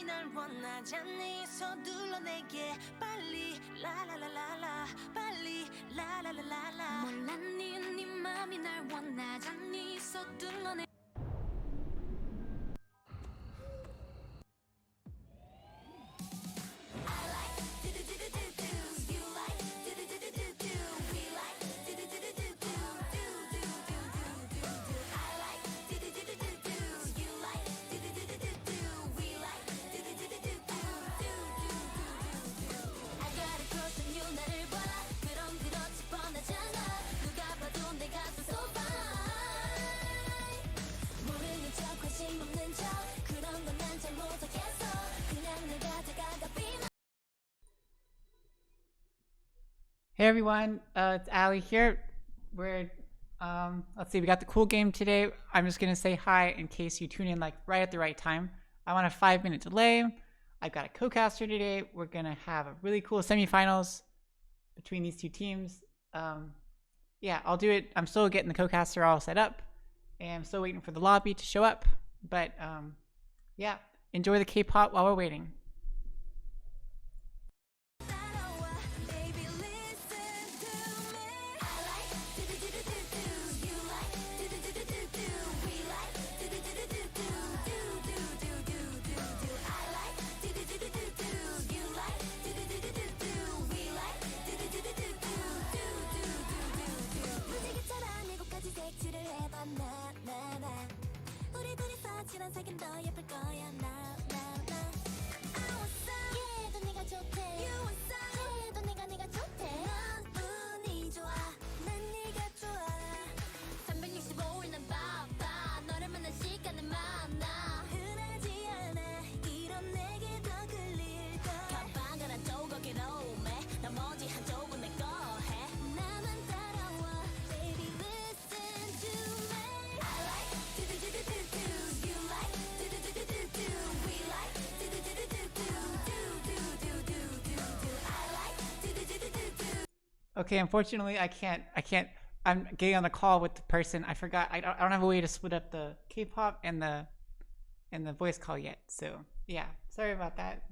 맘이 날 원하지 않니 서둘러 내게 빨리 라라라라라 빨리 라라라라라 몰랐니 네 맘이 날 원하지 않니 서둘러 내 Hey everyone, it's Ali here. Let's see, we got the cool game today. I'm just gonna say hi in case you tune in like right at the right time. I'm on a 5-minute delay. I've got a co-caster today. We're gonna have a really cool semifinals between these two teams. Yeah, I'll do it. I'm still getting the co-caster all set up, and I'm still waiting for the lobby to show up. But yeah, enjoy the K-pop while we're waiting. Okay, unfortunately, I can't. I'm getting on the call with the person. I forgot. I don't have a way to split up the K-pop and the voice call yet. So yeah, sorry about that.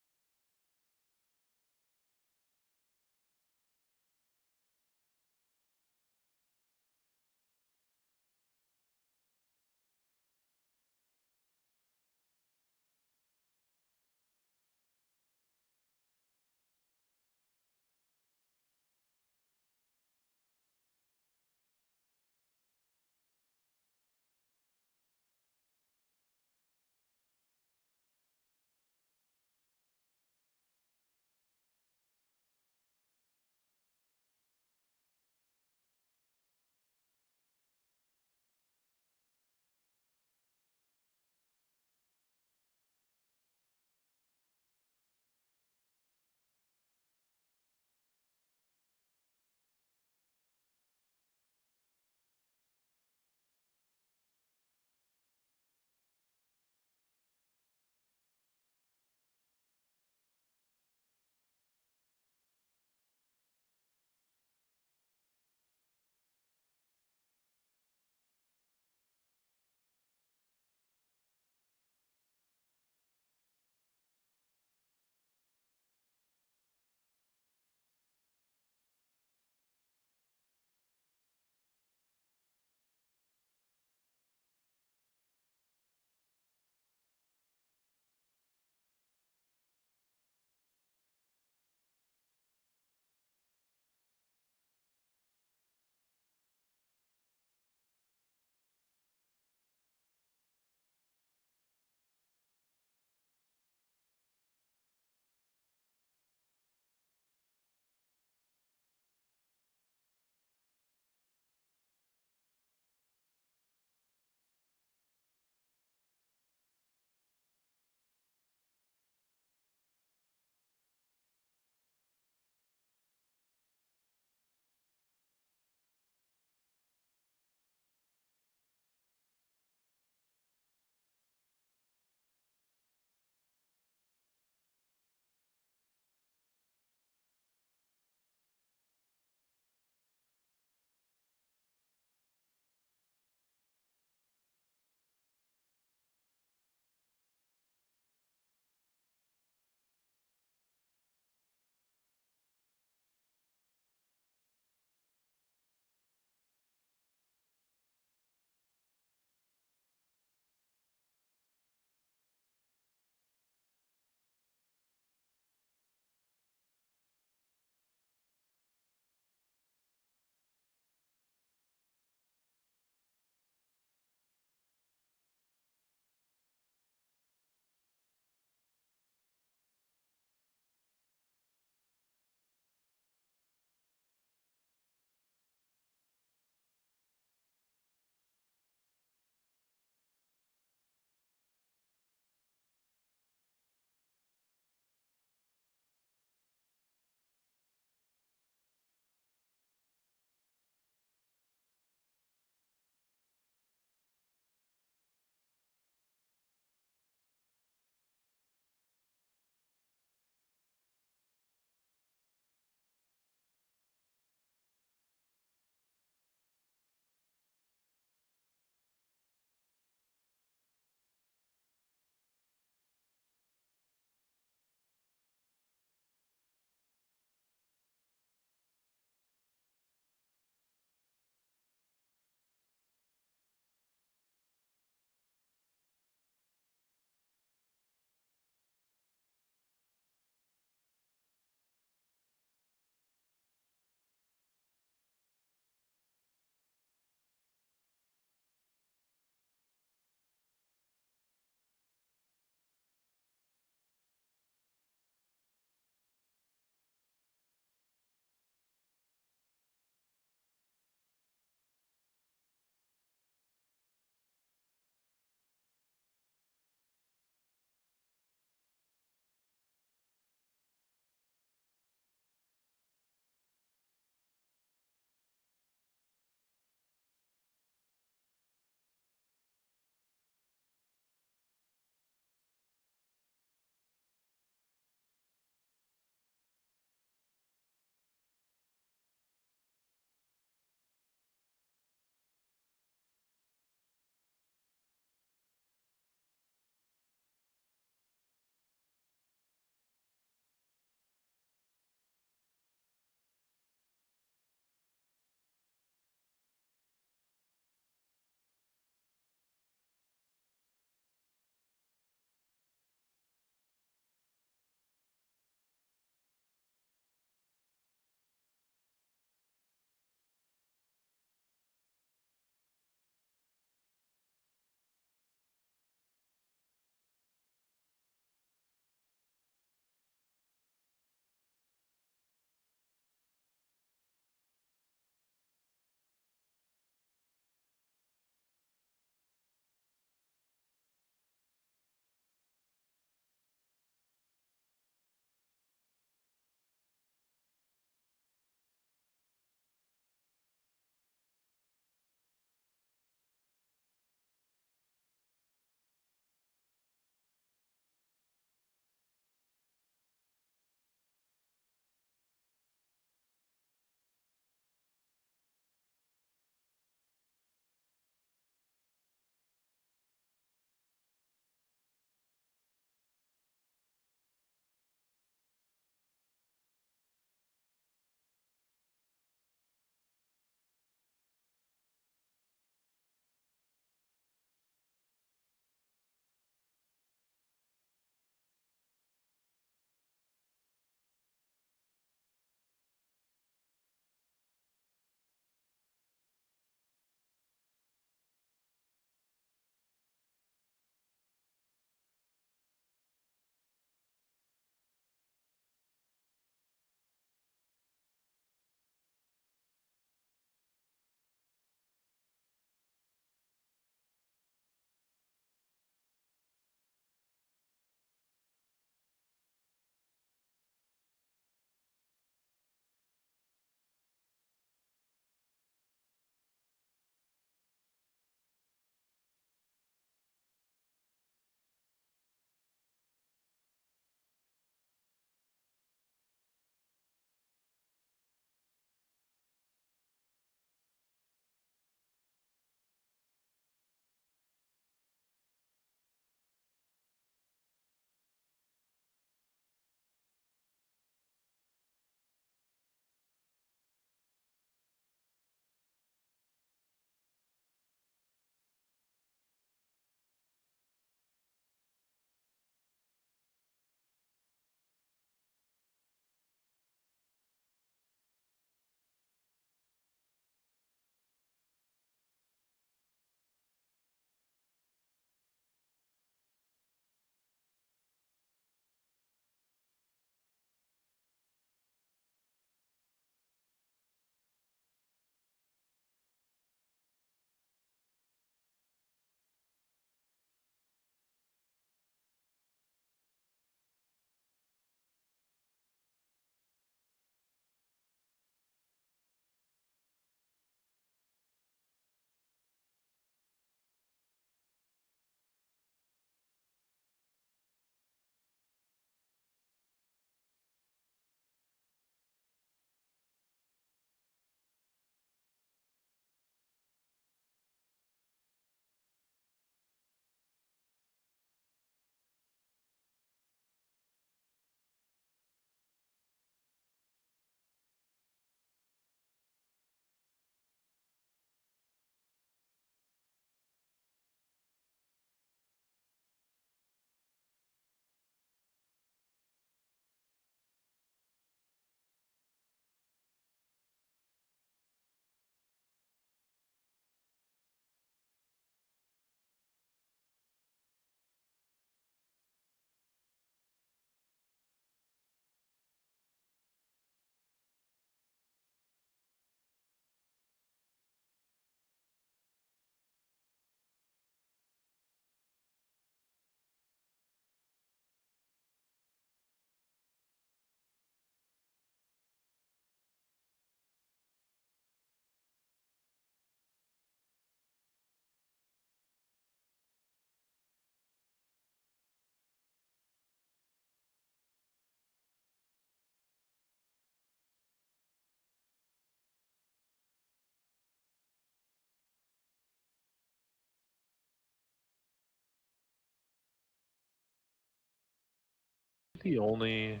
the only.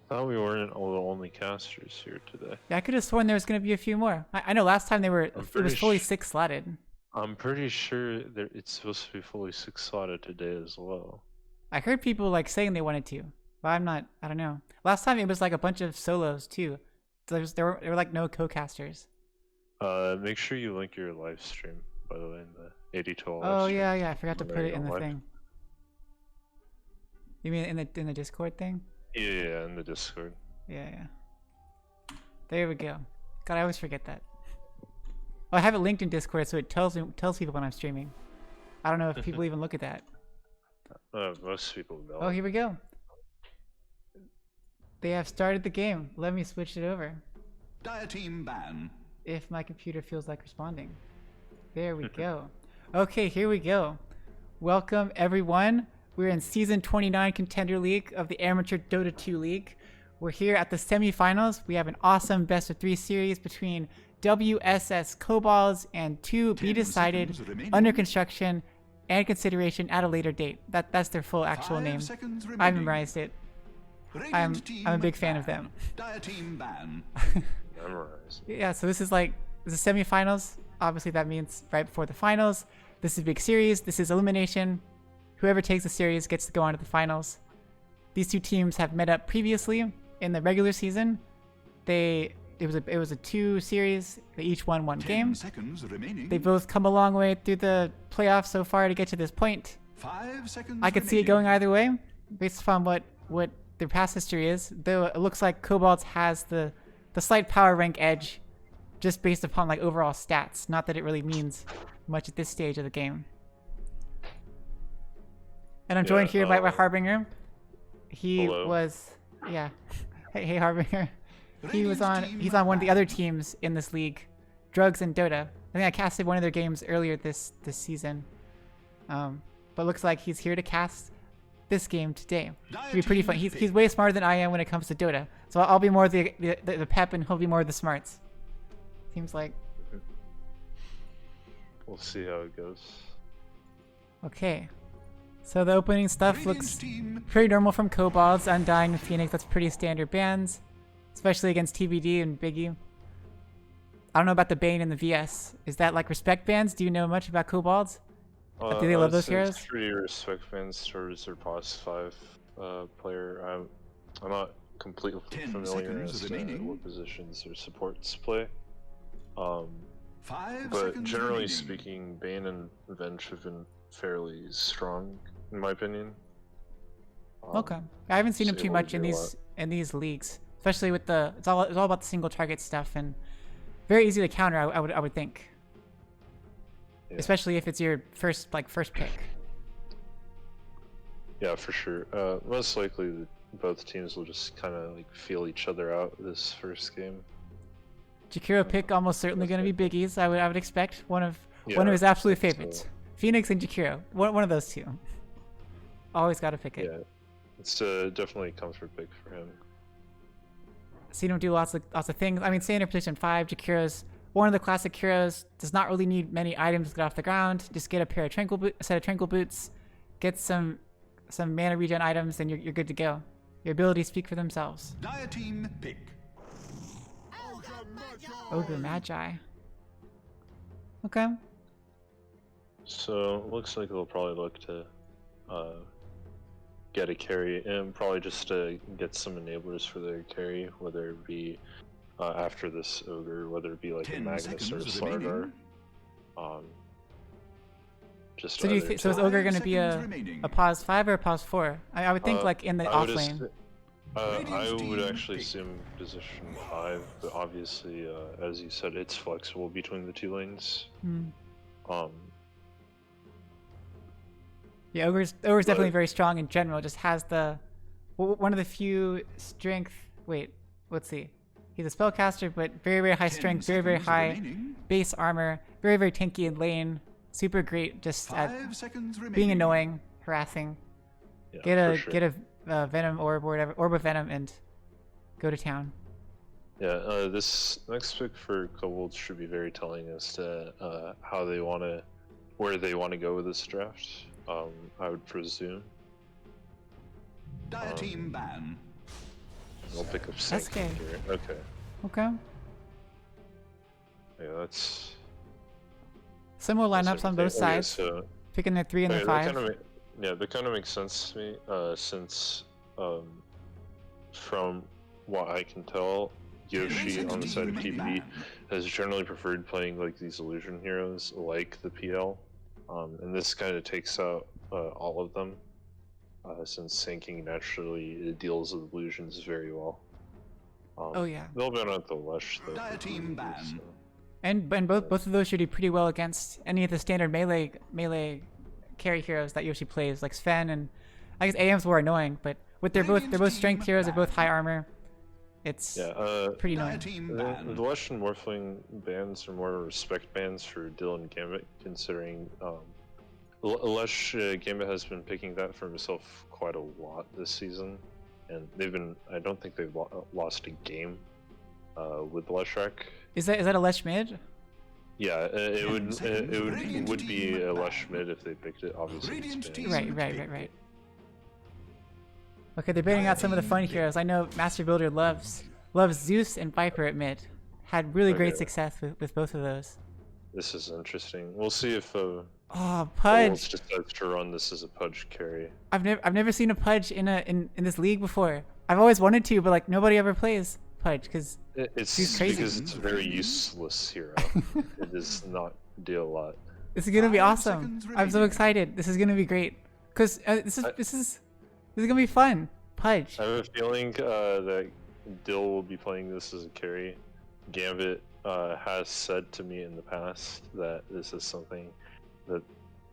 I thought we weren't all the only casters here today. Yeah, I could have sworn there was going to be a few more. I know last time it was fully 6-slotted. I'm pretty sure it's supposed to be fully 6-slotted today as well. I heard people like saying they wanted to, but I don't know. Last time it was like a bunch of solos too. There were like no co-casters. Make sure you link your live stream, by the way, in the 8012. Oh yeah, I forgot to put it in the thing. You mean in the Discord thing? Yeah, in the Discord. Yeah. There we go. God, I always forget that. Oh, I have it linked in Discord, so it tells people when I'm streaming. I don't know if people even look at that. Most people don't. Oh, here we go. They have started the game. Let me switch it over. Dire team ban. If my computer feels like responding. There we go. Okay, here we go. Welcome, everyone. We're in Season 29 Contender League of the Amateur Dota 2 League. We're here at the semifinals. We have an awesome best-of-3 series between WSS.Kobolds and two be decided, under construction, and consideration at a later date. That's their full actual name. I memorized it. I'm a big fan of them. Dire team ban. Memorized. Yeah, so this is semifinals. Obviously that means right before the finals. This is a big series. This is elimination. Whoever takes the series gets to go on to the finals. These two teams have met up previously in the regular season. It was a 2 series. They each won 1 game. They both come a long way through the playoffs so far to get to this point. 5 seconds I could see it going either way, based upon what their past history is. Though it looks like Kobolds has the slight power rank edge, just based upon like overall stats. Not that it really means much at this stage of the game. And I'm joined here by Harbinger. He hello. was, yeah. Hey Harbinger. He's on one of the other teams in this league, Drugs and Dota. I think I casted one of their games earlier this season. But looks like he's here to cast this game today. It'll be pretty fun. He's way smarter than I am when it comes to Dota. So I'll be more the pep and he'll be more the smarts. Seems like. We'll see how it goes. Okay. So the opening stuff looks pretty normal from Kobolds, Undying, and Phoenix. That's pretty standard bans, especially against TBD and Biggie. I don't know about the Bane and the VS. Is that like respect bans? Do you know much about Kobolds? Do they love those heroes? It's pretty respect bans towards their pos 5 player. I'm not completely familiar as to what positions their supports play. 5 but seconds generally remaining. speaking, Bane and Venge have been fairly strong, in my opinion. Okay, I haven't seen him so too it much won't in be a lot. these leagues, especially with it's all about the single target stuff and very easy to counter. I would think, Yeah. especially if it's your first pick. Yeah, for sure. Most likely, both teams will just kind of like feel each other out this first game. Jakiro pick almost certainly going to be Biggie's. I would expect one of Yeah, his absolute I think favorites. so. Phoenix and Jakiro, one of those two. Always got to pick it. Yeah, it's definitely a comfort pick for him. Seen him do lots of things. I mean, standard position 5, Jakiro's one of the classic heroes. Does not really need many items to get off the ground. Just get a set of tranquil boots, get some mana regen items, and you're good to go. Your abilities speak for themselves. Dire team pick. Ogre Magi. Okay. So looks like they'll probably look to get a carry and probably just to get some enablers for their carry, whether it be after this ogre, whether it be like a 10 Magnus or a seconds remaining. Slardar. Just So do you either so is to- Ogre going to be seconds remaining. a pause 5 or a pause 4? I would think like in the I off would lane. I Radiant's would team actually pick. assume position 5, but obviously, as you said, it's flexible between the 2 lanes. Hmm. Um, Yeah, Ogre's definitely But- very strong in general. Just has one of the few strength. Wait, let's see. He's a spellcaster, but very, very high 10 strength, very, very seconds high remaining. base armor, very, very tanky in lane. Super great, just at 5 seconds remaining. being annoying, harassing. yeah, Get for sure. a venom orb or whatever, orb of venom, and go to town. Yeah, this next pick for Kobolds should be very telling as to where they want to go with this draft. I would presume. Dire team ban. I'll pick up That's Sanking okay. here. Okay. Okay. Yeah, that's Similar lineups on everything. both Okay, sides. so Picking their 3 and their that 5. kind of that kind of makes sense to me. Since from what I can tell, Yoshi on the side of PvP has generally preferred playing like these illusion heroes like the PL, and this kind of takes out all of them, since Sanking naturally deals with illusions very well. Oh yeah. They'll ban out the Lush though. Dire team ban. And both of those should do pretty well against any of the standard melee carry heroes that Yoshi plays, like Sven, and I guess AM's more annoying, but with they're both strength heroes, they're both high armor. It's pretty Dire annoying. team The ban. Lush and Morphling bans are more respect bans for Dylan Gambit, considering Lush Gambit has been picking that for himself quite a lot this season, and I don't think they've lost a game with Lushrak. Is that a Lesh mid? Yeah, it would Radiant be team a ban. Lush mid if they picked it. Obviously, it's Radiant banned. team Right. Okay, they're banning out some of the fun heroes. I know Master Builder loves Zeus and Viper at mid. Had really great Okay. success with both of those. This is interesting. We'll see if Oh, Kobolds Pudge! decides to run this as a Pudge carry. I've never seen a Pudge in this league before. I've always wanted to, but like nobody ever plays Pudge because It's He's crazy. because it's a very useless hero. It does not do a lot. this is gonna be 5 awesome. seconds I'm so remaining. excited. This is gonna be great because this is gonna be fun. Pudge. I have a feeling that Dill will be playing this as a carry. Gambit has said to me in the past that this is something that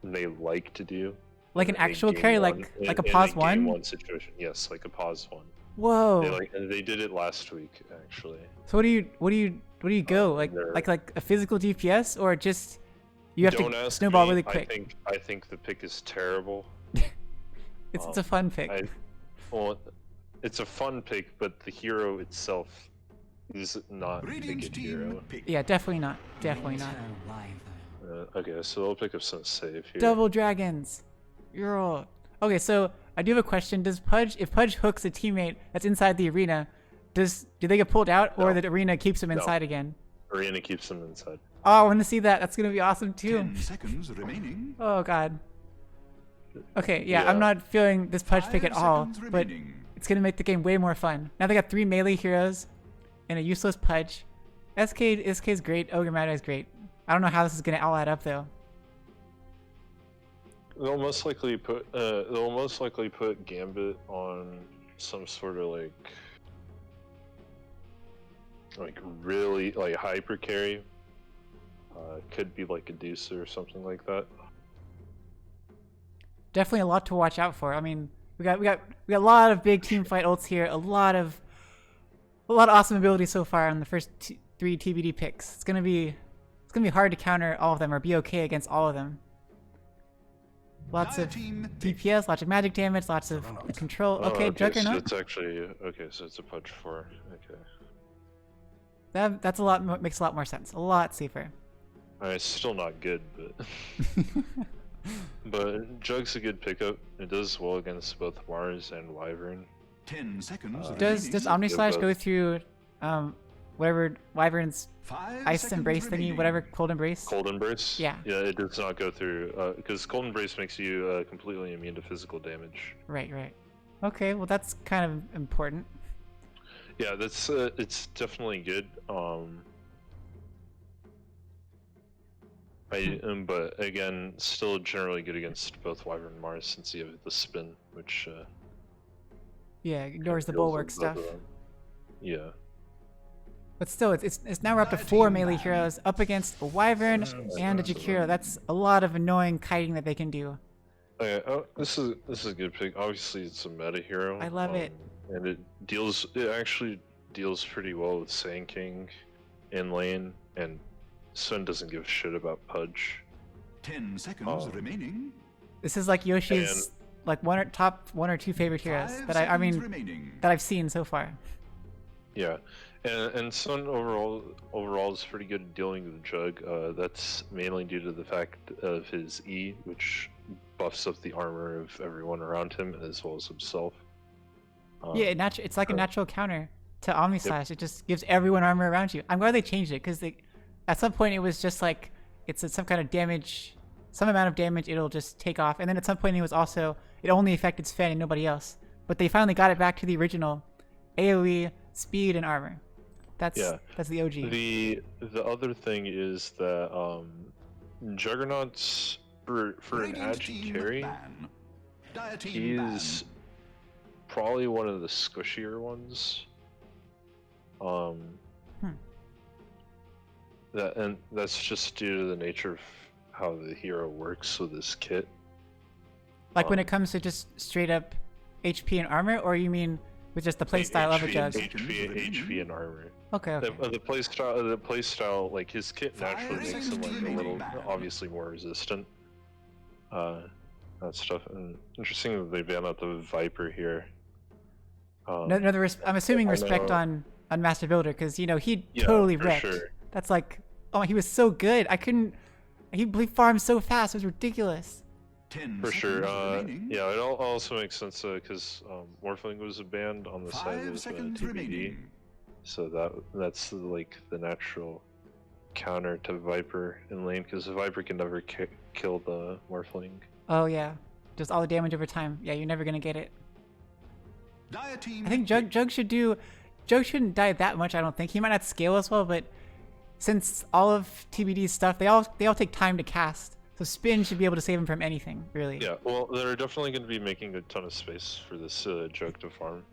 they like to do. Like an in a actual game carry, one- like a in pause game one? one situation. Yes, like a pause one. Whoa. They did it last week actually. So what do you go like they're- like a physical DPS or just you have Don't to ask snowball me. really quick? I think the pick is terrible. It's a fun pick. Well, it's a fun pick, but the hero itself is not a Radiant good team hero. pick. Yeah, definitely not. Definitely not. Okay, so they'll pick up some save here. Double dragons. You're all... Okay, so I do have a question. Does Pudge, if Pudge hooks a teammate that's inside the arena, do they get pulled out or No. the arena keeps them No. inside again? Arena keeps them inside. Oh, I want to see that. That's gonna be awesome too. 10 seconds remaining. Oh god. Okay, yeah, Yeah. I'm not feeling this Pudge pick 5 at all, seconds but remaining. it's gonna make the game way more fun. Now they got 3 melee heroes and a useless Pudge. SK's great. Ogre Matter is great. I don't know how this is gonna all add up though. They'll most likely put Gambit on some sort of like really like hyper carry. Could be like a Deuce or something like that. Definitely a lot to watch out for. I mean, we got a lot of big team fight ults here. A lot of awesome abilities so far on the first 3 TBD picks. It's gonna be hard to counter all of them or be okay against all of them. Lots Dire of team pick. DPS, lots of magic damage, lots of control. Oh, Okay, so Juggernaut. it's actually okay. So it's a Pudge 4. Okay. That's makes a lot more sense. A lot safer. It's still not good, but but Jug's a good pickup. It does well against both Mars and Wyvern. 10 seconds Does remaining. Omni Slash both. go through whatever Wyvern's 5 ice seconds embrace thingy, remaining. whatever cold embrace? Cold Embrace? Yeah. Yeah, it does not go through because Cold Embrace makes you completely immune to physical damage. Right. Okay, well that's kind of important. Yeah, that's it's definitely good. But again, still generally good against both Wyvern and Mars since you have the spin, which Yeah, ignores the deals with bulwark both stuff. of them. Yeah. But still, it's now we're up to Dire 4 team melee ban. heroes up against a Wyvern and a Jakiro. That's a lot of annoying kiting that they can do. Okay, this is a good pick. Obviously, it's a meta hero. I love it. And it actually deals pretty well with Sand King in lane, and Sun doesn't give a shit about Pudge. 10 seconds remaining. This is like Yoshi's like top 1 or 2 favorite heroes 5 that I seconds mean remaining. that I've seen so far. Yeah, and Sun overall is pretty good at dealing with Jug. That's mainly due to the fact of his E, which buffs up the armor of everyone around him as well as himself. Yeah, it's like a natural counter to Omni Slash. It just gives everyone armor around you. I'm glad they changed it because at some point it was just like some kind of damage, some amount of damage it'll just take off, and then at some point it was also it only affected Sven and nobody else. But they finally got it back to the original AOE, speed, and armor. That's the OG. The other thing is that Juggernaut's for an agi carry, he's probably one of the squishier ones. That's just due to the nature of how the hero works with his kit. Like when it comes to just straight up HP and armor, or you mean with just the playstyle of a Jug? HP and armor. Okay. The playstyle, like his kit naturally makes him like a little, obviously more resistant. That stuff. And interesting that they ban out the Viper here. I'm assuming respect on Master Builder, because you know he totally wrecked. Sure. That's like, oh, he was so good. He farmed so fast. It was ridiculous. For sure. Yeah, it also makes sense because Morphling was banned on the side of TBD, so that's like the natural counter to Viper in lane, because the Viper can never kill the Morphling. Oh yeah, just all the damage over time. Yeah, you're never gonna get it. I think Jug shouldn't die that much. I don't think he might not scale as well, but since all of TBD's stuff, they all take time to cast. So Spin should be able to save him from anything, really. Yeah, well, they're definitely going to be making a ton of space for this Jug to farm.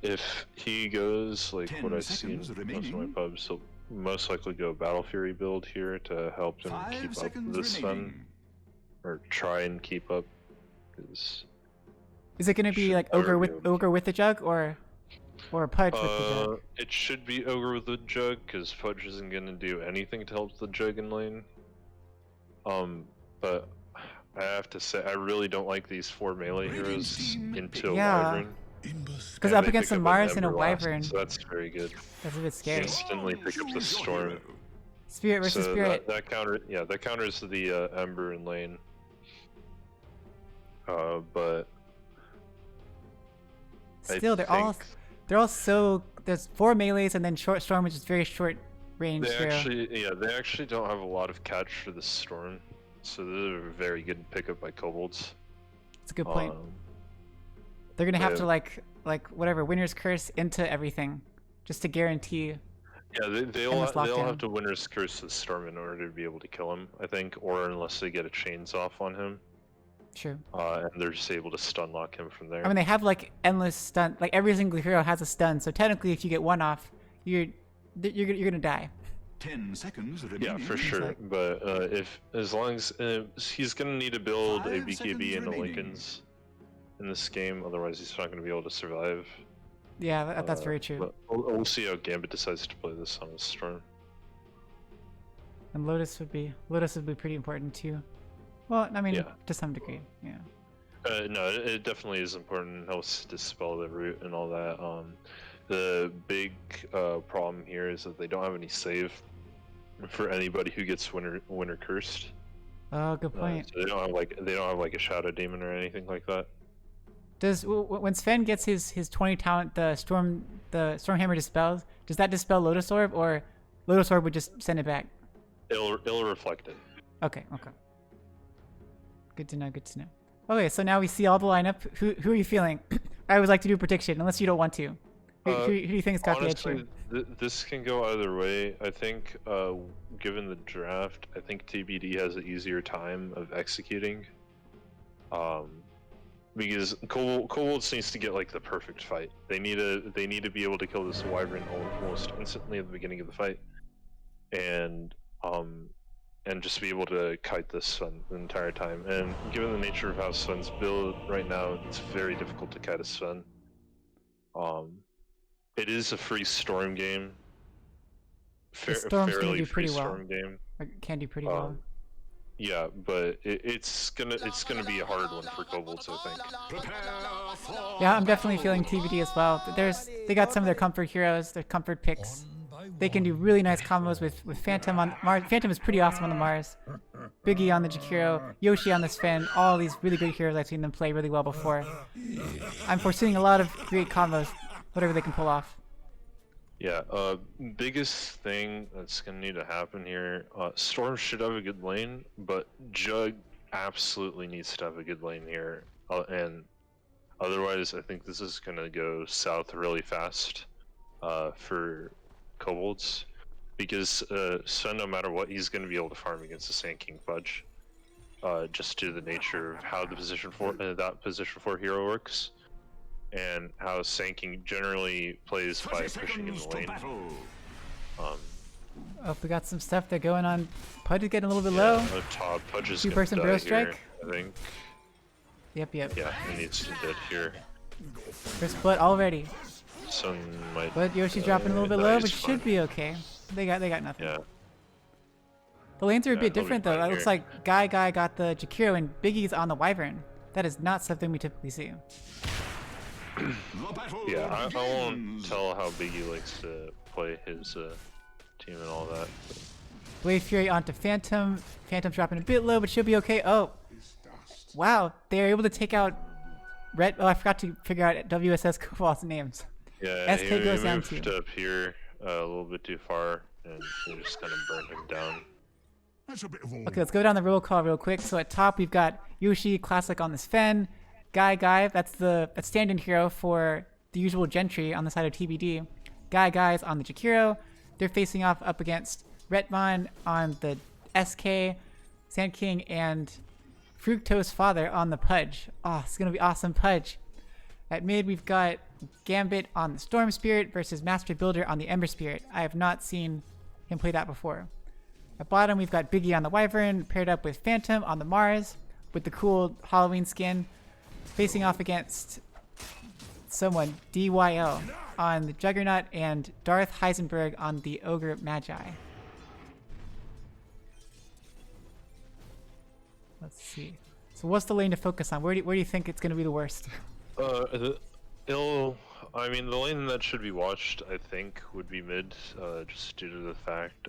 If he goes, like what I've seen in most of my pubs, he'll most likely go Battle Fury build here to help him keep up with this Sven. Or try and keep up. Is it going to be like Ogre with the Jug, or Pudge with the Jug? It should be Ogre with the Jug, because Pudge isn't going to do anything to help the Jug in lane. But I have to say, I really don't like these 4 melee heroes into Wyvern. Because up against a Mars and a Wyvern. So that's very good. That's a bit scary. Instantly pick up the Storm. Spirit versus Spirit. That counters the Ember in lane. But still, they're all so. There's 4 melees and then short Storm, which is very short range. They actually don't have a lot of catch for the Storm, so they're a very good pickup by Kobolds. That's a good point. They're gonna have to like whatever Winner's Curse into everything, just to guarantee. Yeah, they'll have to Winner's Curse the Storm in order to be able to kill him, I think, or unless they get a chains off on him. True. And they're just able to stun lock him from there. I mean, they have like endless stun. Like every single hero has a stun, so technically, if you get one off, you're gonna die. 10 seconds remaining. Yeah, for sure. But as long as he's gonna need to build a BKB into Lincolns in this game, otherwise he's not gonna be able to survive. Yeah, that's very true. But we'll see how Gambit decides to play this on his Storm. And Lotus would be pretty important too. Well, I mean, to some degree, yeah. No, it definitely is important. It helps dispel the root and all that. The big problem here is that they don't have any save for anybody who gets winter cursed. Oh, good point. So they don't have like a Shadow Demon or anything like that. When Sven gets his 20 talent, the Stormhammer dispels, does that dispel Lotus Orb, or Lotus Orb would just send it back? It'll reflect it. Okay. Good to know. Okay, so now we see all the lineup. Who are you feeling? I always like to do a prediction, unless you don't want to. Who do you think has got the edge here? This can go either way. I think, given the draft, I think TBD has an easier time of executing. Because Kobolds needs to get like the perfect fight. They need to be able to kill this Wyvern almost instantly at the beginning of the fight, and just be able to kite this Sven the entire time. And given the nature of how Sven's build right now, it's very difficult to kite a Sven. It is a free Storm game. Storm's gonna do pretty well. Storm game. Can do pretty well. Yeah, but it's gonna be a hard one for Kobolds, I think. Yeah, I'm definitely feeling TBD as well. They got some of their comfort heroes, their comfort picks. They can do really nice combos with Phantom on Mars. Phantom is pretty awesome on the Mars. Biggie on the Jakiro, Yoshi on the Sven, all these really good heroes I've seen them play really well before. I'm foreseeing a lot of great combos, whatever they can pull off. Yeah, biggest thing that's gonna need to happen here, Storm should have a good lane, but Jug absolutely needs to have a good lane here, and otherwise I think this is gonna go south really fast for Kobolds, because Sven, no matter what, he's gonna be able to farm against the Sand King Fudge, just due to the nature of how the position 4 that position 4 hero works. And how Sand King generally plays by pushing in the lane. Oh, we got some stuff there going on. Pudge is getting a little bit low. Top Pudge is Two-person gonna bro die strike. here, I think. Yep. Yeah, he needs to dead here. First blood already. Sun might. But Yoshi's dropping a little bit no, low, he's but fine. should be okay. They got nothing. Yeah. The lanes are a bit he'll be different though. fine It looks here. like Guy got the Jakiro and Biggie's on the Wyvern. That is not something we typically see. Yeah, I won't tell how Biggie likes to play his team and all that. But Blade Fury onto Phantom. Phantom's dropping a bit low, but she'll be okay. Oh, wow! They're able to take out Red. Oh, I forgot to figure out WSS.Kobolds names. yeah, SK he goes down moved too. up here a little bit too far, and he just kind of burned him down. That's a bit of all. Okay, let's go down the roll call real quick. So at top we've got Yoshi Classic on the Sven. Guy, that's stand-in hero for the usual Gentry on the side of TBD. Guy is on the Jakiro. They're facing off up against Retmon on the SK, Sand King, and Fructose Father on the Pudge. Oh, it's gonna be awesome Pudge. At mid we've got Gambit on the Storm Spirit versus Master Builder on the Ember Spirit. I have not seen him play that before. At bottom we've got Biggie on the Wyvern paired up with Phantom on the Mars with the cool Halloween skin. Facing off against someone, DYL, on the Juggernaut and Darth Heisenberg on the Ogre Magi. Let's see. So what's the lane to focus on? Where do you think it's going to be the worst? I mean, the lane that should be watched, I think, would be mid, just due to the fact,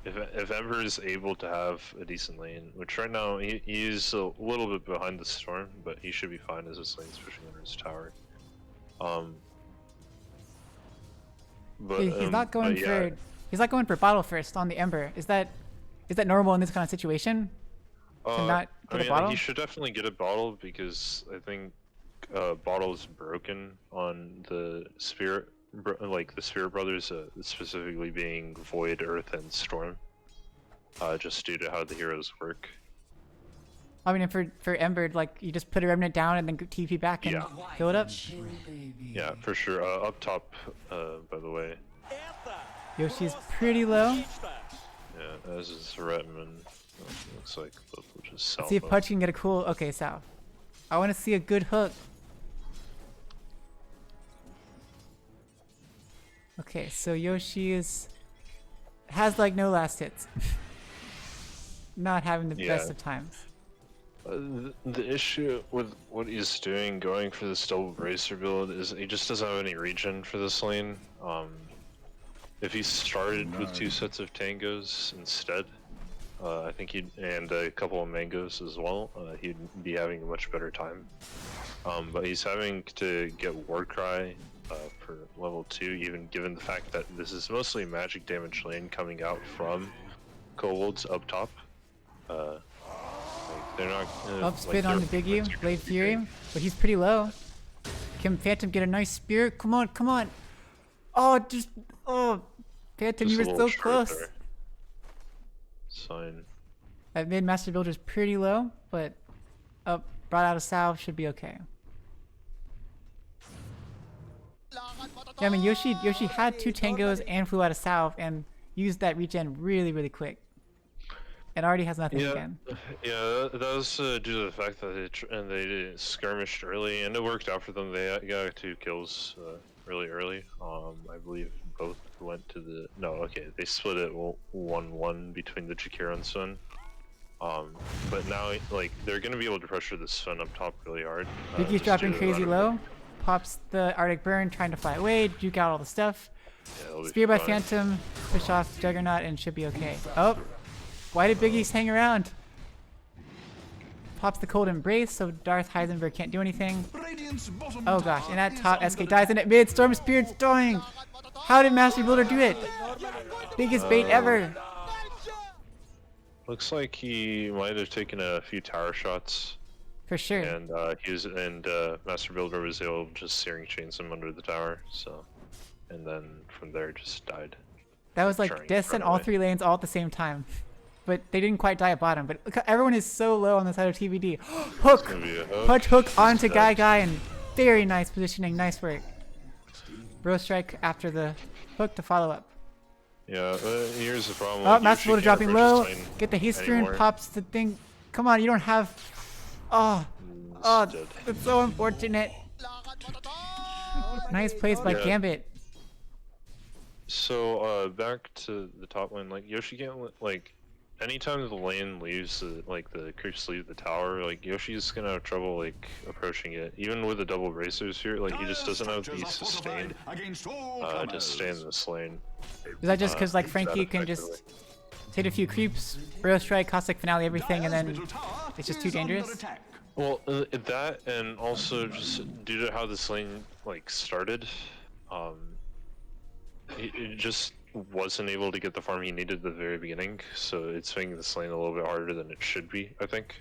if Ember is able to have a decent lane, which right now he's a little bit behind the Storm, but he should be fine as his lane's pushing under his tower. But He's not going for bottle first on the Ember. Is that normal in this kind of situation? To not get a bottle? He should definitely get a bottle because I think bottle is broken on the Spirit. Like the Spirit Brothers, specifically being Void, Earth, and Storm, just due to how the heroes work. I mean, for Ember, like you just put a remnant down and then TP back and fill it up. Yeah, for sure. Up top, by the way. Yoshi's pretty low. Yeah, as is Redmond. Looks like both will just south. Let's see if Pudge can get a cool. Okay, south. I want to see a good hook. Okay, so Yoshi has like no last hits. Not having the best of times. The issue with what he's doing, going for this double bracer build, is he just doesn't have any regen for this lane. If he started with 2 sets of tangos instead, I think and a couple of mangoes as well, he'd be having a much better time. But he's having to get Warcry for level 2, even given the fact that this is mostly magic damage lane coming out from Kobolds up top. They're not Up spin on the Biggie, Blade Fury, but he's pretty low. Can Phantom get a nice spear? Come on. Phantom, you were so close. Sign. That mid Master Builder's pretty low, but up brought out of Salve should be okay. Yeah, I mean Yoshi had 2 tangos and flew out of Salve and used that regen really quick. And already has nothing again. Yeah, that was due to the fact that they skirmished early, and it worked out for them. They got 2 kills really early. I believe both went to the they split it 1-1 between the Jakiro and Sven. But now like they're gonna be able to pressure the Sven up top really hard. Biggie's dropping crazy low. Pops the Arctic Burn, trying to fly away, juke out all the stuff. Yeah, it'll be Spear by fine. Phantom, push off Juggernaut, and should be okay. Oh, why did Big East hang around? Pops the Cold Embrace, so Darth Heisenberg can't do anything. Radiant's bottom Oh gosh, tower and at is top, under SK dies, and at mid, Storm Spirit's dying! How did Master Builder do it? Biggest bait ever! Looks like he might have taken a few tower shots, For sure. and Master Builder was able to just searing chains him under the tower. So, and then from there just died. That was like trying to deaths run in all away. 3 lanes all at the same time. But they didn't quite die at bottom. But look, everyone is so low on the side of TVD. Hook! Gonna be a hook. Punch hook onto Dead. Guy, and very nice positioning. Nice work. Bro strike after the hook to follow up. Yeah, here's the problem. Oh, like, Master Yoshi Builder can't dropping approach low. this lane Get the haste anymore. rune, pops the thing. Come on, you don't have. Oh, It's oh, dead. that's so unfortunate. Nice plays by Yeah. Gambit. So back to the top lane, like Yoshi can't like anytime the lane leaves the creeps leave the tower, like Yoshi's gonna have trouble like approaching it. Even with the double bracers here, like he just doesn't have the sustain against all to comers. stay in this lane. Is that just because like that Frankie can effectively. just hit a few creeps, Bro strike, Caustic Finale, everything, and Dire's then middle tower it's just is too dangerous? under attack. Well, that and also just due to how this lane like started, it just wasn't able to get the farm he needed at the very beginning, so it's making this lane a little bit harder than it should be, I think.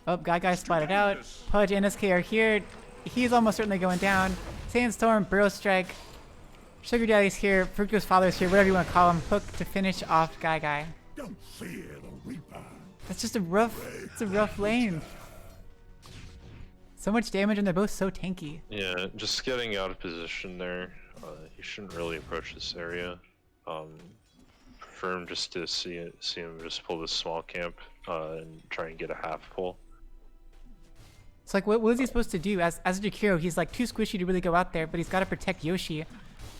Oh, Guy spotted out. Pudge and SK are here. He's almost certainly going down. Sandstorm, Burrow Strike. Sugar Daddy's here. Fructose Father's here. Whatever you want to call him. Hook to finish off Guy. Don't fear the Reaper. That's just it's a rough lane. So much damage and they're both so tanky. Yeah, just getting out of position there. You shouldn't really approach this area. Prefer him just to see him just pull this small camp and try and get a half pull. It's like, what is he supposed to do? As a Jakiro, he's like too squishy to really go out there, but he's got to protect Yoshi.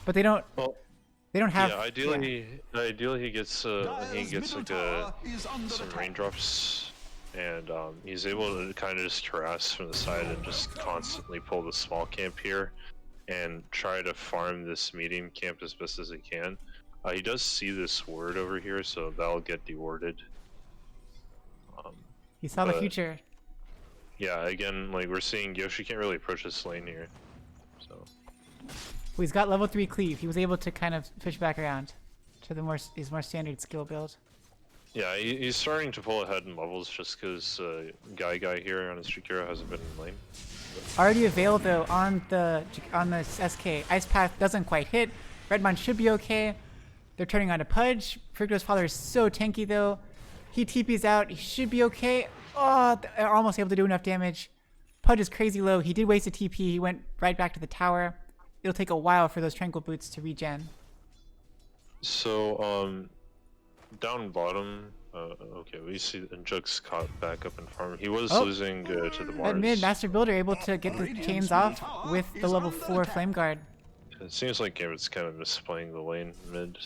But they don't have. Yeah, ideally he gets Dire's like middle tower is under some attack. raindrops, and he's able to kind of just harass from the side and just constantly pull the small camp here, and try to farm this medium camp as best as he can. He does see this ward over here, so that'll get dewarded. He saw the but- future. Yeah, again, like we're seeing Yoshi can't really approach this lane here, so. Well, he's got level 3 cleave. He was able to kind of fish back around to his more standard skill build. Yeah, he's starting to pull ahead in levels just because Guy here on his Jakiro hasn't been in lane. Already availed though on the SK. Ice Path doesn't quite hit. Redmine should be okay. They're turning on to Pudge. Fructose Father is so tanky though. He TP's out. He should be okay. Oh, they're almost able to do enough damage. Pudge is crazy low. He did waste a TP. He went right back to the tower. It'll take a while for those Tranquil Boots to regen. So, down bottom, okay, we see Jug's caught back up in farm. He was Oh. losing to the Mars. At mid, Master Builder able to get the Radiant's chains middle off tower with the is level under 4 attack. Flame Guard. It seems like Gambit's kind of misplaying the lane mid.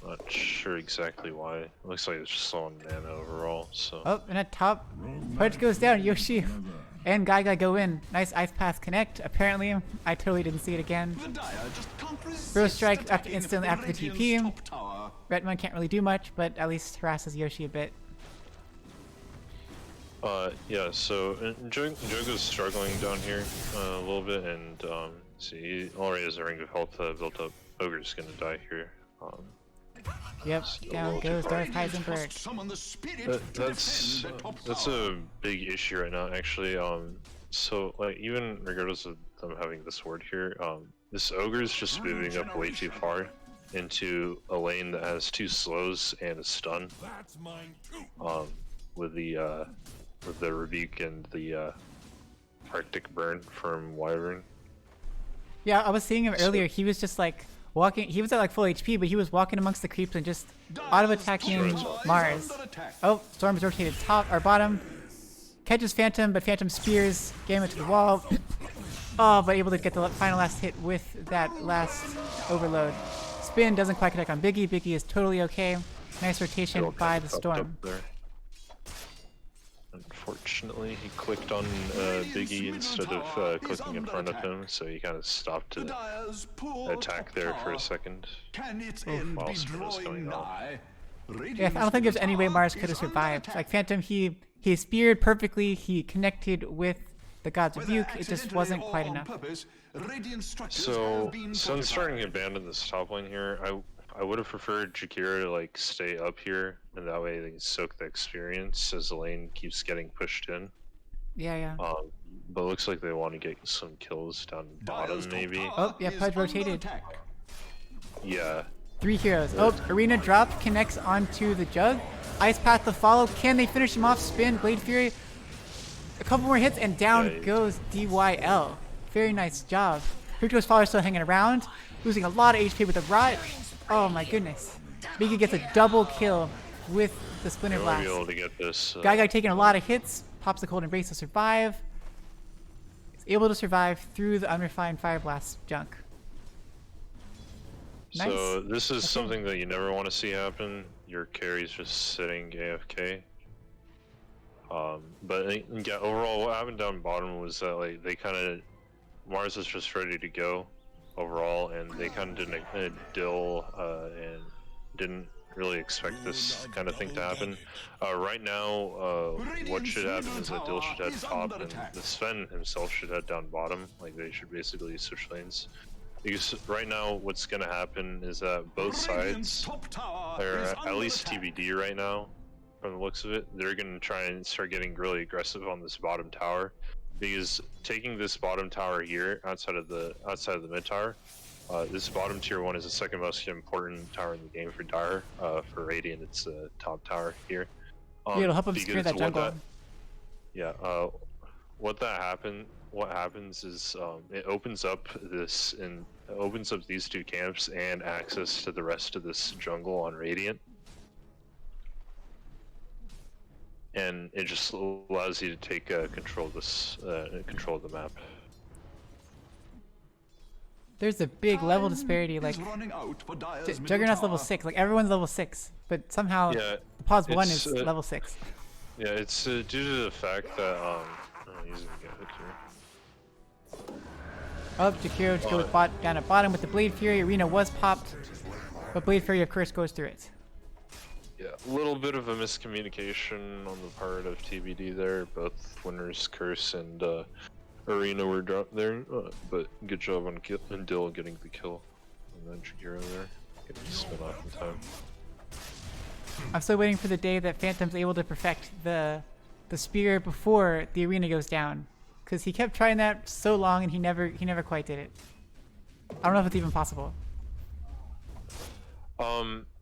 Not sure exactly why. It looks like it's just slow on mana overall, so. Oh, and at top, Pudge goes down. Yoshi and Guy go in. Nice Ice Path connect. Apparently, I totally didn't see it again. The Dire just can't resist Bro strike after attacking instantly after the Radiant's TP. top tower. Redmine can't really do much, but at least harasses Yoshi a bit. Yeah, so Jug is struggling down here a little bit, and see, he already has a ring of health built up. Ogre's gonna die here. Yep, Still a down little too goes far. Darth Radiant must Heisenberg. summon the spirit to That's defend the top tower. a big issue right now, actually. So like even regardless of them having this ward here, this ogre is just moving up way too far into a lane that has 2 slows and a stun. That's mine too. With the rebuke and the Arctic burn from Wyvern. Yeah, I was seeing him earlier. He was just like walking. He was at like full HP, but he was walking amongst the creeps and just auto attacking Mars. Oh, Storm's rotated top or bottom. Catches Phantom, but Phantom spears Gambit to the wall. Oh, but able to get the final last hit with that last overload. Spin doesn't quite connect on Biggie. Biggie is totally okay. Nice rotation It'll by get the fucked Storm. up there. Unfortunately, he clicked on Biggie instead of clicking in front of him, so he kind of stopped to Dyer's poor attack top there for a tower. second. Can its end While be Spin was drawing going off. nigh? Yeah, I don't think there's any way Mars could have survived. Like Phantom, he speared perfectly. He connected with the God's Rebuke. It just wasn't quite enough. So, Sun's starting to abandon this top lane here. I would have preferred Jakira to like stay up here, and that way they can soak the experience as the lane keeps getting pushed in. Yeah. But it looks like they want to get some kills down bottom, maybe. Oh, yeah, Pudge rotated. Yeah. 3 heroes. Oh, Arena drop connects onto the Jug. Ice Path to follow. Can they finish him off? Spin, Blade Fury. A couple more hits and down goes DYL. Very nice job. Crypto's Father still hanging around. Losing a lot of HP with the Rot. Oh my goodness. Biggie gets a double kill with the Splinter They Blast. might be able to get this. Guy taking a lot of hits. Pops the Cold Embrace to survive. Is able to survive through the unrefined Fire Blast junk. Nice. So this is something that you never want to see happen. Your carry's just sitting AFK. But yeah, overall, what happened down bottom was that like they kind of Mars was just ready to go overall, and they kind of didn't dill and didn't really expect this kind of thing to happen. Right now, what should happen is that Dill should head top, and the Sven himself should head down bottom. Like they should basically switch lanes. Because right now, what's gonna happen is that both sides, or at least TBD right now, from the looks of it, they're gonna try and start getting really aggressive on this bottom tower. Because taking this bottom tower here, outside of the mid tower, this bottom tier 1 is the second most important tower in the game for Dire. For Radiant, it's the top tower here. Yeah, it'll help him secure that jungle. What happens is it opens up these two camps and access to the rest of this jungle on Radiant, and it just allows you to take control of the map. There's a big level disparity. Like Juggernaut's level 6. Like everyone's level 6, but somehow the Pause 1 is level 6. Yeah, it's due to the fact that he's gonna get hooked here. Up, Jakiro to go with bot down at bottom with the Blade Fury. Arena was popped, but Blade Fury of course goes through it. Yeah, a little bit of a miscommunication on the part of TBD there. Both winners, Curse and Arena, were dropped there, but good job on Dill getting the kill. And then Jakiro there, getting the spin off in time. I'm still waiting for the day that Phantom's able to perfect the spear before the Arena goes down. Because he kept trying that so long and he never quite did it. I don't know if it's even possible.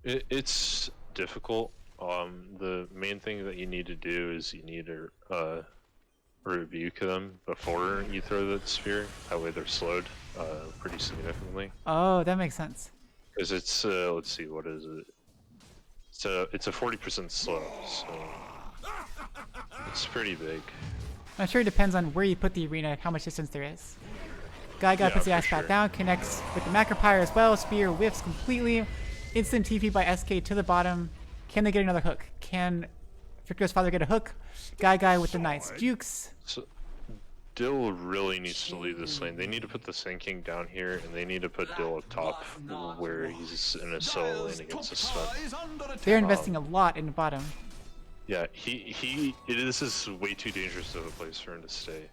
It's difficult. The main thing that you need to do is you need to rebuke them before you throw that spear. That way they're slowed pretty significantly. Oh, that makes sense. Because it's let's see, what is it? It's a 40% slow, so it's pretty big. I'm sure it depends on where you put the Arena, how much distance there is. Guy puts the Ice Path down, connects with the Macropyre as well. Spear whiffs completely. Instant TP by SK to the bottom. Can they get another hook? Can Victor's Father get a hook? Guy with the nice jukes. So, Dill really needs to leave this lane. They need to put the Sand King down here, and they need to put Dill up top, where he's in a solo lane against the Sven. They're investing a lot in the bottom. Yeah, this is way too dangerous of a place for him to stay.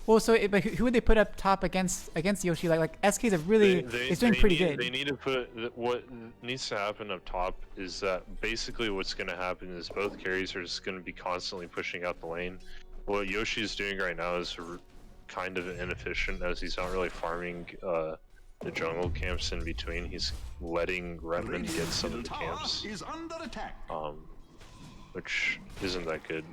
Well, so but who would they put up top against Yoshi? Like SK's a really is doing pretty good. They need to put what needs to happen up top is that basically what's going to happen is both carries are just going to be constantly pushing out the lane. What Yoshi is doing right now is kind of inefficient, as he's not really farming the jungle camps in between. He's letting Redmond get some of the camps, which isn't that good.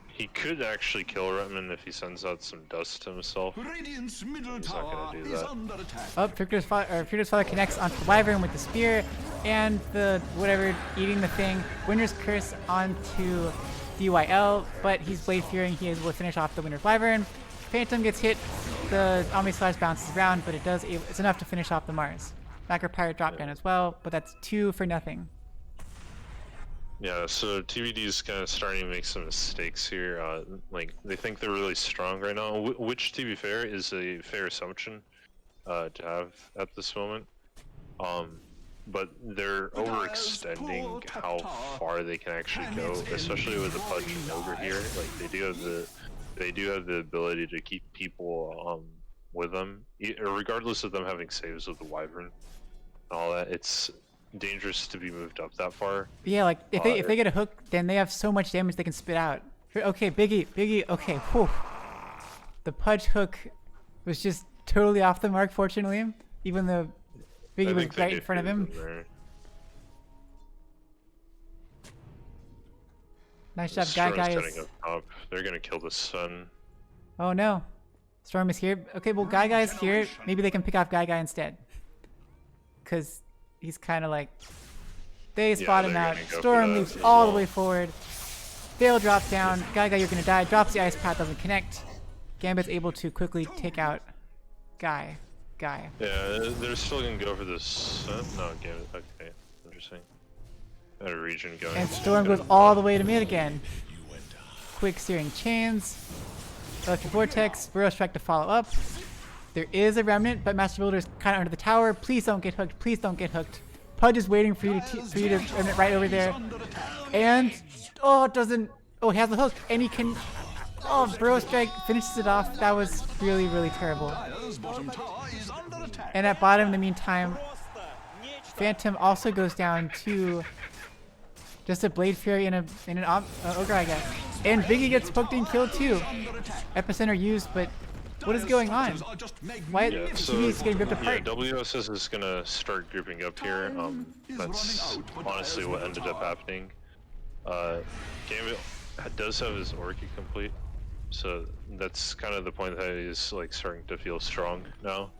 He could actually kill Redmond if he sends out some dust to himself. He's not gonna do that. Oh, Victor's Father connects onto the Wyvern with the spear and the whatever eating the thing. Winner's Curse onto DYL, but he's Blade Furying. He is able to finish off the Winner's Wyvern. Phantom gets hit. The Omni Slash bounces around, but it's enough to finish off the Mars. Macropyre drop down as well, but that's 2 for nothing. Yeah, so TBD is kind of starting to make some mistakes here. Like they think they're really strong right now, which, to be fair, is a fair assumption to have at this moment. But they're overextending how far they can actually go, especially with the Pudge and Ogre here. Like they do have the ability to keep people with them, regardless of them having saves with the Wyvern and all that. It's dangerous to be moved up that far. Yeah, like if they get a hook, then they have so much damage they can spit out. Okay, Biggie, okay, whew. The Pudge hook was just totally off the mark, fortunately, even though Biggie was right in front of him. Nice job, guys. They're gonna kill the sun. Oh no, Storm is here. Okay, well, Guy's here. Maybe they can pick off Guy instead, cause he's kind of like they spot him out. Storm moves all the way forward. Vale drops down. Guy, you're gonna die. Drops the ice path, doesn't connect. Gambit's able to quickly take out Guy. Yeah, they're still gonna go for this. No, Gambit. Okay, interesting. Got a region going. And Storm goes all the way to mid again. Quick searing chains. Electric Vortex. Burrow Strike to follow up. There is a remnant, but Master Builder's kind of under the tower. Please don't get hooked. Please don't get hooked. Pudge is waiting for you to remnant right over there. And oh, it doesn't. Oh, he has the hook, and he can. Oh, Burrow Strike finishes it off. That was really, really terrible. And at bottom, in the meantime, Phantom also goes down to just a Blade Fury and an Ogre, I guess. And Biggie gets hooked and killed too. Epicenter used, but what is going on? Why is getting ripped apart? Yeah, WSS is gonna start grouping up here. That's honestly what ended up happening. Gambit does have his Orchid complete, so that's kind of the point that he's like starting to feel strong now.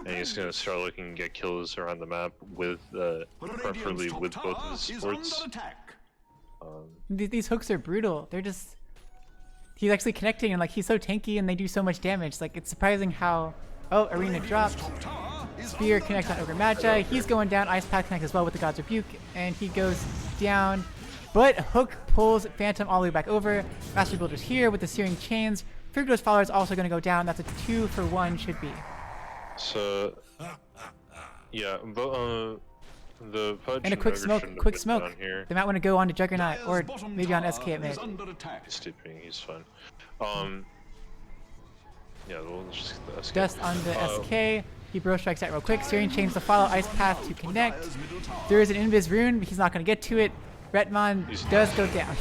And he's gonna start looking to get kills around the map with, preferably with both of his supports. These hooks are brutal. They're just... He's actually connecting and like he's so tanky and they do so much damage. Like it's surprising how... Oh, Arena dropped. Spear connects on Ogre Magi. He's going down. Ice Path connects as well with the God's Rebuke. And he goes down. But Hook pulls Phantom all the way back over. Master Builder's here with the Searing Chains. Frigdo's Follower is also going to go down. That's a 2-for-1 should be. So... Yeah, but the Pudge and a quick smoke. They might want to go on to Juggernaut or maybe on SK at mid. He's steeping, he's fine. Yeah, we'll just get the SK. Dust on the SK. He Burrow Strikes that real quick. Searing Chains to follow. Ice Path to connect. There is an Invis Rune, but he's not going to get to it. Retmon does go down.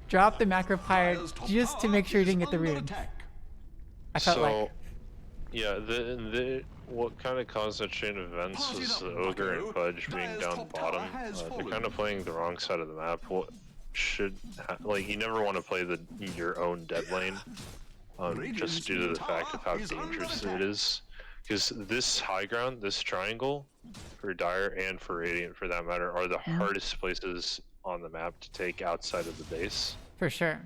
Drop the Macro Pyre just to make sure he didn't get the rune. I felt like. Yeah, what kind of caused that chain of events was the Ogre and Pudge being down the bottom. They're kind of playing the wrong side of the map. What should like you never want to play your own dead lane, just due to the fact of how dangerous it is. Because this high ground, this triangle, for Dire and for Radiant for that matter, are the hardest places on the map to take outside of the base. For sure.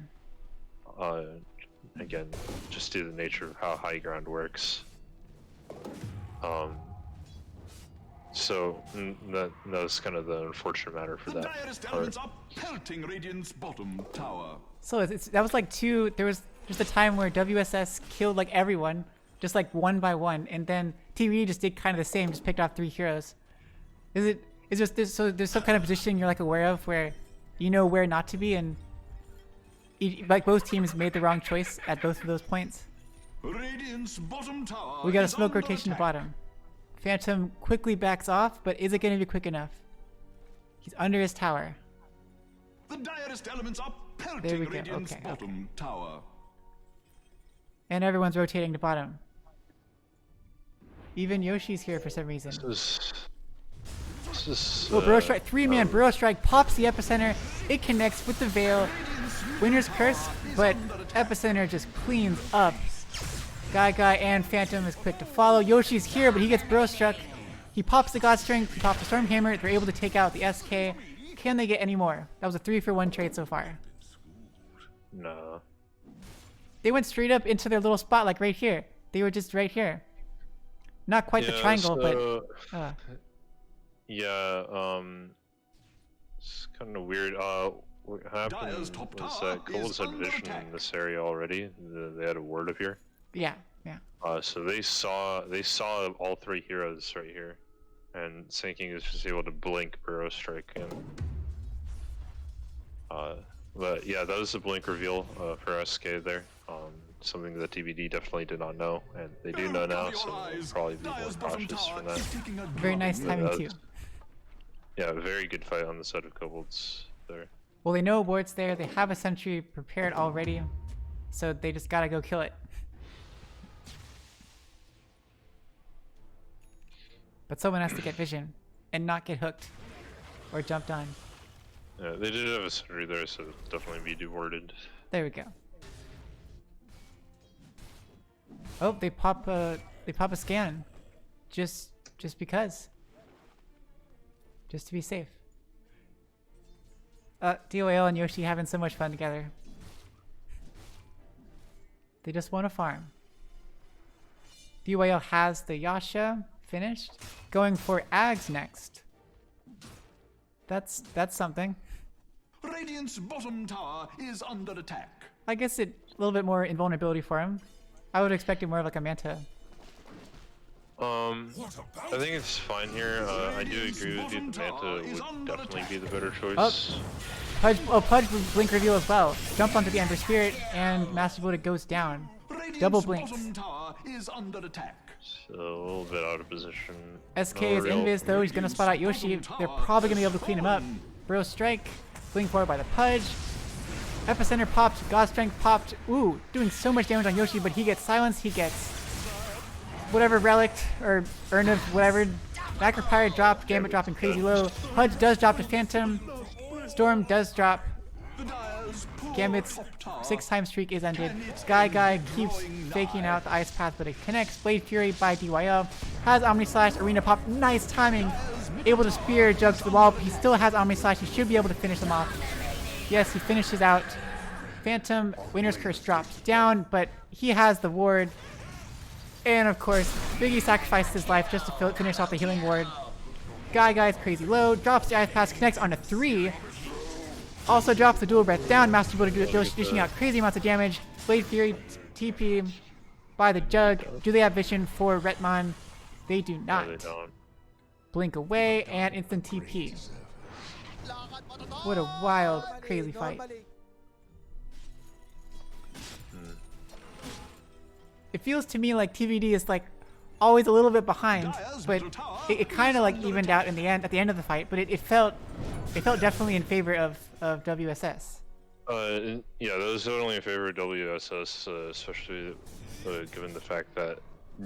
Again, just due to the nature of how high ground works. So that's kind of the unfortunate matter for that part. So that was like there was just a time where WSS killed like everyone, just like one by one, and then TV just did kind of the same, just picked off 3 heroes. There's some kind of position you're like aware of where you know where not to be, and like both teams made the wrong choice at both of those points. We got a smoke rotation to bottom. Phantom quickly backs off, but is it going to be quick enough? He's under his tower. There we go. Okay. And everyone's rotating to bottom. Even Yoshi's here for some reason. Burrow Strike, 3-man Burrow Strike pops the Epicenter. It connects with the Veil. Winner's Curse, but Epicenter just cleans up. Guy and Phantom is quick to follow. Yoshi's here, but he gets Burrow Struck. He pops the God Strength, he pops the Storm Hammer. They're able to take out the SK. Can they get any more? That was a 3-for-1 trade so far. No. They went straight up into their little spot, like right here. They were just right here. Not quite the triangle, but... Yeah, It's kind of weird. What happened Dire's was top that tower Kobolds is had under vision attack. in this area already. They had a ward up here. Yeah, yeah. So they saw all three heroes right here, and Sinking is just able to blink Burrow Strike in. But yeah, that was the blink reveal for SK there. Something that TBD definitely did not know, and they do know now, so they'll probably be more Dire's bottom cautious tower from that. is taking a Very nice drubbing. timing too. Yeah, very good fight on the side of Kobolds there. Well, they know a ward's there. They have a sentry prepared already, so they just gotta go kill it. But someone has to get vision and not get hooked or jumped on. Yeah, they did have a sentry there, so definitely be dewarded. There we go. Oh, they pop a scan, just because, just to be safe. DOL and Yoshi having so much fun together. They just want to farm. DOL has the Yasha finished, going for Ags next. That's something. Radiant's bottom tower is under attack. I guess a little bit more invulnerability for him. I would expect it more of like a Manta. I think it's fine here. I do agree with you. The Manta would definitely be the better choice. Pudge blink reveal as well. Jump onto the Ember Spirit and Master Buddha goes down. Radiant's Double blinks. bottom tower is under attack. So a little bit out of position. SK No is real- invis though. He's gonna spot out Yoshi. They're probably gonna be able to clean him up. Bro Strike. Blink forward by the Pudge. Epicenter popped. God Strength popped. Ooh, doing so much damage on Yoshi, but he gets silenced. He gets whatever relic or Urn of whatever. Macropyre dropped. Gambit dropping crazy low. Pudge does drop to Phantom. Storm does drop. The Dire's poor Gambit's top tower 6-time streak is ended. Guy keeps faking out the Ice Path, but it connects. Blade Fury by DYL. Has Omni Slash, Arena Pop. Nice timing. Able to spear Jug to the wall, but he still has Omni Slash. He should be able to finish them off. Yes, he finishes out. Phantom, Winner's Curse drops down, but he has the ward. And of course, Biggie sacrificed his life just to finish off the healing ward. Guy's crazy low, drops the Ice Pass, connects onto 3. Also drops the dual breath down. Master Buddha dishing out crazy amounts of damage. Blade Fury TP by the Jug. Do they have vision for Retmon? They do not. No, they don't. Blink away and instant TP. What a wild, crazy fight. It feels to me like TVD is like always a little bit behind, but it kind of like evened out in the end at the end of the fight. But it felt definitely in favor of WSS. Yeah, that was definitely in favor of WSS, especially given the fact that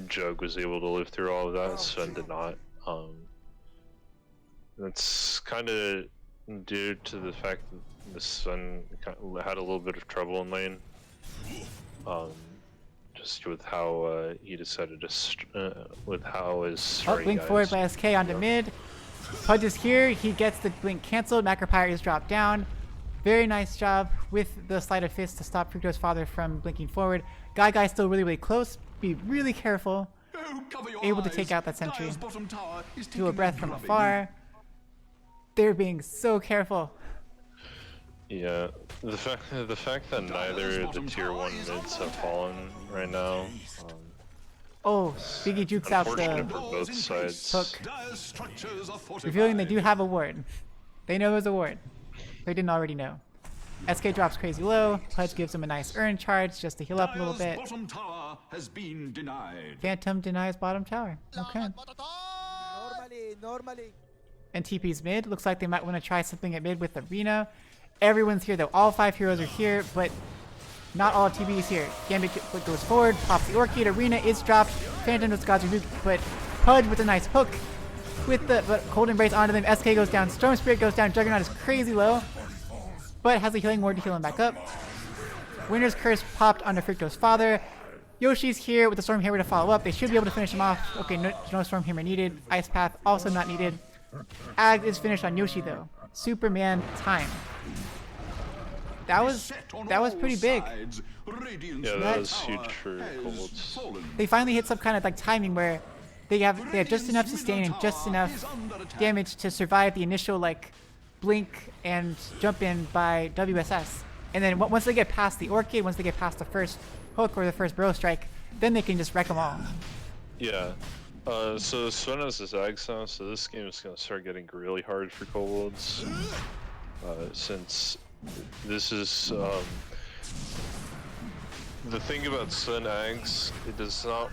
Jug was able to live through all of that, Sven did not. That's kind of due to the fact that the Sven had a little bit of trouble in lane. Just with how he decided to, with how his Blink forward by SK onto mid. Pudge is here. He gets the blink canceled. Macropyre is dropped down. Very nice job with the Sleight of Fist to stop Fructo's father from blinking forward. Guy still really close. Be really careful. Oh, cover your Able to eyes. take out that sentry. Dire's bottom tower is Do a taking breath from drubbing. afar. They're being so careful. Yeah, the fact that neither the tier 1 mids have fallen right now. Oh, Biggie jukes out Unfortunate the for both sides. hook, Dire's structures are fortified. revealing they do have a ward. They know there's a ward. They didn't already know. SK drops crazy low. Pudge gives him a nice urn charge just to heal up a little Dire's bit. bottom tower has been denied. Phantom denies bottom tower. Okay. Normally. And TP's mid. Looks like they might want to try something at mid with Arena. Everyone's here though. All 5 heroes are here, but not all TP is here. Gambit goes forward, pops the Orchid. Arena is dropped. Phantom with God's Rebuke, but Pudge with a nice hook. With the Cold Embrace onto them. SK goes down. Storm Spirit goes down. Juggernaut is crazy low, but has a healing ward to heal him back up. Winner's Curse popped onto Fructo's father. Yoshi's here with the Storm Hammer to follow up. They should be able to finish him off. Okay, no Storm Hammer needed. Ice Path also not needed. Ag is finished on Yoshi though. Superman time. That was pretty big. Yeah, that was huge for Kobolds. They finally hit some kind of like timing where they have just enough sustain and just enough damage to survive the initial like blink and jump in by WSS. And then once they get past the Orchid, once they get past the first hook or the first Burrow Strike, then they can just wreck them all. Yeah. So Sven has his Ags now, so this game is going to start getting really hard for Kobolds. Since this is... the thing about Sven Ags, it does not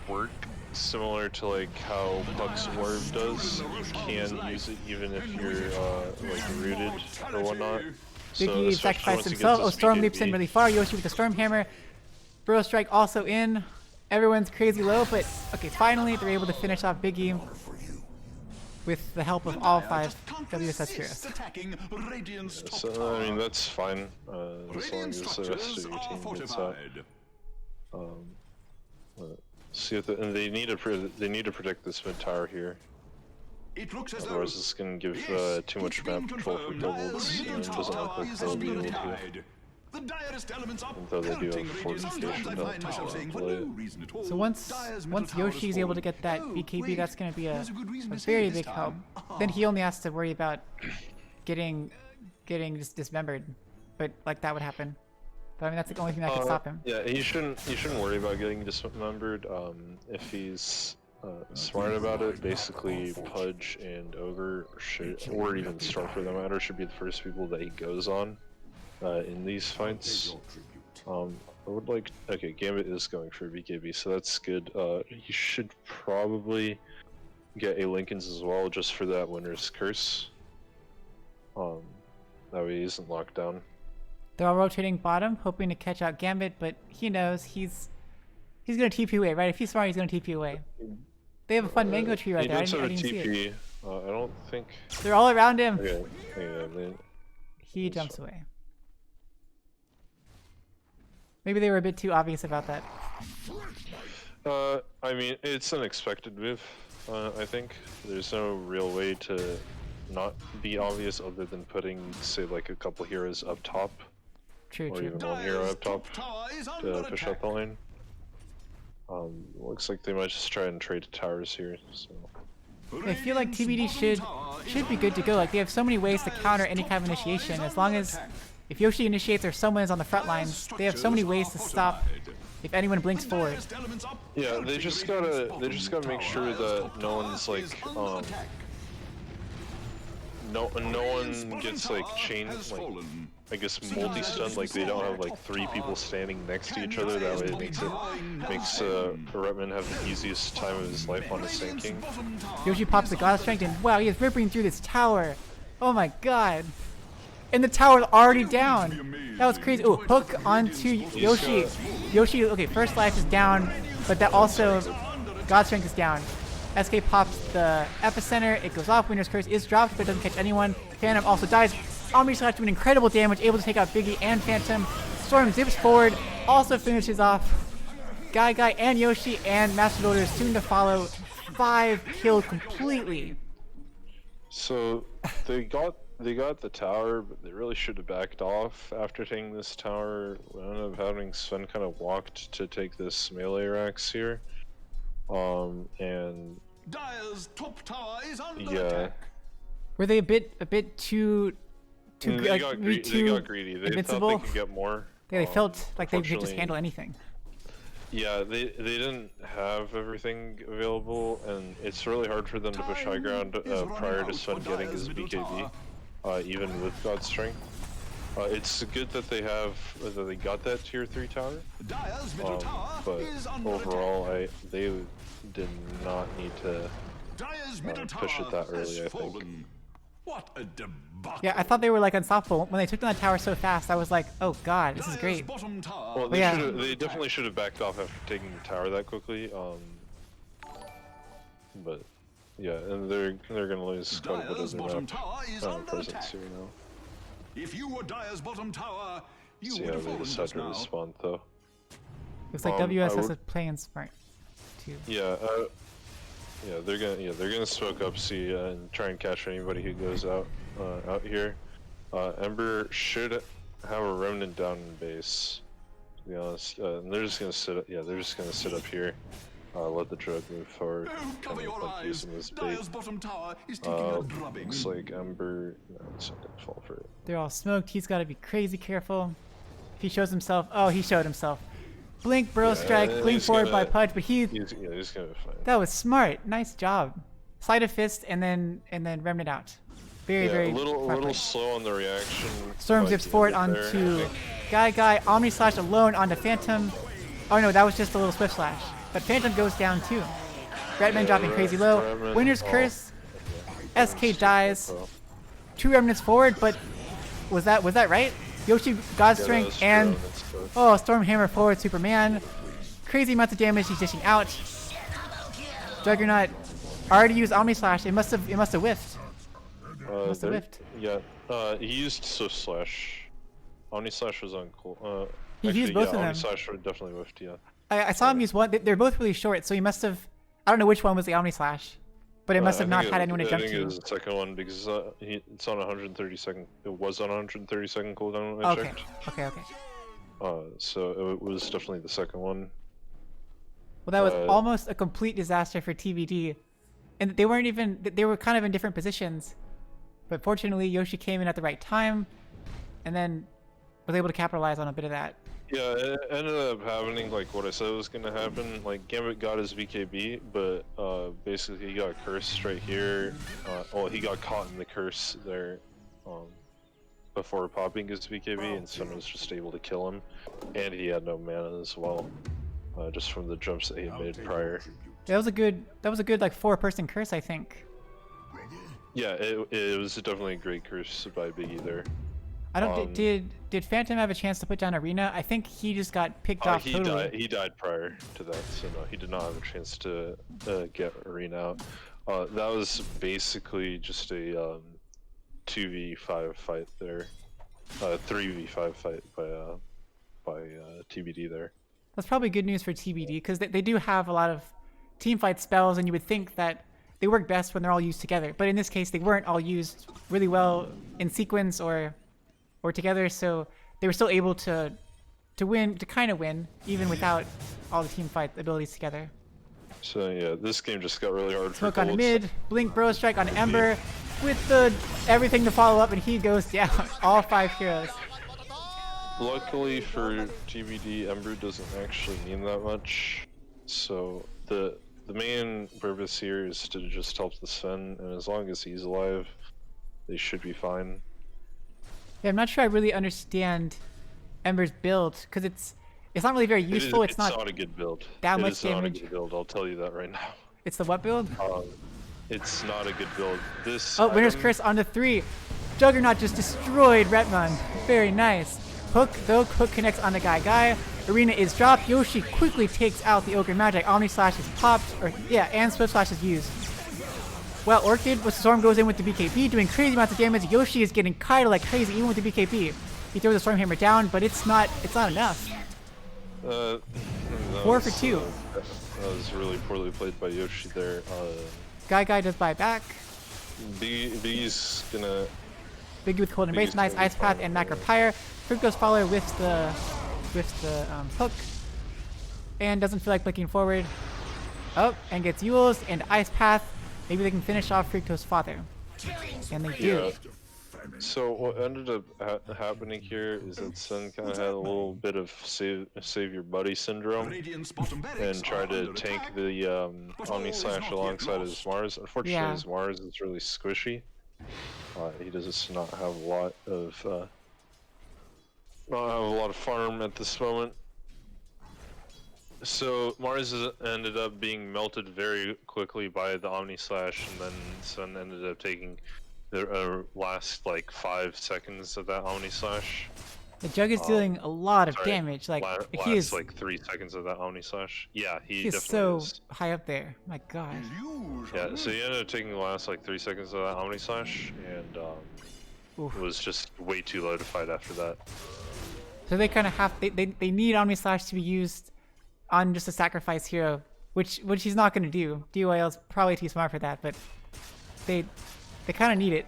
work similar to like how Puck's Orb does. You can use it even if you're like rooted or whatnot. Biggie sacrificed himself. Oh, Storm leaps in really far. Yoshi with the Storm Hammer. Burrow Strike also in. Everyone's crazy low, but okay, finally they're able to finish off Biggie with the help of all 5 WSS heroes. So, I mean, that's fine, as long as the rest of your team gets out. See if and they need to protect this mid tower here. Otherwise, it's going to give too much map control for Kobolds, and it doesn't look like they'll be able to. Though they do have fortification to play it. So once Yoshi is able to get that BKB, that's going to be a very big help. Then he only has to worry about getting just dismembered, but like that would happen. But I mean that's the only thing that can stop him. Yeah, he shouldn't worry about getting dismembered. If he's smart about it, basically Pudge and Ogre or even Storm for that matter, should be the first people that he goes on. In these fights, I would like. Okay, Gambit is going for BKB, so that's good. He should probably get a Lincoln's as well, just for that winner's curse. That way he isn't locked down. They're all rotating bottom, hoping to catch out Gambit, but he knows he's gonna TP away, right? If he's smart, he's gonna TP away. They have a fun mango tree right there. I didn't see it. I don't think they're all around him. Okay, yeah, he jumps away. Maybe they were a bit too obvious about that. I mean, it's an expected move, I think. There's no real way to not be obvious other than putting, say, like a couple heroes up top. True. Even one hero up top to push up the lane. Looks like they might just try and trade towers here, so... I feel like TBD should be good to go. Like, they have so many ways to counter any kind of initiation, as long as... If Yoshi initiates or someone is on the front lines, they have so many ways to stop if anyone blinks forward. Yeah, they just gotta make sure that no one's like no one gets like chained, like I guess multi-stunned, like they don't have like 3 people standing next to each other. That way it makes Retman have the easiest time of his life on his Sand King. Yoshi pops the God Strength and wow, he is ripping through this tower. Oh my god. And the tower's already down. That was crazy. Oh, hook onto Yoshi. Yoshi, okay, first life is down, but that also, God Strength is down. SK pops the epicenter, it goes off, Winner's Curse is dropped, but it doesn't catch anyone. Phantom also dies. Omni Slash doing incredible damage, able to take out Biggie and Phantom. Storm zips forward, also finishes off Guy and Yoshi, and Master Builder is soon to follow. 5 killed completely. So, they got the tower, but they really should have backed off after taking this tower. We ended up having Sven kind of walked to take this melee Rax here. And Dire's top tower is under yeah. attack. Were they a bit too They got greedy. They invincible? thought they could get more. Yeah, they felt like they could just handle anything. Yeah, they didn't have everything available, and it's really hard for them to push high ground prior to Sven getting his BKB. Even with God Strength. It's good that they got that tier 3 tower. But overall, they did not need to push it that early, I think. What a debacle. Yeah, I thought they were like unstoppable. When they took down the tower so fast, I was like, oh god, this is great. Well, they definitely should have backed off after taking the tower that quickly. But yeah, and they're gonna lose quite a bit of their presence here now. If you were Dire's bottom tower, you See would how have they fallen decide just to now. respond though. Looks like WSS is playing smart too. Yeah, they're gonna smoke up C and try and catch anybody who goes out here. Ember should have a remnant down in base, to be honest. And they're just gonna sit up. Yeah, they're just gonna sit up here. let the drug move forward. Oh, cover kind of, your like, eyes. using this bait. Dire's bottom tower is taking a drubbing. Looks like Ember. No, it's not gonna fall for it. They're all smoked. He's got to be crazy careful. If he shows himself, oh, he showed himself. Blink, bro, strike, blink he's forward by gonna- punch, but He's gonna be fine. that was smart. Nice job. Slide of fist and then remnant out. Very, very a little properly. slow on the reaction. Storm by zips the forward end there, I onto think. Guy, Omni Slash alone onto Phantom. Oh no, that was just a little Swift Slash. But Phantom goes down too. Redman dropping crazy low. Redman, Winner's oh, Curse. SK dies. Oh. 2 remnants forward, but was that right? Yoshi God Strength and Stormhammer forward Superman. Crazy amounts of damage he's dishing out. Juggernaut already used Omni Slash. It must have whiffed. Must have whiffed. Yeah, he used Swift Slash. Omni Slash was on cool. He used both of them. Omni Slash definitely whiffed, yeah. I saw him use one. They're both really short, so he must have. I don't know which one was the Omni Slash, but it must have not had anyone to jump I think it to. was the second one because it's on 130 second. It was on 130 second cooldown when I Okay. checked. Okay. So it was definitely the second one. Well, that was almost a complete disaster for TBD, and they weren't even. They were kind of in different positions, but fortunately Yoshi came in at the right time, and then was able to capitalize on a bit of that. Yeah, it ended up happening like what I said was gonna happen. Like Gambit got his BKB, but basically he got cursed right here. Well, he got caught in the curse there before popping his BKB, and Sun was just able to kill him. And he had no mana as well, just from the jumps that he had made prior. That was a good like 4-person curse, I think. Yeah, it was definitely a great curse by Biggie there. I don't. Did Phantom have a chance to put down Arena? I think he just got picked off totally. He died prior to that, so no, he did not have a chance to get Arena out. That was basically just a 2v5 fight there, 3v5 fight by TBD there. That's probably good news for TBD because they do have a lot of team fight spells, and you would think that they work best when they're all used together. But in this case, they weren't all used really well in sequence or together, so they were still able to win, to kind of win, even without all the team fight abilities together. So yeah, this game just got really hard Smoke for on Golds. mid, blink bro strike on Ember with the everything to follow up, and he goes down. All 5 heroes. Luckily for TBD, Ember doesn't actually mean that much. So the main purpose here is to just help the Sen, and as long as he's alive, they should be fine. Yeah, I'm not sure I really understand Ember's build because it's not really very useful. It's not a good build. that much It's not a damage. good build. I'll tell you that right now. It's the what build? It's not a good build. This Oh, Winner's item- Curse onto 3. Juggernaut just destroyed Retmon. Very nice. Hook, though, Hook connects onto Guy. Arena is dropped. Yoshi quickly takes out the Ogre Magic. Omni Slash is popped. And Swift Slash is used. Well, Orchid with the Storm goes in with the BKB, doing crazy amounts of damage. Yoshi is getting kited like crazy, even with the BKB. He throws the Stormhammer down, but it's not enough. 4 for 2. That was really poorly played by Yoshi there. Guy does buy back. Big's gonna. Biggie with Cold Embrace, Biggie's nice gonna be Ice Path fine, and yeah. Macro Pyre. Fructose Follower whiffs the hook. And doesn't feel like blinking forward. Oh, and gets Yules and Ice Path. Maybe they can finish off Fructose Father. And they do. Yeah. So what ended up happening here is that Sen kind of had a little bit of save your buddy syndrome Radiant's bottom barracks and tried are to under tank attack. the But all Omni is Slash not yet alongside his lost. Mars. Unfortunately, Yeah. his Mars is really squishy. He does not have a lot of farm at this moment. So Mars ended up being melted very quickly by the Omni Slash, and then Sun ended up taking the last like 5 seconds of that Omni Slash. The Jug is dealing a lot of Sorry, damage. Like last he is like 3 seconds of that Omni Slash. Yeah, he is definitely so is. high up there. My God. Yeah, so he ended up taking the last like 3 seconds of that Omni Slash, and Oof. it was just way too low to fight after that. So they kind of have they need Omni Slash to be used on just a sacrifice hero, which he's not going to do. DOIL's probably too smart for that, but they kind of need it.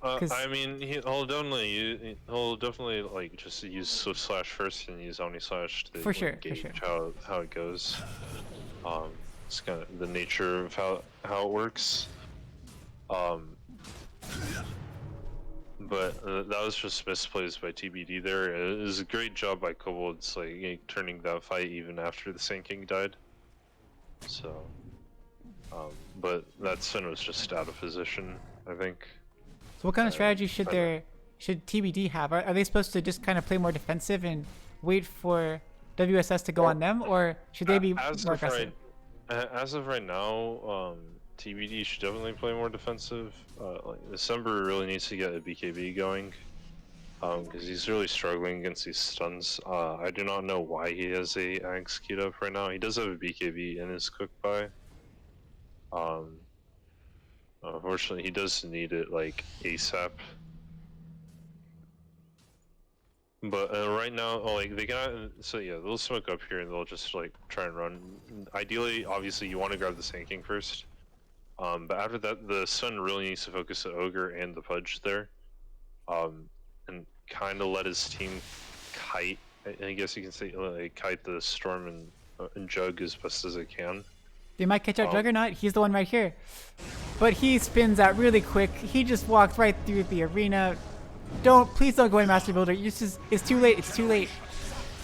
I mean, he'll definitely like just use Swift Slash first and use Omni Slash to For sure, gauge for how it goes. It's kind of the nature of how it works. But that was just misplays by TBD there. It was a great job by Kobolds, like turning that fight even after the Sand King died. So, but that Sun was just out of position, I think. So what kind of strategy should TBD have? Are they supposed to just kind of play more defensive and wait for WSS to go on them, or should they be more aggressive? As of right now, TBD should definitely play more defensive. Like December really needs to get a BKB going, because he's really struggling against these stuns. I do not know why he has a Axe queued up right now. He does have a BKB in his cook buy. Unfortunately, he does need it like ASAP. But right now, like they can, so yeah, they'll smoke up here and they'll just like try and run. Ideally, obviously, you want to grab the Sand King first. But after that, the Sun really needs to focus the Ogre and the Pudge there, and kind of let his team kite. I guess you can say like kite the Storm and Jug as best as it can. They might catch out Juggernaut. He's the one right here, but he spins out really quick. He just walked right through the arena. Please don't go in Master Builder. It's too late. It's too late.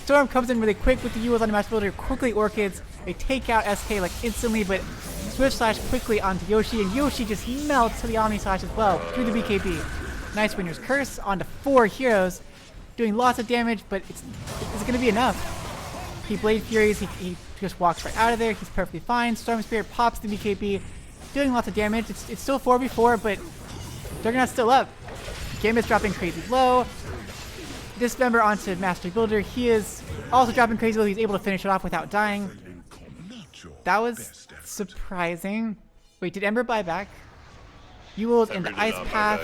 Storm comes in really quick with the Yules on the Master Builder. Quickly Orchids. They take out SK like instantly, but Swift Slash quickly onto Yoshi, and Yoshi just melts to the Omni Slash as well through the BKB. Nice Winner's Curse onto 4 heroes, doing lots of damage, but is it going to be enough? He Blade Furies. He just walks right out of there. He's perfectly fine. Storm Spirit pops the BKB, doing lots of damage. It's still 4v4, but Juggernaut's still up. Gambit's dropping crazy low. Dismember onto Master Builder. He is also dropping crazy low. He's able to finish it off without dying. That was surprising. Wait, did Ember buy back? Yules in the Ice Path.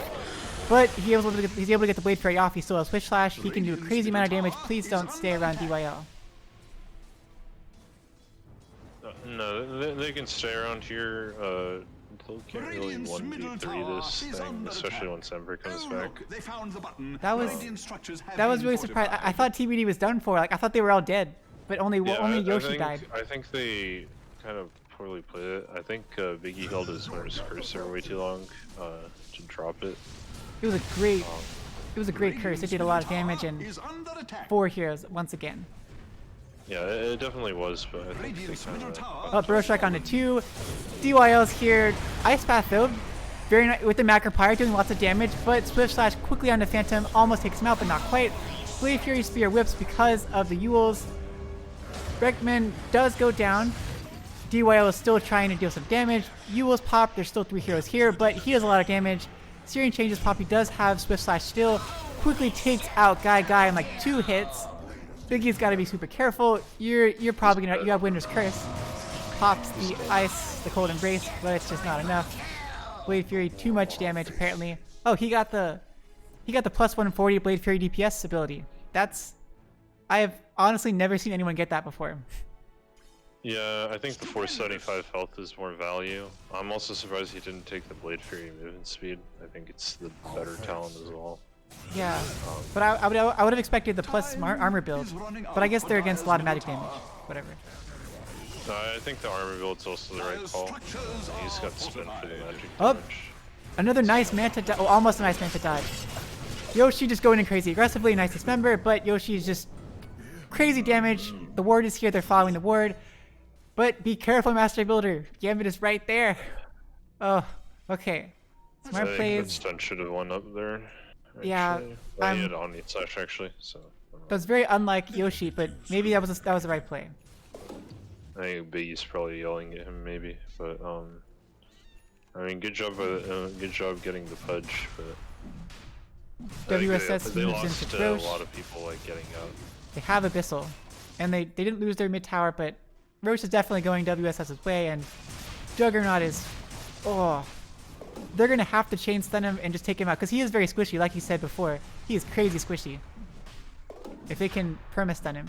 But he's able to get the Blade Fairy off. He still has Switch Slash. He can do a crazy amount of damage. Please don't stay around DYL. No, they can stay around here. They can't really 1v3 this thing, especially once Ember comes back. That was really surprising. I thought TBD was done for. Like I thought they were all dead, but only Yoshi died. I think they kind of poorly played it. I think Biggie held his Winner's Curse there way too long to drop it. It was a great curse. It did a lot of damage and 4 heroes once again. Yeah, it definitely was, but I think they kind of... Oh, Burrow Strike onto 2. DYL's here. Ice Path though, very nice with the Macro Pyre doing lots of damage, but Swift Slash quickly onto Phantom, almost takes him out, but not quite. Blade Fury Spear whips because of the Yules. Breckman does go down. DYL is still trying to deal some damage. Yules pop, there's still 3 heroes here, but he does a lot of damage. Searing Changes pop, he does have Swift Slash still. Quickly takes out Guy in like 2 hits. Biggie's got to be super careful. You're probably gonna you have Winter's Curse. Pops the Ice, the Cold Embrace, but it's just not enough. Blade Fury too much damage apparently. Oh, he got the plus 140 Blade Fury DPS ability. I have honestly never seen anyone get that before. Yeah, I think the 475 health is more value. I'm also surprised he didn't take the Blade Fury movement speed. I think it's the better talent as well. Yeah, but I would have expected the plus armor build, but I guess they're against a lot of magic damage. Whatever. I think the armor build's also the right call. He just got spin for the magic Oh, damage. another nice Manta. Oh, almost a nice Manta dive. Yoshi just going in crazy aggressively. Nice dismember, but Yoshi's just crazy damage. The ward is here. They're following the ward. But be careful, Master Builder. Gambit is right there. Oh, okay. Smart I think plays. that stun should have won up there. Yeah, well, he had Omni Slash actually, so. That was very unlike Yoshi, but maybe that was the right play. I think Biggie's probably yelling at him, maybe, but I mean, good job getting the Pudge, but WSS they moves lost into a Roche. lot of people like getting out. They have Abyssal, and they didn't lose their mid tower, but Roche is definitely going WSS's way, and Juggernaut is, they're gonna have to chain stun him and just take him out because he is very squishy, like you said before. He is crazy squishy. If they can perma stun him,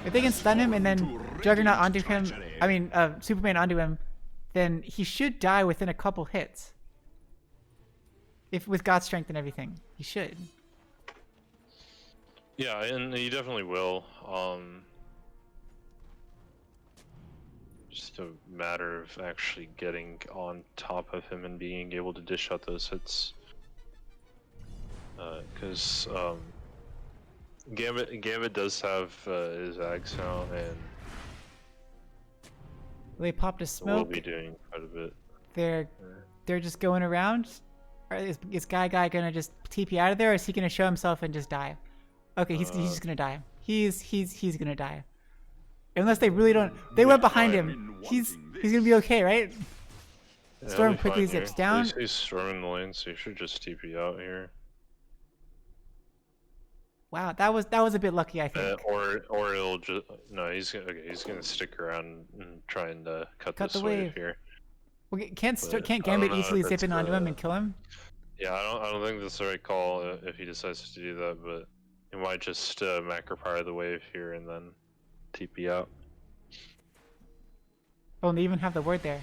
if they can stun him and then Juggernaut onto him, I mean Superman onto him, then he should die within a couple hits. If with God Strength and everything, he should. Yeah, and he definitely will. Just a matter of actually getting on top of him and being able to dish out those hits. Because Gambit does have his Ags now, and They popped a we'll smoke. be doing quite a bit. They're just going around. Or is Guy gonna just TP out of there, or is he gonna show himself and just die? Okay, he's just gonna die. He's gonna die. Unless they really don't. They went behind him. He's gonna be okay, right? Yeah, Storm he'll be quickly fine here. zips down. He's storming the lane, so he should just TP out here. Wow, that was a bit lucky, I think. Or he'll just He's gonna stick around and try and cut Cut this the wave wave. here. Well, can't But I Gambit don't know easily if zip in it's, onto him and kill him? Yeah, I don't think that's the right call if he decides to do that, but he might just macro power the wave here and then TP out. Oh, and they even have the word there.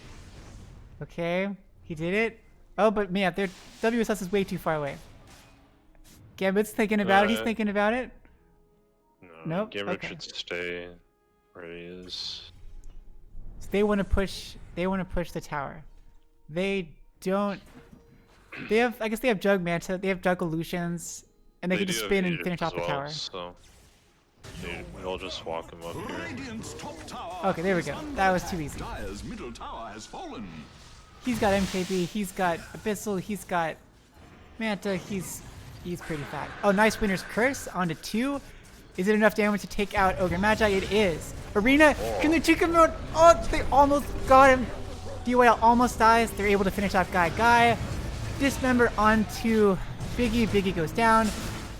Okay, he did it. Oh, but yeah, their WSS is way too far away. Gambit's thinking about it. He's thinking about it. No, Nope, Gambit okay. should stay where he is. So they want to push. They want to push the tower. They don't. They have. I guess they have Jug Manta. They have Jug Illusions, and they can do just have spin and Aegis finish as off the well, tower. So they'll just walk him up here. Radiant's top tower Okay, there we is go. under That was attack. too easy. Dire's middle tower has fallen. He's got MKB. He's got Abyssal. He's got Manta. He's pretty fat. Oh, nice Winner's Curse onto 2. Is it enough damage to take out Ogre Magi? It is. Arena, can they take him out? Oh, they almost got him. DYL almost dies. They're able to finish off Guy. Dismember onto Biggie. Biggie goes down.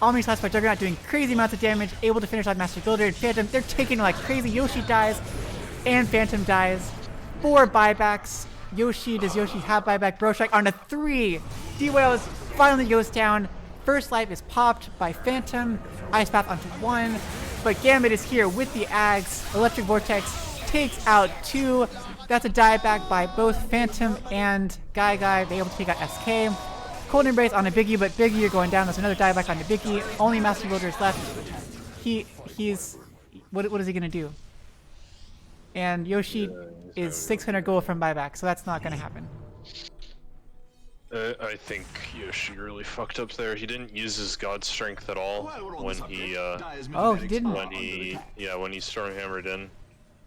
Omni slash by Juggernaut doing crazy amounts of damage. Able to finish off Master Builder and Phantom. They're taking like crazy. Yoshi dies. And Phantom dies. 4 buybacks. Does Yoshi have buyback? Bro Strike on a 3. DYL finally goes down. First life is popped by Phantom. Ice Path onto 1. But Gambit is here with the Ags. Electric Vortex takes out 2. That's a dieback by both Phantom and Guy. They able to take out SK. Cold Embrace on a Biggie, but Biggie, you're going down. There's another dieback on the Biggie. Only Master Builder is left. He's what is he gonna do? And Yoshi is 600 gold from buyback, so that's not gonna happen. I think Yoshi really fucked up there. He didn't use his God Strength at all While we're on when the subject, he Dire's Oh, middle he didn't? barracks are when under he attack. when he Stormhammered in.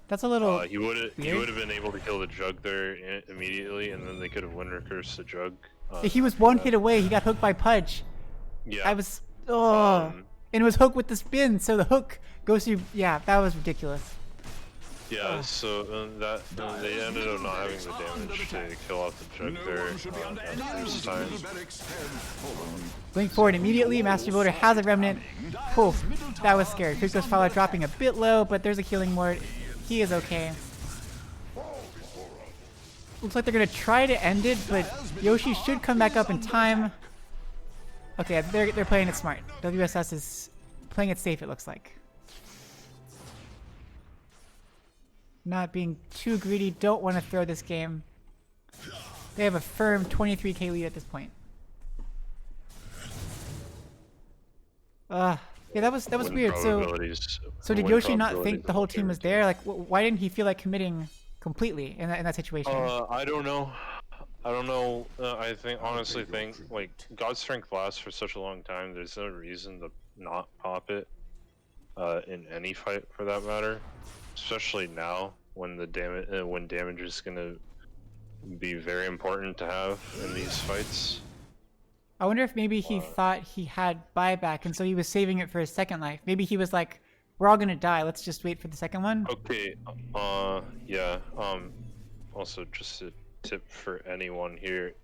That's a little. He would have weird. been able to kill the Jug there immediately, and then they could have Winter Cursed the Jug. He was one hit away. He got hooked by Pudge. Yeah. I was. Oh. Um, And it was hooked with the spin, so the hook goes through. Yeah, that was ridiculous. Yeah, so they ended up not having the damage to kill off the Jug No there one should be under any that first time. middle barracks has fallen. Going forward immediately, Master Builder has a Remnant. Poof, that was scary. Crypto's Follow dropping a bit low, but there's a healing ward. He is okay. Looks like they're gonna try to end it, but Yoshi should come back up in time. Okay, they're playing it smart. WSS is playing it safe, it looks like. Not being too greedy, don't want to throw this game. They have a firm 23k lead at this point. Yeah, that was Win weird. So probabilities- did win Yoshi not probabilities think the whole team was there? Like, why didn't he feel like committing completely in that situation? I don't know. I honestly think like God Strength lasts for such a long time. There's no reason to not pop it in any fight for that matter. Especially now when the damage is gonna be very important to have in these fights. I wonder if maybe he thought he had buyback, and so he was saving it for his second life. Maybe he was like, "We're all gonna die. Let's just wait for the second one." Okay. Yeah. Also, just a tip for anyone here: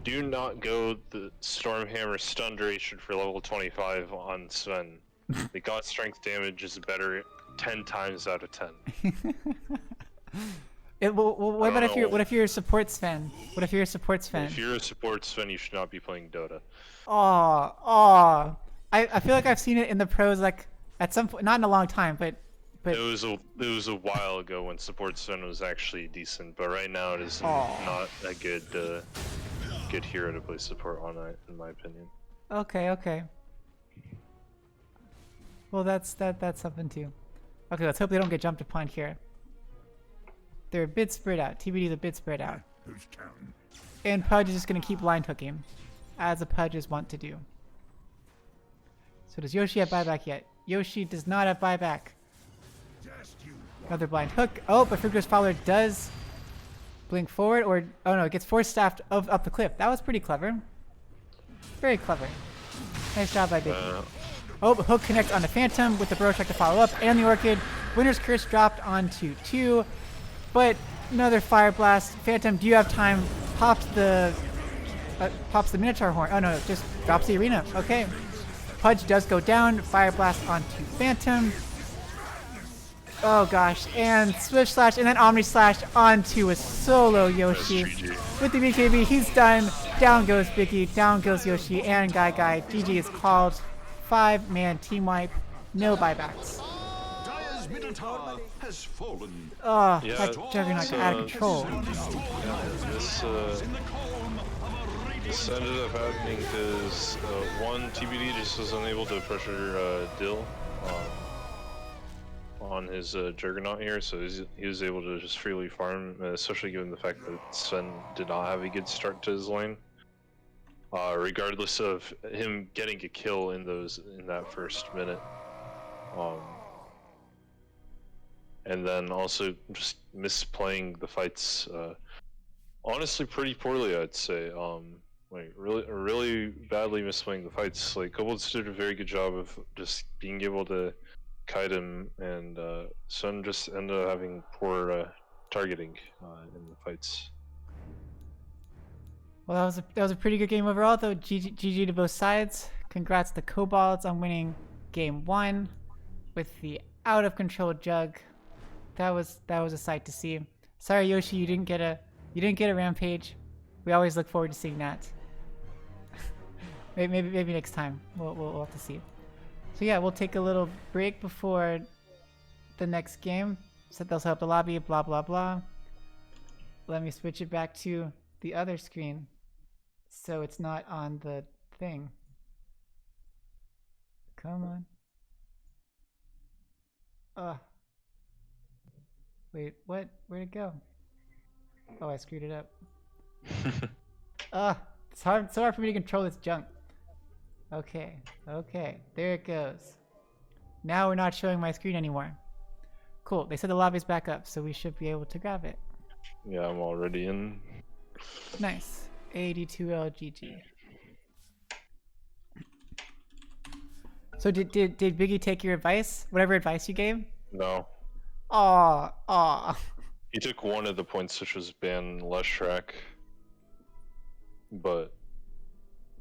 do not go the Stormhammer stun duration for level 25 on Sven. The God Strength damage is better 10 times out of 10. What about if you're a support Sven? What if you're a support Sven? If you're a support Sven, you should not be playing Dota. I feel like I've seen it in the pros, like at some point, not in a long time, but It was a while ago when support Sven was actually decent, but right now it is not a good hero to play support on, in my opinion. okay. Well, that's something too. Okay, let's hope they don't get jumped upon here. They're a bit spread out. TBD's a bit spread out. Whose turn? And Pudge is just going to keep blind hooking, as a Pudges want to do. So does Yoshi have buyback yet? Yoshi does not have buyback. Just you. Another blind hook. Oh, but Fructose Fowler does blink forward, or oh no, it gets force staffed up the cliff. That was pretty clever. Very clever. Nice job by Biggie. Oh, but hook connects on the Phantom with the Burrow Check to follow up, and the Orchid. Winner's Curse dropped onto 2, but another Fire Blast. Phantom, do you have time? Pops the Minotaur horn. Oh no, just drops the arena. Okay. Pudge does go down. Fire Blast onto Phantom. Oh gosh, and Swift Slash and then Omni Slash onto a solo Yoshi. With the BKB, he's done. Down goes Biggie, down goes Yoshi, and Guy. GG is called. 5-man team wipe, no buybacks. Dire's middle tower has fallen. Oh, Yeah, that Juggernaut got out of control. This ended up happening because one, TBD just was unable to pressure Dill on his Juggernaut here, so he was able to just freely farm, especially given the fact that Sven did not have a good start to his lane. Regardless of him getting a kill in that first minute. And then also just misplaying the fights honestly pretty poorly, I'd say. Like really badly misplaying the fights. Like Kobolds did a very good job of just being able to kite him, and Sun just ended up having poor targeting in the fights. Well, that was a pretty good game overall, though. GG to both sides. Congrats to Kobolds on winning game 1 with the out of control Jug. That was a sight to see. Sorry, Yoshi, you didn't get a rampage. We always look forward to seeing that. maybe next time. We'll have to see. So yeah, we'll take a little break before the next game. Set those up the lobby. Blah blah blah. Let me switch it back to the other screen, so it's not on the thing. Come on. Wait, what? Where'd it go? Oh, I screwed it up. It's so hard for me to control this junk. Okay, there it goes. Now we're not showing my screen anymore. Cool, they said the lobby's back up, so we should be able to grab it. Yeah, I'm already in. Nice. 82LGG. So did Biggie take your advice? Whatever advice you gave? No. Aw. He took one of the points, which was ban less track. But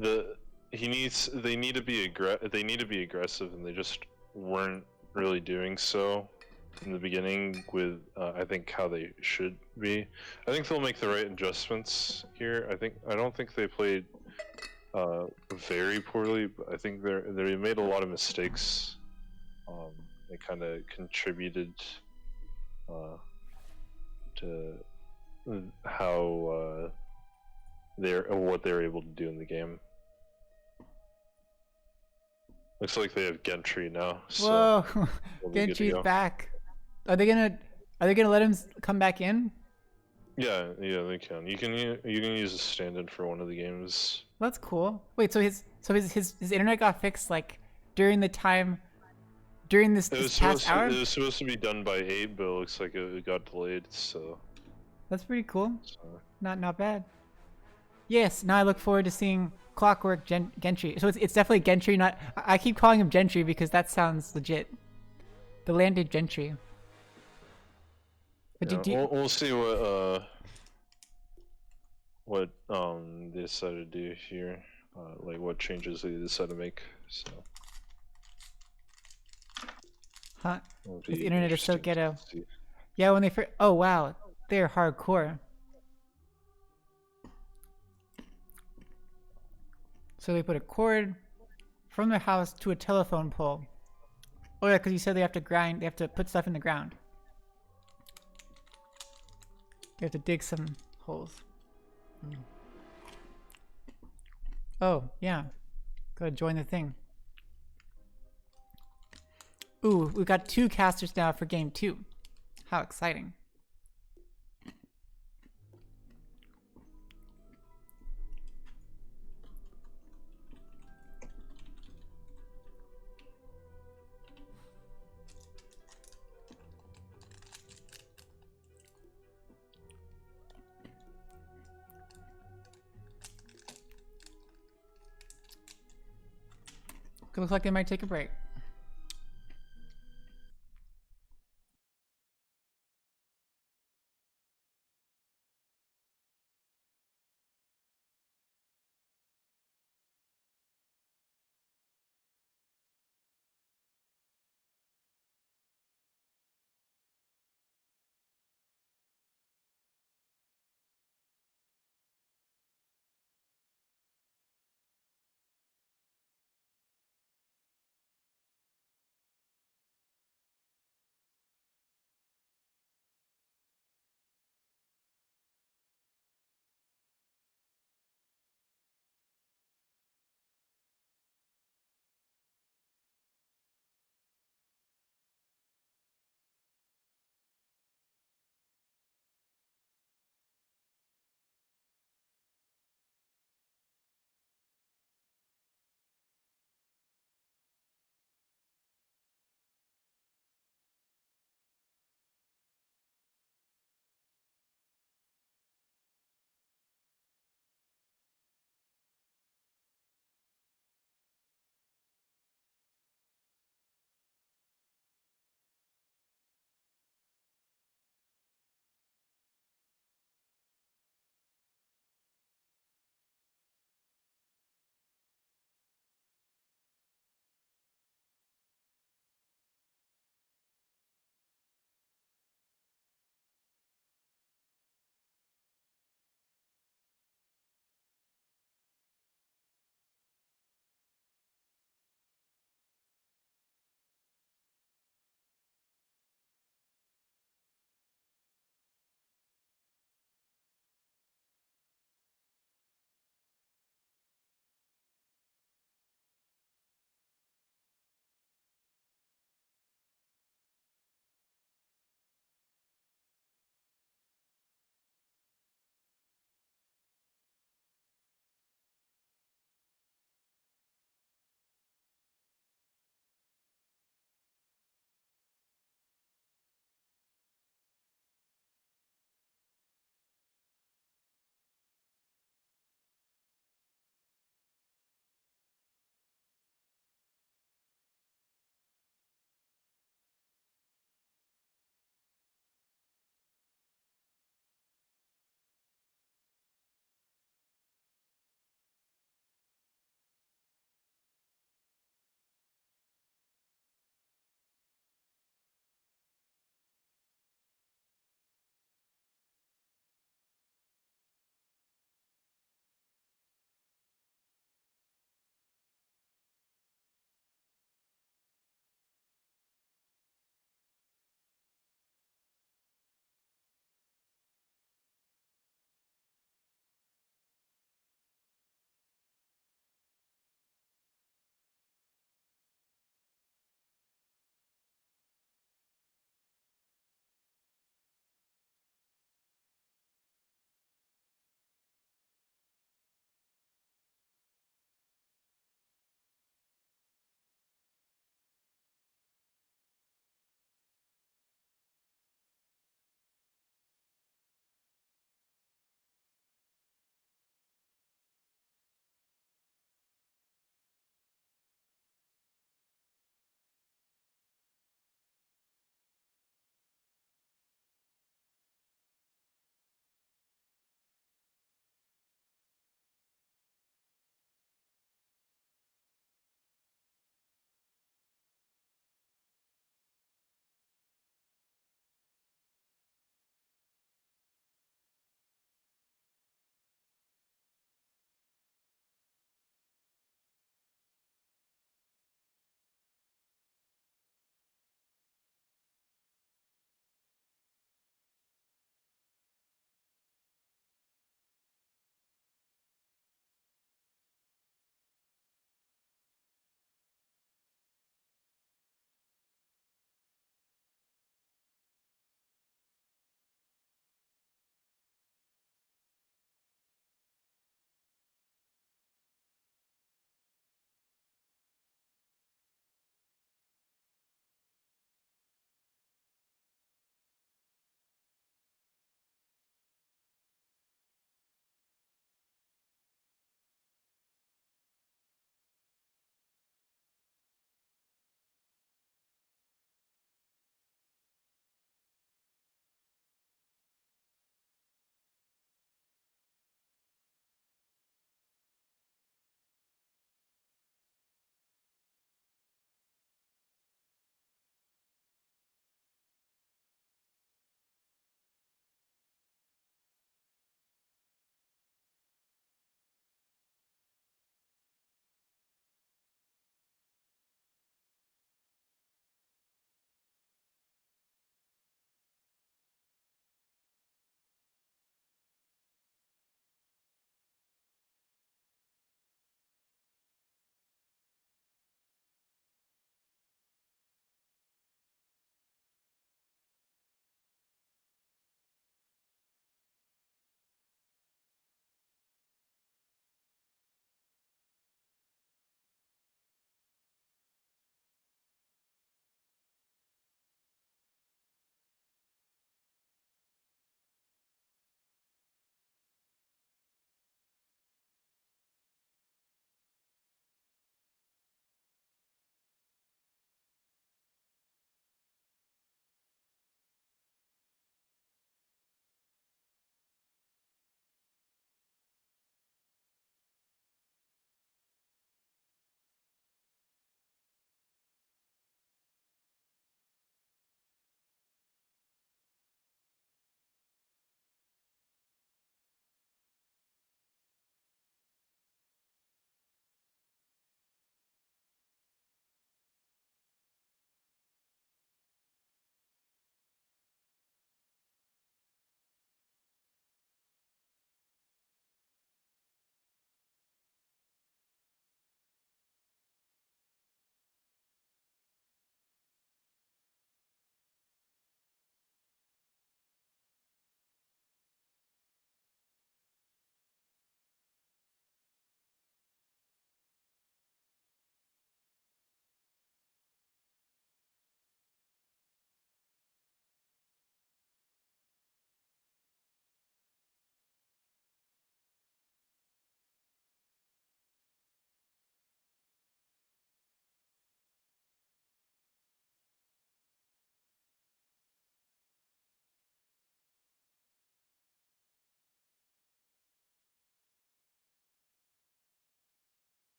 they need to be aggressive, and they just weren't really doing so in the beginning with I think how they should be. I think they'll make the right adjustments here. I don't think they played very poorly, but I think they made a lot of mistakes. They kind of contributed to how what they're able to do in the game. Looks like they have Gentry now. So whoa, Gentry's back. Are they gonna let him come back in? Yeah, they can. You can use a stand-in for one of the games. That's cool. Wait, so his internet got fixed like during this past hour? It was supposed to be done by 8, but it looks like it got delayed. So that's pretty cool. Not bad. Yes, now I look forward to seeing Clockwork Gentry. So it's definitely Gentry. Not I keep calling him Gentry because that sounds legit. The landed Gentry. But yeah, we'll see what they decide to do here, like what changes they decide to make. So. Huh? The internet is so ghetto. Yeah, when they oh wow, they're hardcore. So they put a cord from their house to a telephone pole. Oh yeah, because you said they have to put stuff in the ground. They have to dig some holes. Oh, yeah. Gotta join the thing. Ooh, we've got 2 casters now for game 2. How exciting. looks like they might take a break.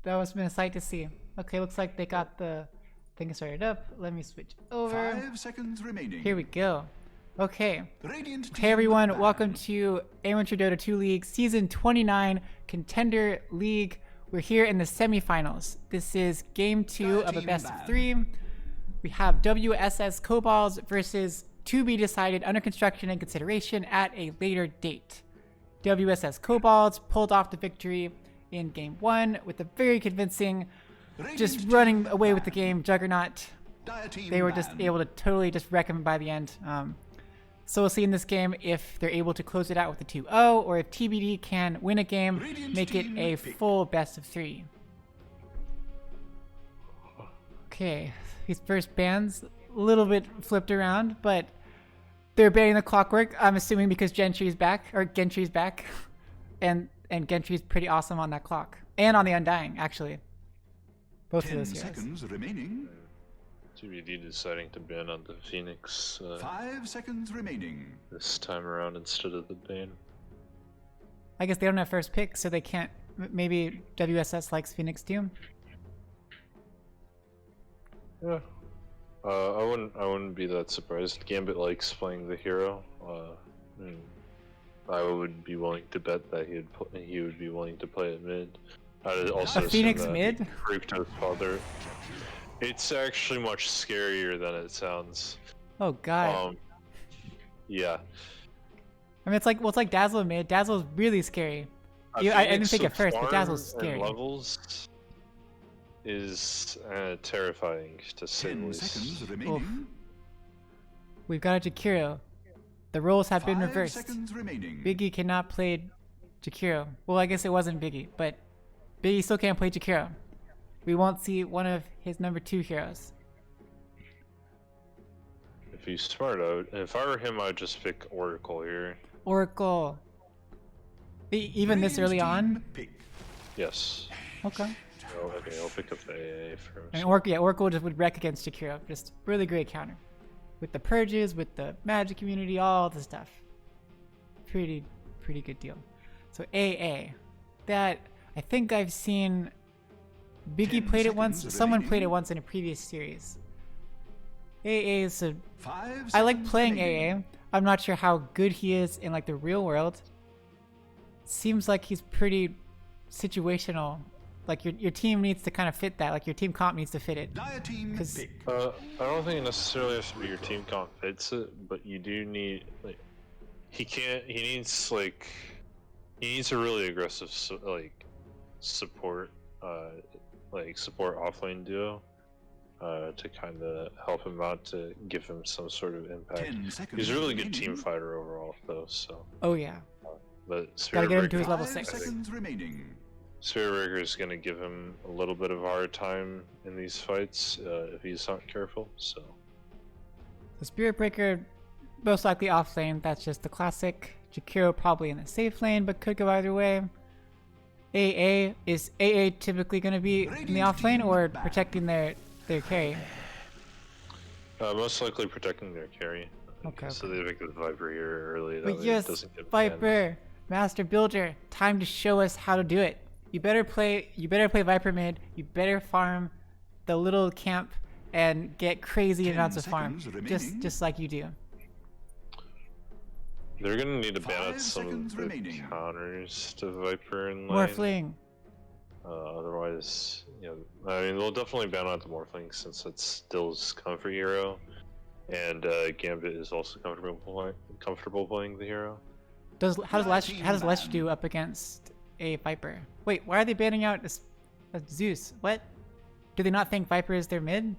That was been a sight to see. Okay, looks like they got the thing started up. Let me switch over. 5 seconds remaining. Here we go. Okay. Radiant Hey team everyone, ban. welcome to Amateur Dota 2 League Season 29 Contender League. We're here in the semifinals. This is game 2 of a Team best ban. of 3. We have WSS.Kobolds versus to be decided under construction and consideration at a later date. WSS.Kobolds pulled off the victory in game 1 with a very convincing, Radiant just team running away with the ban. game juggernaut. Dire team They were just ban. able to totally just wreck him by the end. So we'll see in this game if they're able to close it out with a 2-0 or if TBD can win a game, Radiant make it team a pick. full best of 3. Okay, these first bans a little bit flipped around, but they're banning the clockwork. I'm assuming because Gentry's back, and Gentry's pretty awesome on that clock and on the Undying actually. Both of 10 those heroes. seconds remaining. TBD deciding to ban on the Phoenix 5 seconds remaining. this time around instead of the ban. I guess they don't have first pick, so they can't. Maybe WSS likes Phoenix too. Yeah. I wouldn't be that surprised. Gambit likes playing the hero. I would be willing to bet that he would be willing to play it mid. I'd also A assume Phoenix that mid? Fructose father. It's actually much scarier than it sounds. Oh god. Yeah. I mean, it's like Dazzle mid. Dazzle's really scary. I didn't Phoenix think at with first, but farm Dazzle's and scary. levels is terrifying to say the 10 least. seconds remaining. We've got a Jakiro. The roles have been 5 reversed. seconds remaining. Biggie cannot play Jakiro. Well, I guess it wasn't Biggie, but Biggie still can't play Jakiro. We won't see one of his number 2 heroes. If he's smart, if I were him, I'd just pick Oracle here. Oracle. Even this Radiant early on? team pick. Yes. Okay. Okay, I'll pick up the AA first. And Oracle just would wreck against Jakiro. Just really great counter. With the purges, with the magic community, all the stuff. Pretty good deal. So AA. That, I think I've seen Biggie 10 played it once. seconds Someone played it remaining. once in a previous series. AA is a 5 I like seconds playing remaining. AA. I'm not sure how good he is in like the real world. Seems like he's pretty situational. Like your team needs to kind of fit that. Like your team comp needs to fit it. Dire team 'Cause- pick. I don't think it necessarily has to be your team comp fits it, but you do need he needs a really aggressive support support offlane duo to kind of help him out to give him some sort of impact. 10 seconds He's a really good team remaining. fighter overall though, so Oh yeah. but Gotta Spirit get him to Breaker, his level 5 6. seconds remaining. Spirit Breaker is going to give him a little bit of a hard time in these fights if he's not careful. So The Spirit Breaker, most likely off lane. That's just the classic. Jakiro probably in the safe lane, but could go either way. AA is AA typically going to be in the off lane or protecting their carry. most likely protecting their carry. Okay, So they pick the Viper here early. That But way it yes, doesn't get banned. Viper, Master Builder, time to show us how to do it. You better play Viper mid. You better farm the little camp and get crazy 10 amounts of farm, seconds remaining. just like you do. They're gonna need to ban 5 out some of seconds the remaining. counters to Viper in lane. Morphling. Otherwise, I mean, they'll definitely ban out the Morphling since it's still his comfort hero, and Gambit is also comfortable playing the hero. How does Lesh do up against a Viper? Wait, why are they banning out a Zeus? What? Do they not think Viper is their mid?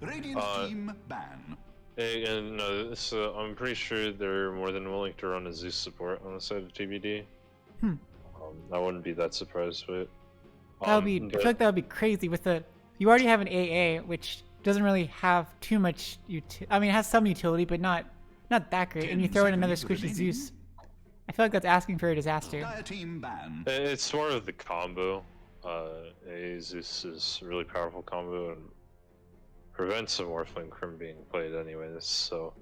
Radiant team ban. And no, I'm pretty sure they're more than willing to run a Zeus support on the side of TBD. I wouldn't be that surprised with it. That would be. I feel like that would be crazy. You already have an AA, which doesn't really have too much. I mean, it has some utility, but not that great. And you 10 throw in another seconds squishy remaining. Zeus. I feel like that's asking for a disaster. Dire team ban. It's more of the combo. A Zeus is a really powerful combo and prevents a Morphling from being played anyways. So,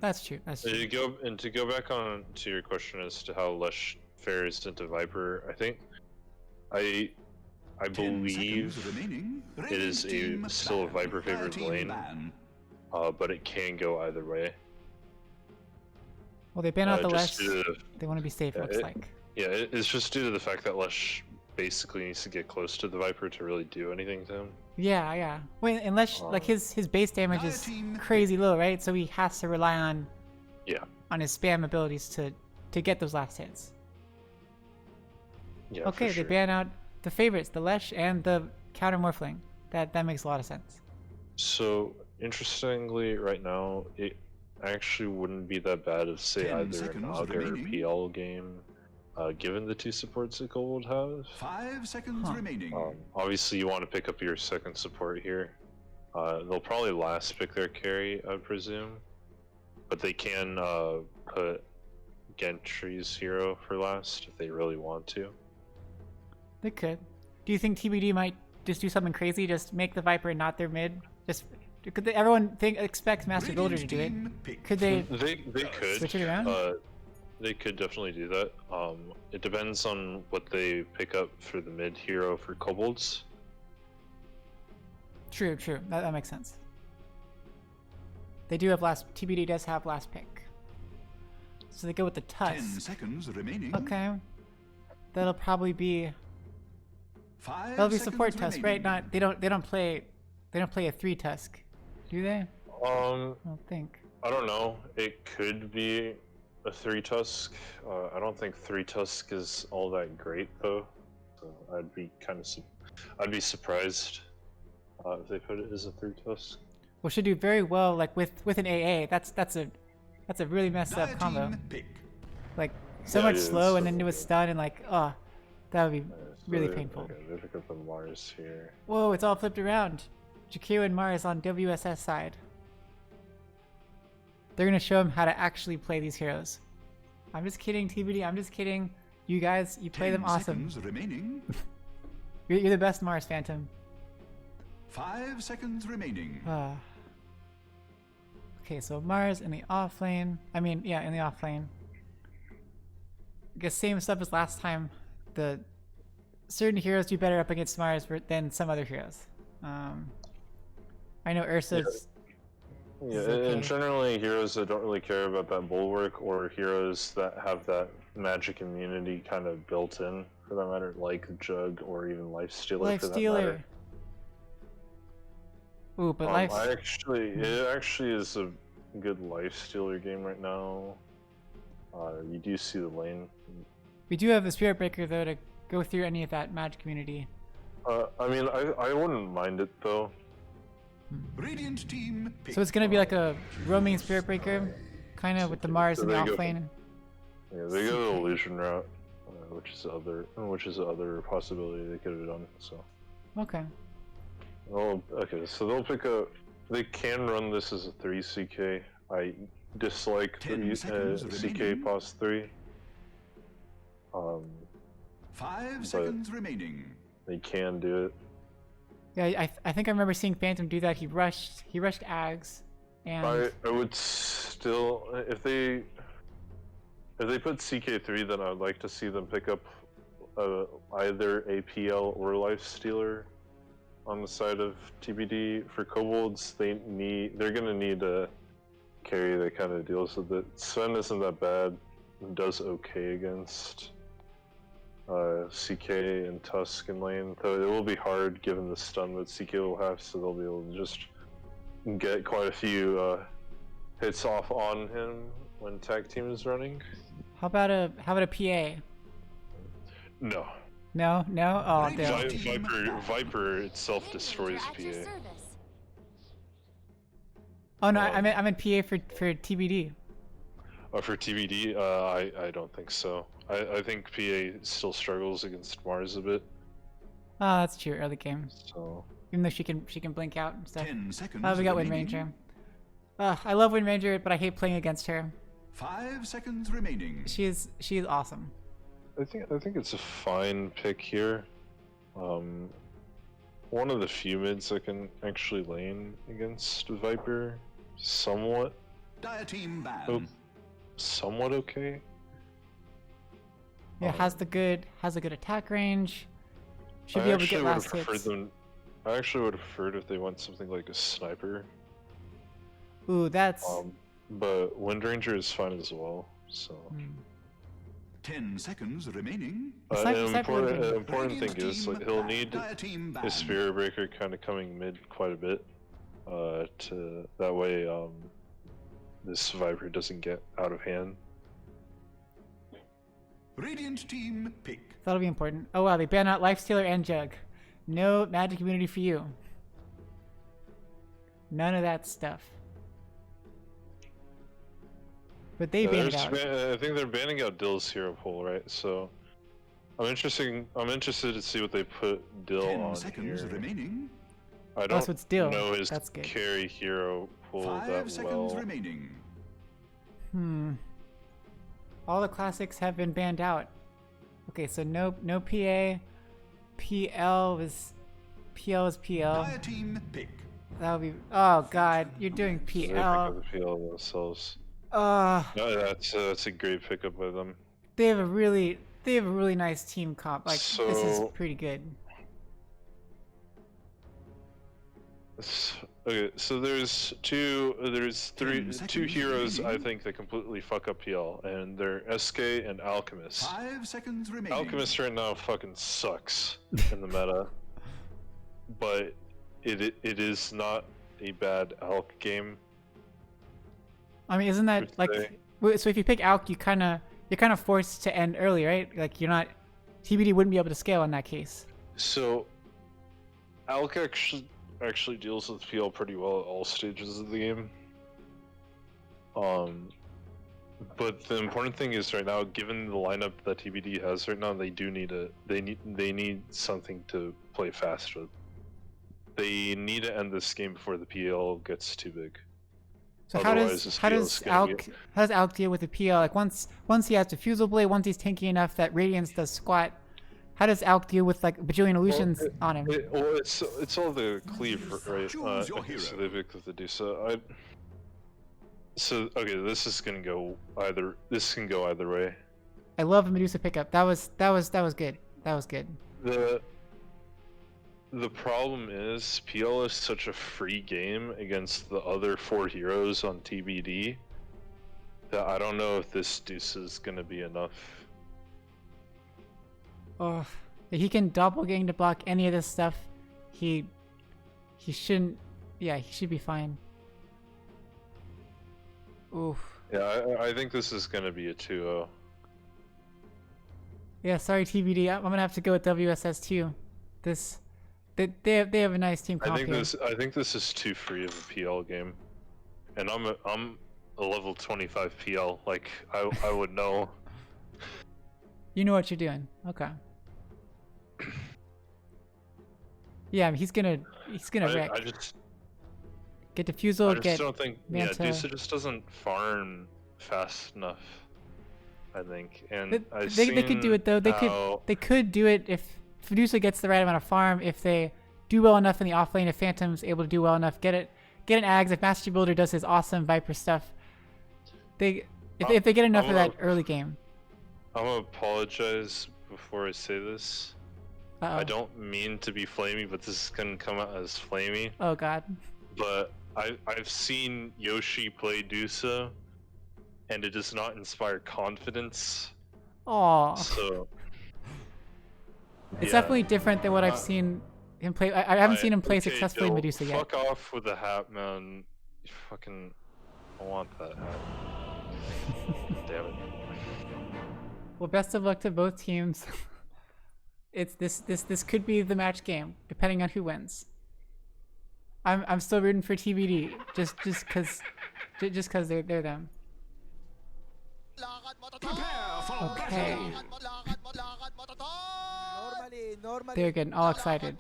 That's true. That's true. to go back on to your question as to how Lesh fares into Viper, I think I 10 believe seconds remaining. it is Radiant still a team Viper ban. favored Team lane, ban. but it can go either way. Well, they ban out the Just Lesh. due to They want to be safe, it yeah, looks like. it's just due to the fact that Lesh basically needs to get close to the Viper to really do anything to him. Yeah, yeah. Wait, unless like his base damage is crazy low, right? So he has to rely on Yeah. his spam abilities to get those last hits. Yeah. Okay, for sure. they ban out the favorites, the Lesh and the counter Morphling. That makes a lot of sense. So interestingly, right now it actually wouldn't be that bad if, say, 10 either an seconds Augur or remaining. PL game, given the two supports that Kobold has. 5 seconds Huh. remaining. Obviously, you want to pick up your second support here. They'll probably last pick their carry, I presume, but they can put Gentry's hero for last if they really want to. They could. Do you think TBD might just do something crazy, just make the Viper not their mid? Just everyone expects Master Builder to do it. Team pick. Could they? They could Switch it around? They could definitely do that. It depends on what they pick up for the mid hero for Kobolds. True. That makes sense. They do have TBD does have last pick. So they go with the 10 Tusk. seconds remaining. Okay. That'll probably be 5 that'll be seconds support Tusk, right? remaining. Not they don't play a 3 Tusk, do they? I don't think. I don't know. It could be a 3 Tusk. I don't think 3 Tusk is all that great though. So I'd be I'd be surprised if they put it as a 3 Tusk. Well, should do very well like with an AA. That's a really messed up Dire combo. team pick. Like so Yeah, much it is. slow and then do a stun and like that would be So really they- painful. Okay, they pick up the Mars here. Whoa, it's all flipped around. Jakiro and Mars on WSS side. They're gonna show him how to actually play these heroes. I'm just kidding, TBD. I'm just kidding. You guys, you play 10 them awesome. seconds remaining. You're the best Mars Phantom. 5 seconds remaining. Okay, so Mars in the off lane. I mean, yeah, in the off lane. I guess same stuff as last time. The certain heroes do better up against Mars than some other heroes. I know Ursa's. Yeah, okay. and generally heroes that don't really care about that bulwark, or heroes that have that magic immunity kind of built in, for that matter, like Jug or even Lifestealer. Life for that Stealer. matter. Ooh, but Life. It actually is a good Lifestealer game right now. You do see the lane. We do have a Spirit Breaker though to go through any of that magic community. I mean, I wouldn't mind it though. Radiant team pick. So it's gonna be like a roaming Spirit Breaker, kind of with the Mars So in the they off go- lane. Yeah, they go the illusion route, which is the other possibility they could have done. So. Okay. Oh, okay. So they'll pick up. They can run this as a 3 CK. I dislike 10 seconds CK remaining. pos 3. 5 seconds remaining. They can do it. Yeah, I think I remember seeing Phantom do that. He rushed Ags, and I would still, if they put CK3, then I would like to see them pick up either APL or Lifestealer on the side of TBD. For Kobolds, they're gonna need a carry that kind of deals with it. Sven isn't that bad, does okay against CK and Tusk in lane, though it will be hard given the stun that CK will have, so they'll be able to just get quite a few hits off on him when tag team is running. how about a PA? No. No. Oh, Right. damn. Viper itself destroys At your PA. service. Oh no, I meant PA for TBD. For TBD, I don't think so. I think PA still struggles against Mars a bit. Oh, that's true. Early game, So even though she can blink out and stuff. 10 seconds Oh, we got Wind remaining. Ranger. I love Wind Ranger, but I hate playing against her. 5 seconds remaining. She is awesome. I think it's a fine pick here. One of the few mids that can actually lane against Viper, somewhat Dire team ban. Oh. okay. Yeah, has a good attack range. Should be able to get would have last preferred hits. them. I actually would have preferred if they went something like a sniper. Ooh, that's. But Wind Ranger is fine as well. So. 10 seconds remaining. Sniper would've been- An important Radiant thing is team like he'll back. need Dire team his banned. Spirit Breaker kind of coming mid quite a bit. To that way this Viper doesn't get out of hand. Radiant team pick. That'll be important. Oh wow, they banned out Lifestealer and Jug. No magic immunity for you. None of that stuff. But they banned it out. I think they're banning out Dill's hero pool, right? So I'm interested to see what they put Dill 10 on seconds here. remaining. I don't so it's Dill. know his That's good. carry hero pool 5 that seconds well. remaining. All the classics have been banned out. Okay, so no PA. PL is PL. Dire team pick. That would be. Oh god, you're doing They pick PL. up the PL themselves. No, that's a great pickup by them. They have a really nice team comp. Like this is So- pretty good. Okay, so there's two 10 seconds heroes I remaining. think that completely fuck up PL, and they're SK and Alchemist. 5 seconds remaining. Alchemist right now fucking sucks in the meta, but it is not a bad Alch game. I mean, isn't that Would like? say. So if you pick Alk, you're kind of forced to end early, right? Like you're not. TBD wouldn't be able to scale in that case. So Alch actually deals with PL pretty well at all stages of the game. But the important thing is right now, given the lineup that TBD has right now, they need something to play fast with. They need to end this game before the PL gets too big. So Otherwise, this how PL does is gonna be- Alk deal with the PL? Like once he has Diffusal Blade, once he's tanky enough that Radiance does squat, how does Alk deal with like bajillion illusions on him? It's all the cleave, right? Choose your Okay, so hero. they pick with the Dusa. So okay, this can go either way. I love a Medusa pickup. That was good. That was good. The problem is PL is such a free game against the other 4 heroes on TBD that I don't know if this Dusa is gonna be enough. Oh, if he can doppelgang to block any of this stuff, he shouldn't. Yeah, he should be fine. Oof. Yeah, I think this is gonna be a 2-0. Yeah, sorry TBD. I'm gonna have to go with WSS too. They have a nice team comp I think here. this is too free of a PL game, and I'm a level 25 PL. Like I would know. You know what you're doing. Okay. Yeah, I mean, he's gonna wreck. I just Get Diffusal, get don't think Manta. Dusa just doesn't farm fast enough. I think, and They could do it though. They could do it if Medusa gets the right amount of farm. If they do well enough in the offlane, if Phantom's able to do well enough, get an Ags. If Master Builder does his awesome Viper stuff, if they get enough of that early game. I'm gonna apologize before I say this. Uh-oh. I don't mean to be flamey, but this is gonna come out as flamey. Oh god. But I've seen Yoshi play Dusa, and it does not inspire confidence. Aw. So It's yeah. definitely different than what I've seen him play. I haven't seen him play Okay, successfully in Dill, Medusa yet. Fuck off with the hat, man. You fucking, I want that hat. Damn it. Well, best of luck to both teams. It's this could be the match game, depending on who wins. I'm still rooting for TBD, just cause they're them. Prepare for Okay. Normally, They're getting all excited.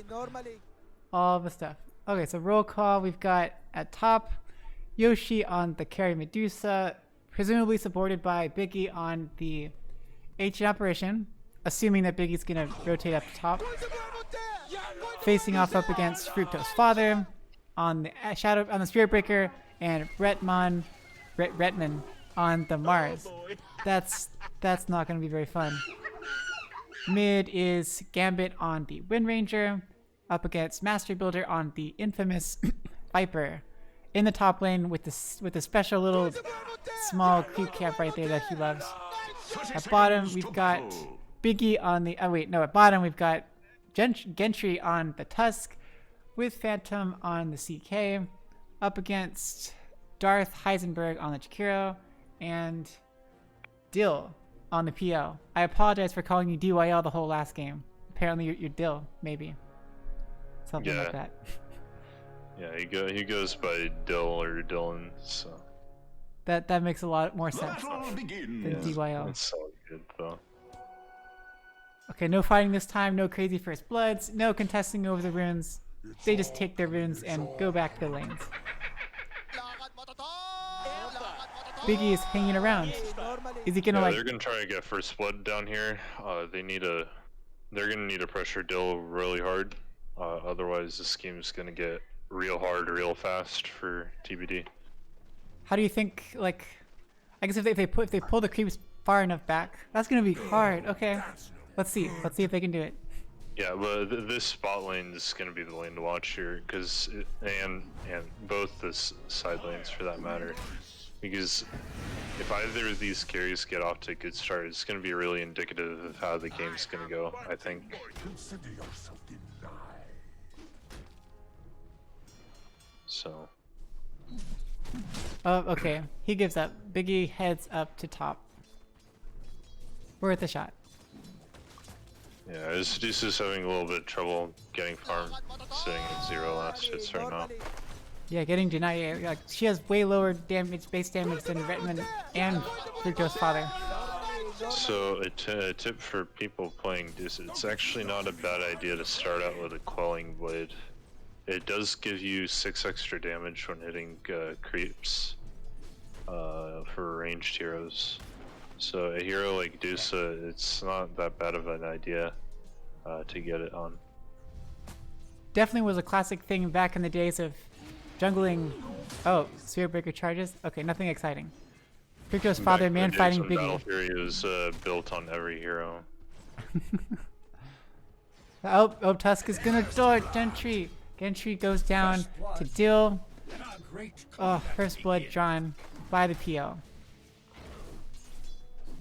normally. All the stuff. Okay, so roll call. We've got at top Yoshi on the carry Medusa, presumably supported by Biggie on the ancient operation, assuming that Biggie's gonna rotate up top. Facing off up against Fructose Father on the Spirit Breaker and Retman on the Mars. That's not going to be very fun. Mid is Gambit on the Wind Ranger, up against Master Builder on the infamous Viper. In the top lane with the special little small creep camp right there that he loves. At bottom we've got Biggie on the at bottom we've got Gentry on the Tusk with Phantom on the CK, up against Darth Heisenberg on the Jakiro and Dill on the PL. I apologize for calling you DYL the whole last game. Apparently you're Dill, maybe. Something like that. Yeah, he goes by Dill or Dylan, so that makes a lot more sense Battle than begins. DYL. it's all good though. Okay, no fighting this time, no crazy first bloods, no contesting over the runes. They just take their runes and go back to the lanes. Biggie is hanging around. Is he gonna They're gonna try to get first blood down here. They're gonna need to pressure Dill really hard. Otherwise this game is gonna get real hard real fast for TBD. How do you think, like, I guess if they pull the creeps far enough back, that's gonna be hard. Okay, let's see if they can do it. Yeah, but this spot lane is gonna be the lane to watch here, and both the side lanes for that matter, because if either of these carries get off to a good start, it's gonna be really indicative of how the game's gonna go, I think. Consider yourself denied. So. Oh, okay. He gives up. Biggie heads up to top. Worth a shot. Yeah, Seduce is having a little bit of trouble getting farm, sitting at 0 last hits right now. Yeah, getting denied. Like, she has way lower base damage than Redmond and Fructose Father. So a tip for people playing Deuce, it's actually not a bad idea to start out with a Quelling Blade. It does give you 6 extra damage when hitting creeps for ranged heroes. So a hero like Dusa, it's not that bad of an idea to get it on. Definitely was a classic thing back in the days of jungling. Oh, Spirit Breaker charges? Okay, nothing exciting. Fructose Father, man fighting Biggie. Battle Fury is built on every hero. Oh, Tusk is gonna dart Gentry. Gentry goes down to Dill. Oh, first blood drawn by the PL.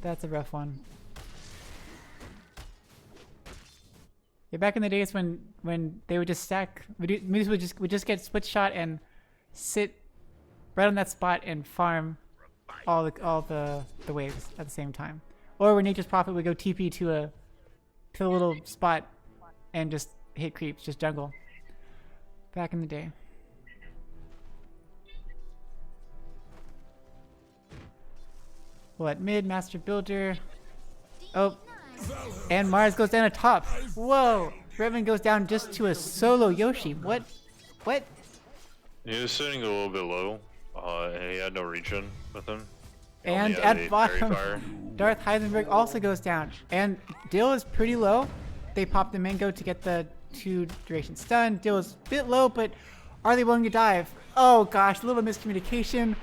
That's a rough one. Yeah, back in the days when they would just stack, Moose would just get split shot and sit right on that spot and farm all the waves at the same time. Or when Nature's Prophet would go TP to a little spot and just hit creeps, just jungle. Back in the day. What, mid, Master Builder. Oh, and Mars goes down to top. Whoa, Redmond goes down just to a solo Yoshi. What? He was sitting a little bit low, and he had no regen with him. And at bottom, Darth Heisenberg also goes down. And Dill is pretty low. They pop the mango to get the 2 duration stun. Dill is a bit low, but are they willing to dive? Oh gosh, a little miscommunication.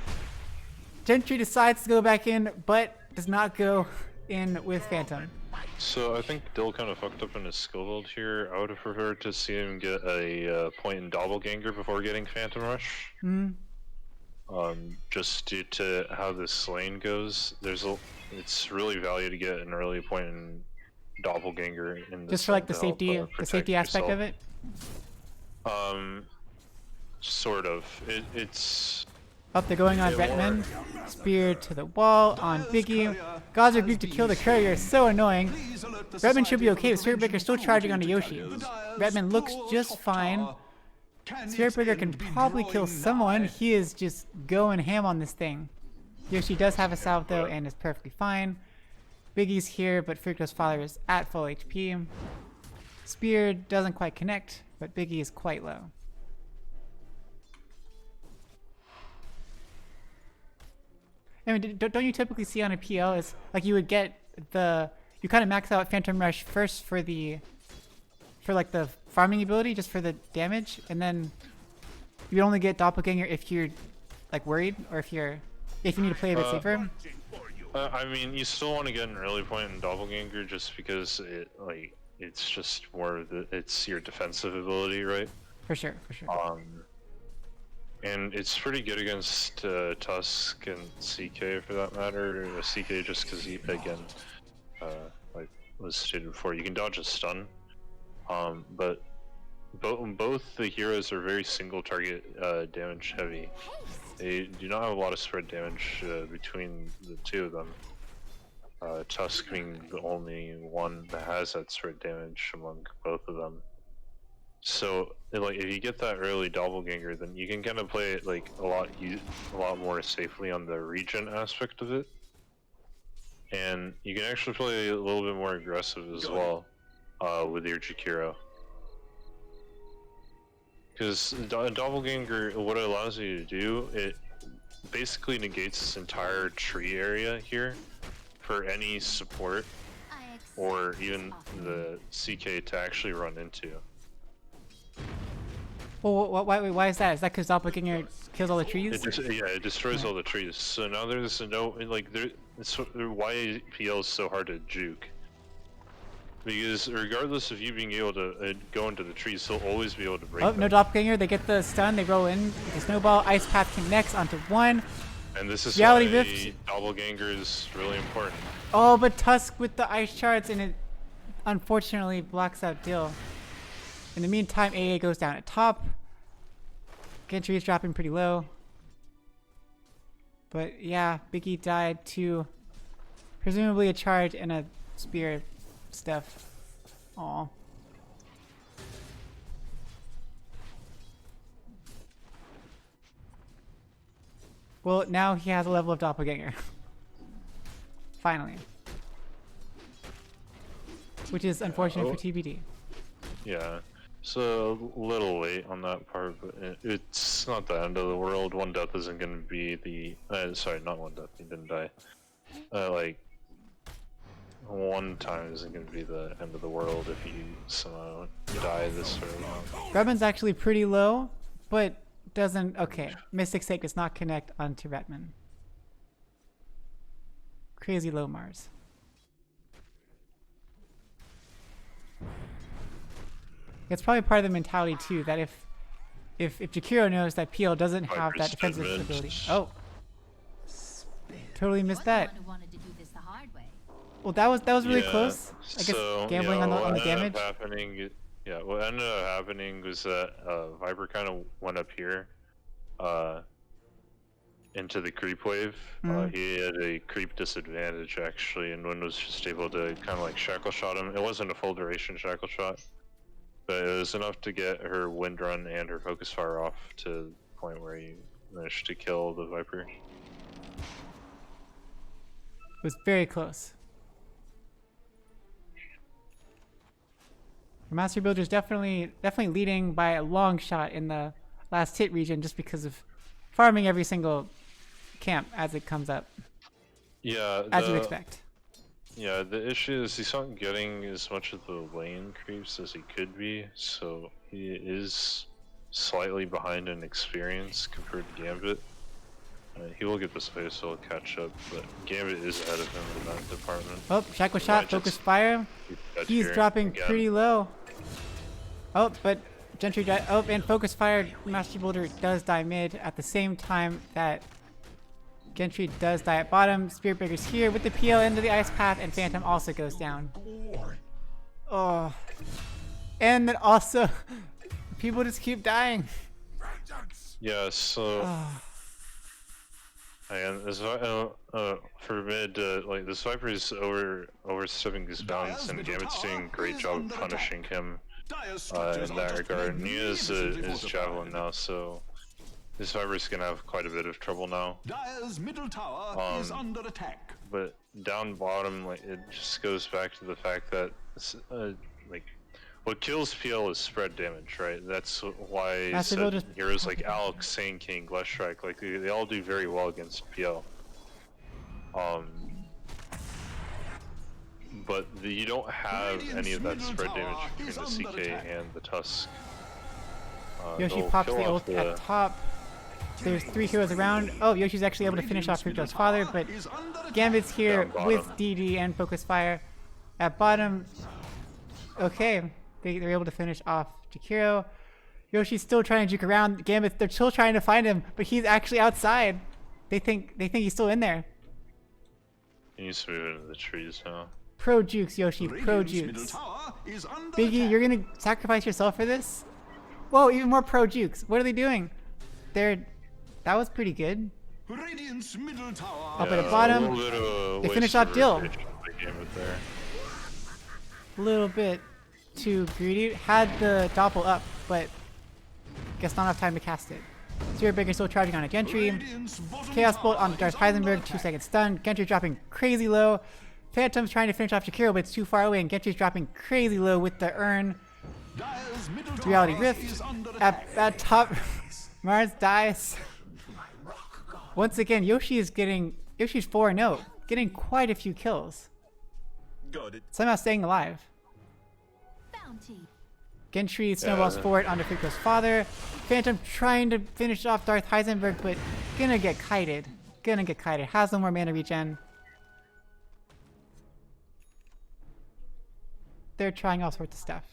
Gentry decides to go back in, but does not go in with Phantom. So I think Dill kind of fucked up in his skill build here. I would have preferred to see him get a point in Doppelganger before getting Phantom Rush. Just due to how this lane goes, it's really value to get an early point in Doppelganger in this just for like the lane to safety help, aspect of it. Sort of. It's. Up, they're going on Redmond. Spear to the wall on Biggie. God's rebuke to kill the courier is so annoying. Redmond should be okay, but Spirit Breaker still charging onto Yoshi. Redmond looks just fine. Spirit Breaker can probably kill someone. He is just going ham on this thing. Yoshi does have a salve though and is perfectly fine. Biggie's here, but Fructose Father is at full HP. Spear doesn't quite connect, but Biggie is quite low. I mean, don't you typically see on a PL, it's like you would get you kind of max out Phantom Rush first for like the farming ability, just for the damage, and then you only get Doppelganger if you're like worried, or if if you need to play a bit safer. I mean, you still want to get an early point in Doppelganger just because it's just more of it's your defensive ability, right? For sure, for sure. And it's pretty good against Tusk and CK for that matter. CK just because he, again, like was stated before, you can dodge a stun. But both the heroes are very single target damage heavy. They do not have a lot of spread damage between the two of them. Tusk being the only one that has that spread damage among both of them. So, like, if you get that early Doppelganger, then you can kind of play it like a lot more safely on the regen aspect of it, and you can actually play a little bit more aggressive as well with your Jakiro. Because Doppelganger, what it allows you to do, it basically negates this entire tree area here for any support or even the CK to actually run into. Well, why is that? Is that because Doppelganger kills all the trees? It destroys all the trees. So now there's no why PL is so hard to juke. Because regardless of you being able to go into the trees, he'll always be able to break them. No Doppelganger. They get the stun. They roll in. The snowball. Ice Path connects onto one. And this is Reality why Rift. Doppelganger is really important. Oh, but Tusk with the ice shards, and it unfortunately blocks out Dill. In the meantime, AA goes down at top. Gentry is dropping pretty low. But yeah, Biggie died to presumably a charge and a spear stuff. Aw. Well, now he has a level of Doppelganger. Finally. Which is unfortunate for TBD. Yeah, so a little late on that part, but it's not the end of the world. One death isn't going to be the... sorry, not one death, he didn't die. Like, one time isn't going to be the end of the world if you somehow die this early. Redman's actually pretty low, but doesn't... Okay, Mystic Sake does not connect onto Redman. Crazy low Mars. It's probably part of the mentality too that if Jakiro knows that PL doesn't have that defensive ability. Oh, totally missed that. Well, that was really close. I guess gambling on the damage. What ended up happening was that Viper kind of went up here into the creep wave. He had a creep disadvantage actually, and Wind was just able to kind of like shackle shot him. It wasn't a full duration shackle shot, but it was enough to get her wind run and her focus fire off to the point where he managed to kill the Viper. It was very close. Master Builder's definitely leading by a long shot in the last hit region just because of farming every single camp as it comes up. Yeah, as you'd expect. Yeah, the issue is he's not getting as much of the lane creeps as he could be, so he is slightly behind in experience compared to Gambit. He will get this way, so he'll catch up, but Gambit is ahead of him in that department. Oh, shackle shot, focus fire. He's dropping pretty low. Oh, but Gentry died. Oh, and focus fire. Master Boulder does die mid at the same time that Gentry does die at bottom. Spirit Breaker's here with the PL into the ice path, and Phantom also goes down. Oh. And then also, people just keep dying. Yeah, so... And this, for mid, like this Viper is overstepping his bounds, and Gambit's doing a great job of punishing him in that regard. And he has his javelin now, so this Viper's gonna have quite a bit of trouble now. Dire's middle tower is under attack. But down bottom, like it just goes back to the fact that like what kills PL is spread damage, right? That's why heroes like Alex, Sane King, Leshrac, like they all do very well against PL. But you don't have any of that spread damage between the CK and the Tusk. Yoshi pops the ult at top. There's 3 heroes around. Oh, Yoshi's actually able to finish off Fructo's father, but Gambit's here with DD and Focus Fire. At bottom, okay, they're able to finish off Jakiro. Yoshi's still trying to juke around. Gambit, they're still trying to find him, but he's actually outside. They think he's still in there. He needs to move into the trees now. Pro jukes, Yoshi. Pro jukes. Biggie, you're gonna sacrifice yourself for this? Whoa, even more pro jukes. What are they doing? That was pretty good. Radiant's middle tower. Up at the bottom, they finish off Dill. A little bit too greedy. Had the doppel up, but guess not enough time to cast it. Spearbreaker still charging on a Gentry. Chaos Bolt on Darth Heisenberg, 2-second stun. Gentry dropping crazy low. Phantom's trying to finish off Jakiro, but it's too far away, and Gentry's dropping crazy low with the urn. Reality Rift. At top, Mars dies. Once again, Yoshi's 4-0, getting quite a few kills. Somehow staying alive. Gentry snowballs forward onto Fructo's father. Phantom trying to finish off Darth Heisenberg, but gonna get kited. Has no more mana regen. They're trying all sorts of stuff.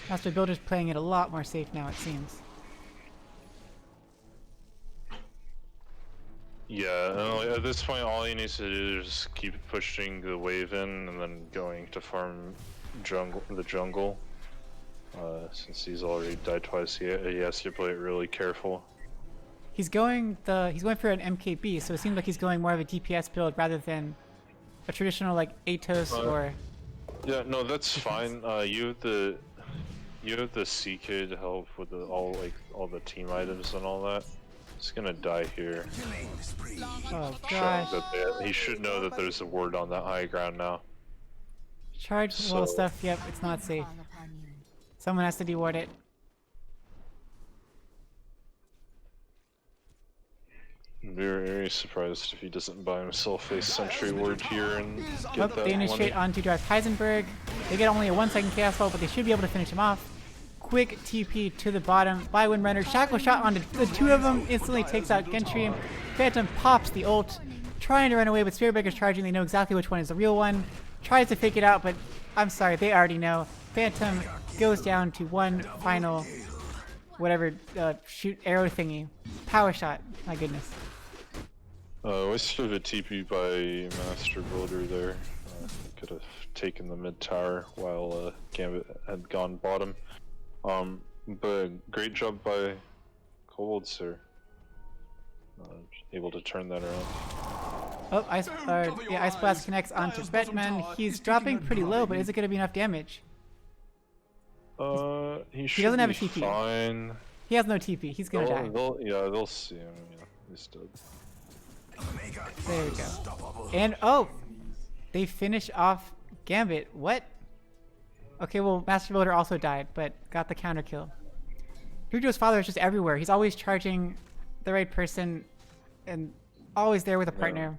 Master Builder's playing it a lot more safe now, it seems. Yeah, at this point all he needs to do is keep pushing the wave in and then going to farm the jungle. Since he's already died twice, he has to play it really careful. He's going for an MKB, so it seems like he's going more of a DPS build rather than a traditional like Atos or. Yeah, no, that's fine. You have the CK to help with all the team items and all that. He's gonna die here. Oh gosh. He should know that there's a ward on that high ground now. Charge wall stuff. Yep, it's not safe. Someone has to deward it. I'm very, very surprised if he doesn't buy himself a sentry ward here and get that They initiate money. onto Darth Heisenberg. They get only a 1-second chaos ball, but they should be able to finish him off. Quick TP to the bottom by Windrunner. Shackle shot onto the 2 of them. Instantly takes out Gentry. Phantom pops the ult. Trying to run away, but Spearbreaker's charging. They know exactly which one is the real one. Tries to fake it out, but I'm sorry, they already know. Phantom goes down to one final, whatever, shoot arrow thingy. Power shot. My goodness. Waste of a TP by Master Builder there. Could have taken the mid tower while Gambit had gone bottom. But great job by Kobolds there. Able to turn that around. Oh, Ice Blast connects onto Batman. He's dropping pretty low, but is it going to be enough damage? He doesn't have a be TP. fine. He has no TP. He's going to die. They'll see him. Yeah, he's dead. There we go. And they finish off Gambit. What? Okay, well, Master Builder also died, but got the counter kill. Fructo's father is just everywhere. He's always charging the right person and always there with a partner.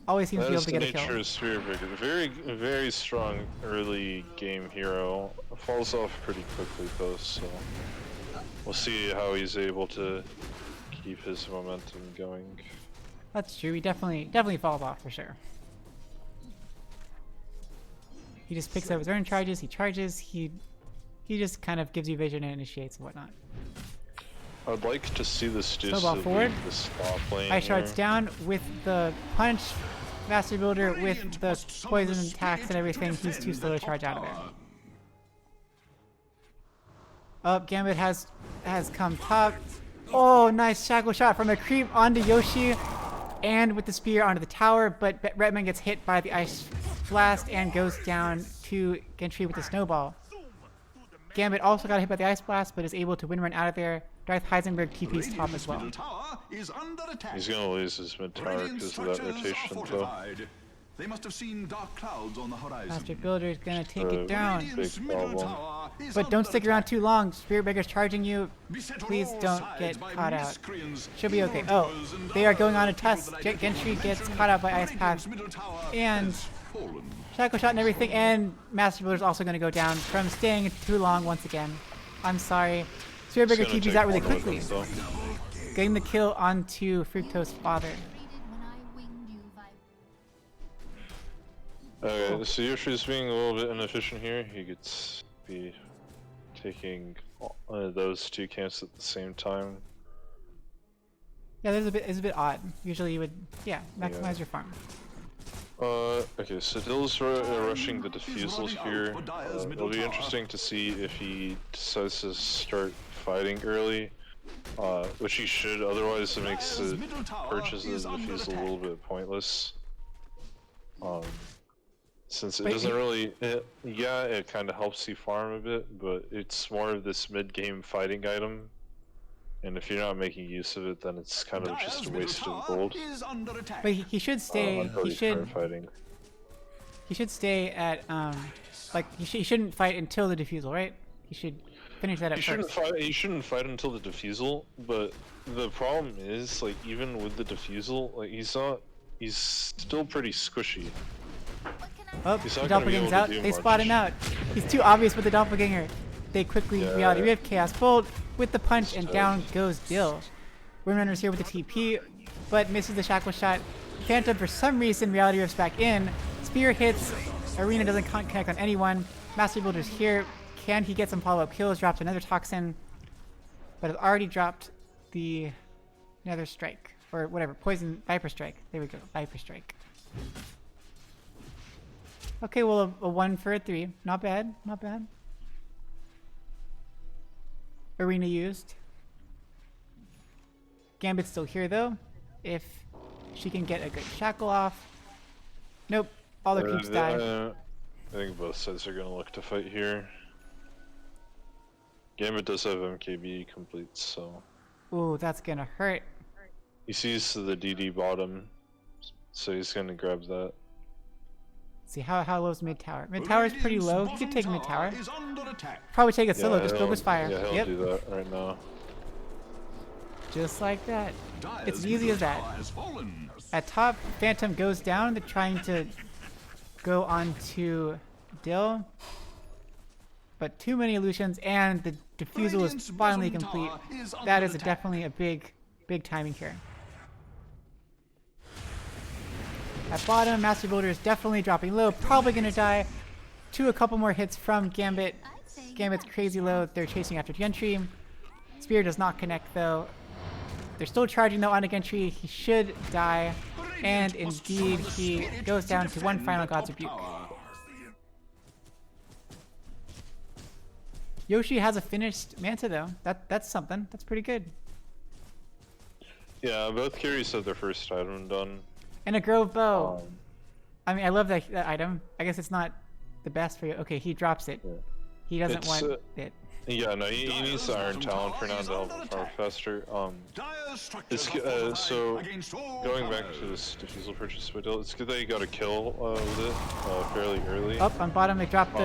Always seems to be able to get a kill. That is the nature of Spearbreaker. Very, very strong early game hero. Falls off pretty quickly though, so we'll see how he's able to keep his momentum going. That's true. He definitely falls off for sure. He just picks up his own charges. He charges. He just kind of gives you vision and initiates and whatnot. I'd like to see the Snowball forward. the stop lane. Ice Shards here. down with the punch. Master Builder with the poison attacks and everything. He's too slow to charge out of there. Gambit has come top. Oh, nice shackle shot from a creep onto Yoshi. And with the spear onto the tower, but Redman gets hit by the Ice Blast and goes down to Gentry with the snowball. Gambit also got hit by the Ice Blast, but is able to win-run out of there. Darth Heisenberg TP's top as well. He's gonna lose his mid tower because of that rotation though. They must have seen dark clouds on the horizon. Master Builder is gonna take it down. Big problem. But don't stick around too long. Spiritbreaker's charging you. Please don't get caught out. Should be okay. Oh, they are going on a tusk. Gentry gets caught out by Ice Path. And fallen. Shackle shot and everything, and Master Builder's also going to go down from staying too long once again. I'm sorry. Spearbreaker It's gonna TP's take out really one with quickly. him, though. Getting the kill onto Fructose's father. Okay, so Yoshi's being a little bit inefficient here. He gets be taking those two camps at the same time. Yeah, it's a bit odd. Usually you would, yeah, maximize your farm. Okay, so Dill's rushing the defusals here. It'll be interesting to see if he decides to start fighting early, which he should, otherwise it makes the purchase of the defusal a little bit pointless. Since it doesn't really, yeah, it kind of helps you farm a bit, but it's more of this mid-game fighting item. And if you're not making use of it, then it's kind of just a waste of gold. But he should stay. Until He you should. start fighting. He should stay at like he shouldn't fight until the defusal, right? He should finish that up first. He shouldn't fight until the defusal, but the problem is, like, even with the defusal, like, he's still pretty squishy. Oh, He's the not gonna be doppelganger's able to out. do They much. spot him out. He's too obvious with the doppelganger. They quickly reality. We have Chaos Bolt with the punch, and down goes Dill. Windrunner's here with the TP, but misses the shackle shot. Phantom, for some reason, reality rifts back in. Spear hits. Arena doesn't connect on anyone. Master Builder's here. Can he get some follow-up kills? Drops another toxin, but has already dropped the Nether Strike, or whatever, Poison Viper Strike. There we go, Viper Strike. Okay, well, a 1 for a 3. Not bad, not bad. Arena used. Gambit's still here, though. If she can get a good shackle off. Nope, all their peeps died. I think both sides are going to look to fight here. Gambit does have MKB complete, so... Ooh, that's gonna hurt. He sees the DD bottom, so he's going to grab that. Let's see, how low is mid tower? Mid tower is pretty low. He could take mid tower. Probably take a solo, just focus fire. Yeah, he'll Yep, do that right now. just like that. It's as easy as that. At top, Phantom goes down. They're trying to go on to Dill. But too many illusions, and the defusal is finally complete. That is definitely a big timing here. At bottom, Master Builder is definitely dropping low, probably gonna die. A couple more hits from Gambit. Gambit's crazy low, they're chasing after Gentry. Spear does not connect though. They're still charging though on a Gentry, he should die. And indeed, he goes down to one final God's Rebuke. Yoshi has a finished Manta though. That's something, that's pretty good. Yeah, both carries have their first item done. And a Grove Bow. I mean, I love that item. I guess it's not the best for you. Okay, he drops it. Yeah. He doesn't want it. Yeah, no, he needs the Iron Talon for now to help him farm faster. So, going back to this defusal purchase by Dill, it's good that you got a kill with it fairly early. Up on bottom, they dropped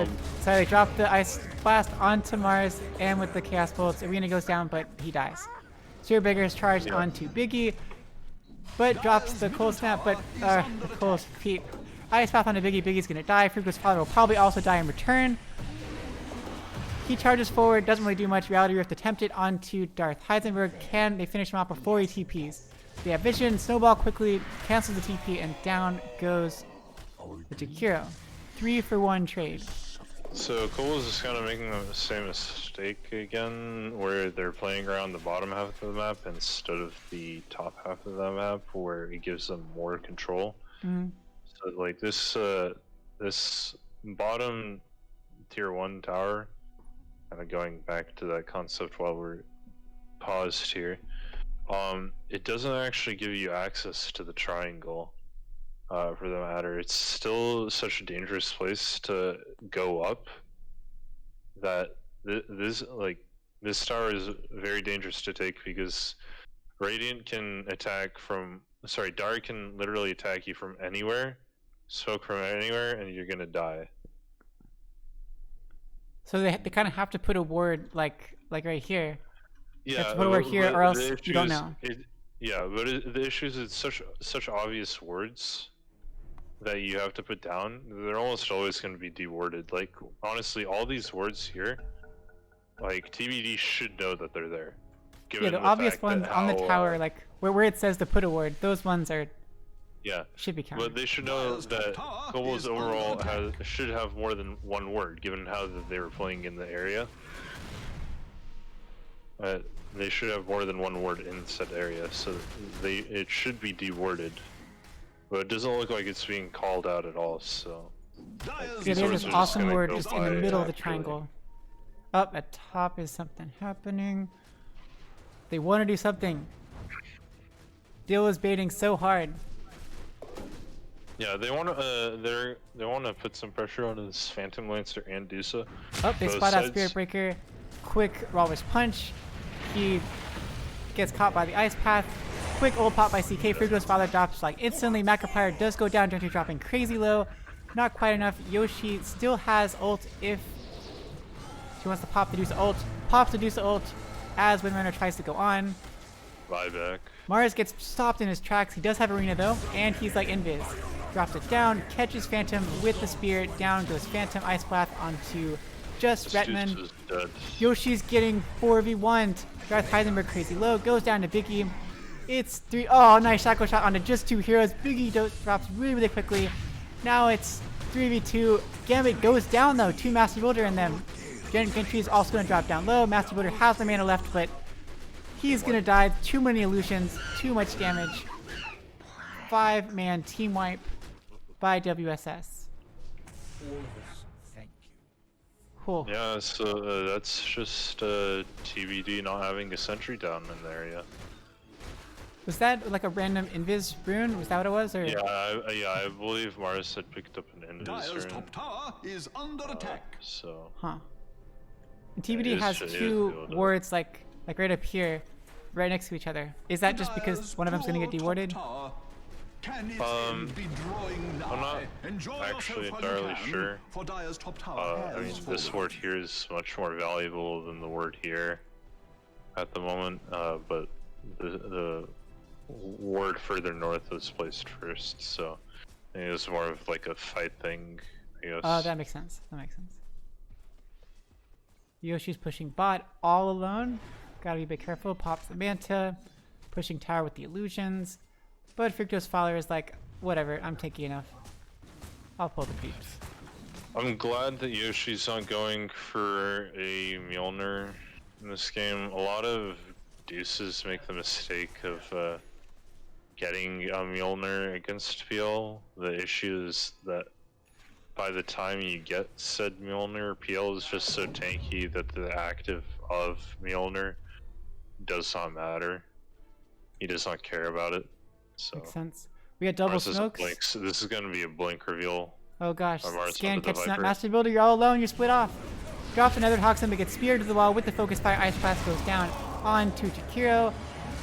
they dropped the Ice Blast onto Mars, and with the Chaos Bolts, Arena goes down, but he dies. Spearbreaker is charged onto Biggie, but drops the Cold Snap, but the Cold Feet. Ice Path onto Biggie, Biggie's gonna die. Fructose's father will probably also die in return. He charges forward, doesn't really do much. Reality Rift attempted onto Darth Heisenberg. Can they finish him off before he TPs? They have vision, Snowball quickly cancels the TP, and down goes the Jakiro. 3-for-1 trade. So Kobolds is kind of making the same mistake again, where they're playing around the bottom half of the map instead of the top half of the map, where it gives them more control. So like this bottom tier 1 tower, kind of going back to that concept while we're paused here, it doesn't actually give you access to the triangle. For the matter, it's still such a dangerous place to go up that this tower is very dangerous to take, because Radiant can attack from, sorry, Dark can literally attack you from anywhere, smoke from anywhere, and you're gonna die. So they kind of have to put a ward like right here. Yeah, put a word here, or else you don't know. Yeah, but the issue is it's such obvious words that you have to put down, they're almost always going to be dewarded. Like, honestly, all these wards here, like, TBD should know that they're there. Yeah, Given the the obvious fact ones that on the how, tower, like where it says to put a ward, those ones are yeah, should be counted. but they should know that Kobolds overall should have more than one ward, given how that they were playing in the area. They should have more than one ward in said area, so it should be dewarded. But it doesn't look like it's being called out at all, so... Yeah, there's this awesome word just in the middle of the actually. triangle. Up at top is something happening. They want to do something. Dill is baiting so hard. Yeah, they want to they want to put some pressure on his Phantom Lancer and Dusa. Oh, they Both spot out sides. Spirit Breaker. Quick Rawlish punch. He gets caught by the Ice Path. Quick ult pop by CK. Frugo's father drops like instantly. Macropyre does go down. Gentry dropping crazy low. Not quite enough. Yoshi still has ult if she wants to pop the Dusa ult. Pops the Dusa ult as Windrunner tries to go on. Buyback. Mars gets stopped in his tracks. He does have Arena though, and he's like invis. Drops it down, catches Phantom with the spear. Down goes Phantom Ice Path onto just Retman. Dusa's dead. Yoshi's getting 4v1'd. Darth Heisenberg crazy low, goes down to Biggie. It's 3. Oh, nice shackle shot onto just 2 heroes. Biggie drops really, really quickly. Now it's 3v2. Gambit goes down though. 2 Master Builder in them. Gentry is also going to drop down low. Master Builder has the mana left, but he's going to die. Too many illusions, too much damage. 5-man team wipe by WSS. Cool. Yeah, so that's just TBD not having a sentry down in the area. Was that like a random invis rune? Was that what it was? Or? Yeah, I believe Mars had picked up an Invis Dire's rune. top tower is under attack. So Huh. And TBD it has is 2 good. wards like right up here, right next to each other. Is that just because one of them's gonna get dewarded? Can its end be drawing nigh? I'm not Enjoy actually yourself while you entirely can, sure. For Dire's top tower I mean, has this fallen. word here is much more valuable than the word here at the moment, but the word further north was placed first, so I think it was more of like a fight thing, I guess. Oh, that makes sense. That makes sense. Yoshi's pushing bot all alone. Gotta be a bit careful. Pops the Manta. Pushing tower with the illusions. But Fructose Father is like, whatever, I'm taking enough. I'll pull the creeps. I'm glad that Yoshi's not going for a Mjolnir in this game. A lot of deuces make the mistake of getting a Mjolnir against PL. The issue is that by the time you get said Mjolnir, PL is just so tanky that the active of Mjolnir does not matter. He does not care about it. So Makes sense. We got double Mars is a smokes. blink, so this is going to be a blink reveal. Oh gosh, Mars Scan onto the catches that Viper. Master Builder, you're all alone, you're split off. Drops another Hoxton, but gets speared to the wall with the Focus Fire. Ice Path goes down on to Jakiro.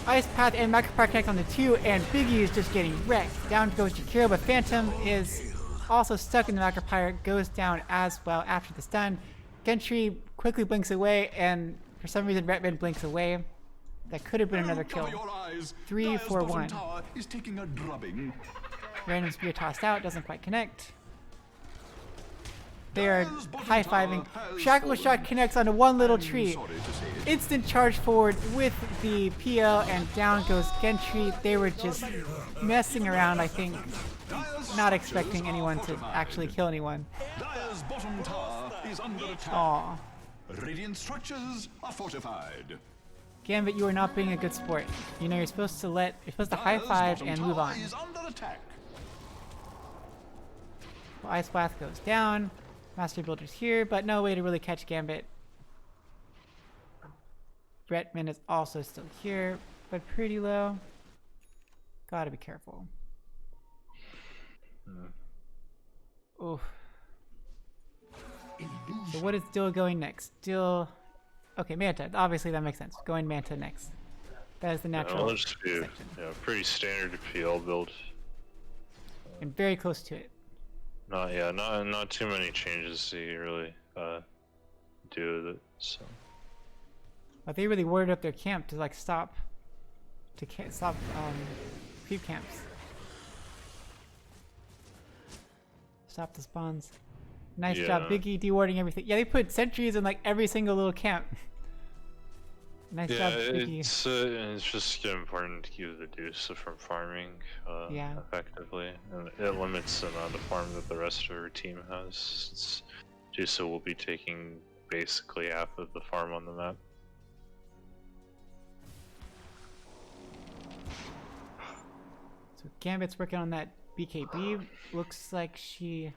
Ice Path and Macropyre connect on the 2, and Biggie is just getting wrecked. Down goes Jakiro, but Phantom is also stuck in the Macropyre, goes down as well after the stun. Gentry quickly blinks away, and for some reason Retman blinks away. That could have been another Cover kill. your eyes. 3 Dire's for bottom 1. tower is taking a drubbing. Random spear tossed out, doesn't quite connect. They are high-fiving. Shackle Shot connects onto one little tree. Sorry to say it. Instant charge forward with the PL, and down goes Gentry. They were just messing around, I think. Not expecting anyone to actually kill anyone. Dire's bottom tower is under attack. Aw. Radiant structures are fortified. Gambit, you are not being a good sport. You know, you're supposed to high five and move on. Is under attack. Well, Ice Blast goes down. Master Builder's here, but no way to really catch Gambit. Bretman is also still here, but pretty low. Gotta be careful. Oof. So what is Dill going next? Dill... Okay, Manta. Obviously that makes sense. Going Manta next. That is the natural It'll just be section. pretty standard PL build. And very close to it. Not too many changes to really do with it. So But they really worded up their camp to like stop creep camps. stop the spawns. Nice Yeah. job, Biggie, dewarding everything. Yeah, they put sentries in like every single little camp. Nice job, Biggie. It's just important to keep the Deuce from farming Yeah. effectively, and it limits the amount of farm that the rest of our team has. Since Deuce will be taking basically half of the farm on the map. So Gambit's working on that BKB. Looks like she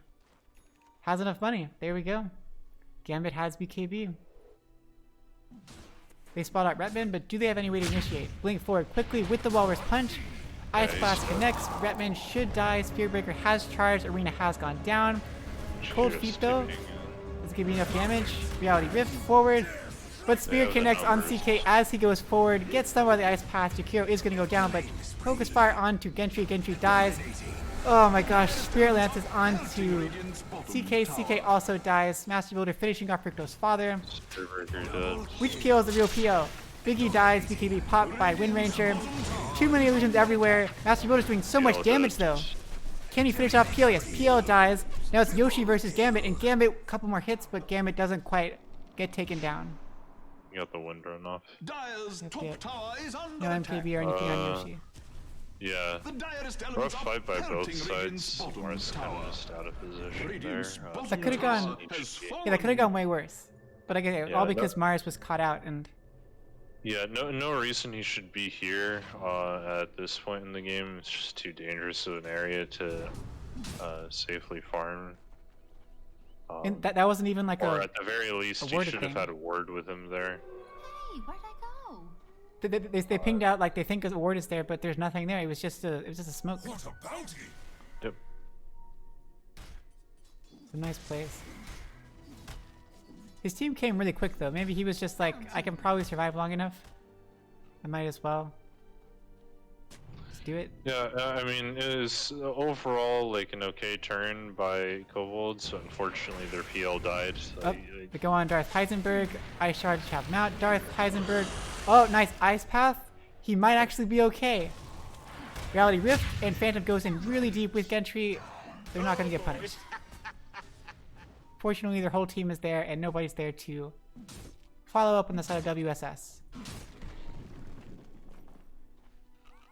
has enough money. There we go. Gambit has BKB. They spot out Retman, but do they have any way to initiate? Blink forward quickly with the Walrus Punch. Ice Blast connects. Retman should die. Spearbreaker has charged. Arena has gone down. Cold Feet though. Is giving enough damage. Reality Rift forward. But Spear connects on CK as he goes forward. Gets stung by the Ice Path. Jakiro is going to go down, but Focus Fire onto Gentry. Gentry dies. Oh my gosh. Spirit Lances onto CK. CK also dies. Master Builder finishing off Ricto's father. Which PO is the real PO? Biggie dies. BKB popped by Wind Ranger. Too many illusions everywhere. Master Builder's doing so much damage though. Can he finish off PL? Yes, PL dies. Now it's Yoshi versus Gambit, and Gambit, a couple more hits, but Gambit doesn't quite get taken down. You got the wind run off. Dire's top Yep. tower is under No attack. MKB or anything on Yoshi. Yeah. The direst Rough elements fight by are both pelting sides. Radiant's bottom Mars kind tower. of just out of position Radiant's there. bottom That could've tower gone- has Yeah, that could have gone fallen. way worse. But I guess Yeah, all because that- Mars was caught out, and Yeah, no reason he should be here at this point in the game. It's just too dangerous of an area to safely farm. and that wasn't even like Or a. at the very least, he worded should have thing. had a word with him there. Hey, where'd I go? They pinged out like they think a ward is there, but there's nothing there. It was just a smoke. What a bounty! Yep. It's a nice place. His team came really quick though. Maybe he was just like, I can probably survive long enough. I might as well. Let's do it. Yeah, I mean, it was overall like an okay turn by Kobolds. Unfortunately, their PL died. Oh, we go on Darth Heisenberg. Ice Shard to chop him out. Darth Heisenberg. Oh, nice Ice Path. He might actually be okay. Reality Rift and Phantom goes in really deep with Gentry. They're not going to get punished. Fortunately, their whole team is there and nobody's there to follow up on the side of WSS.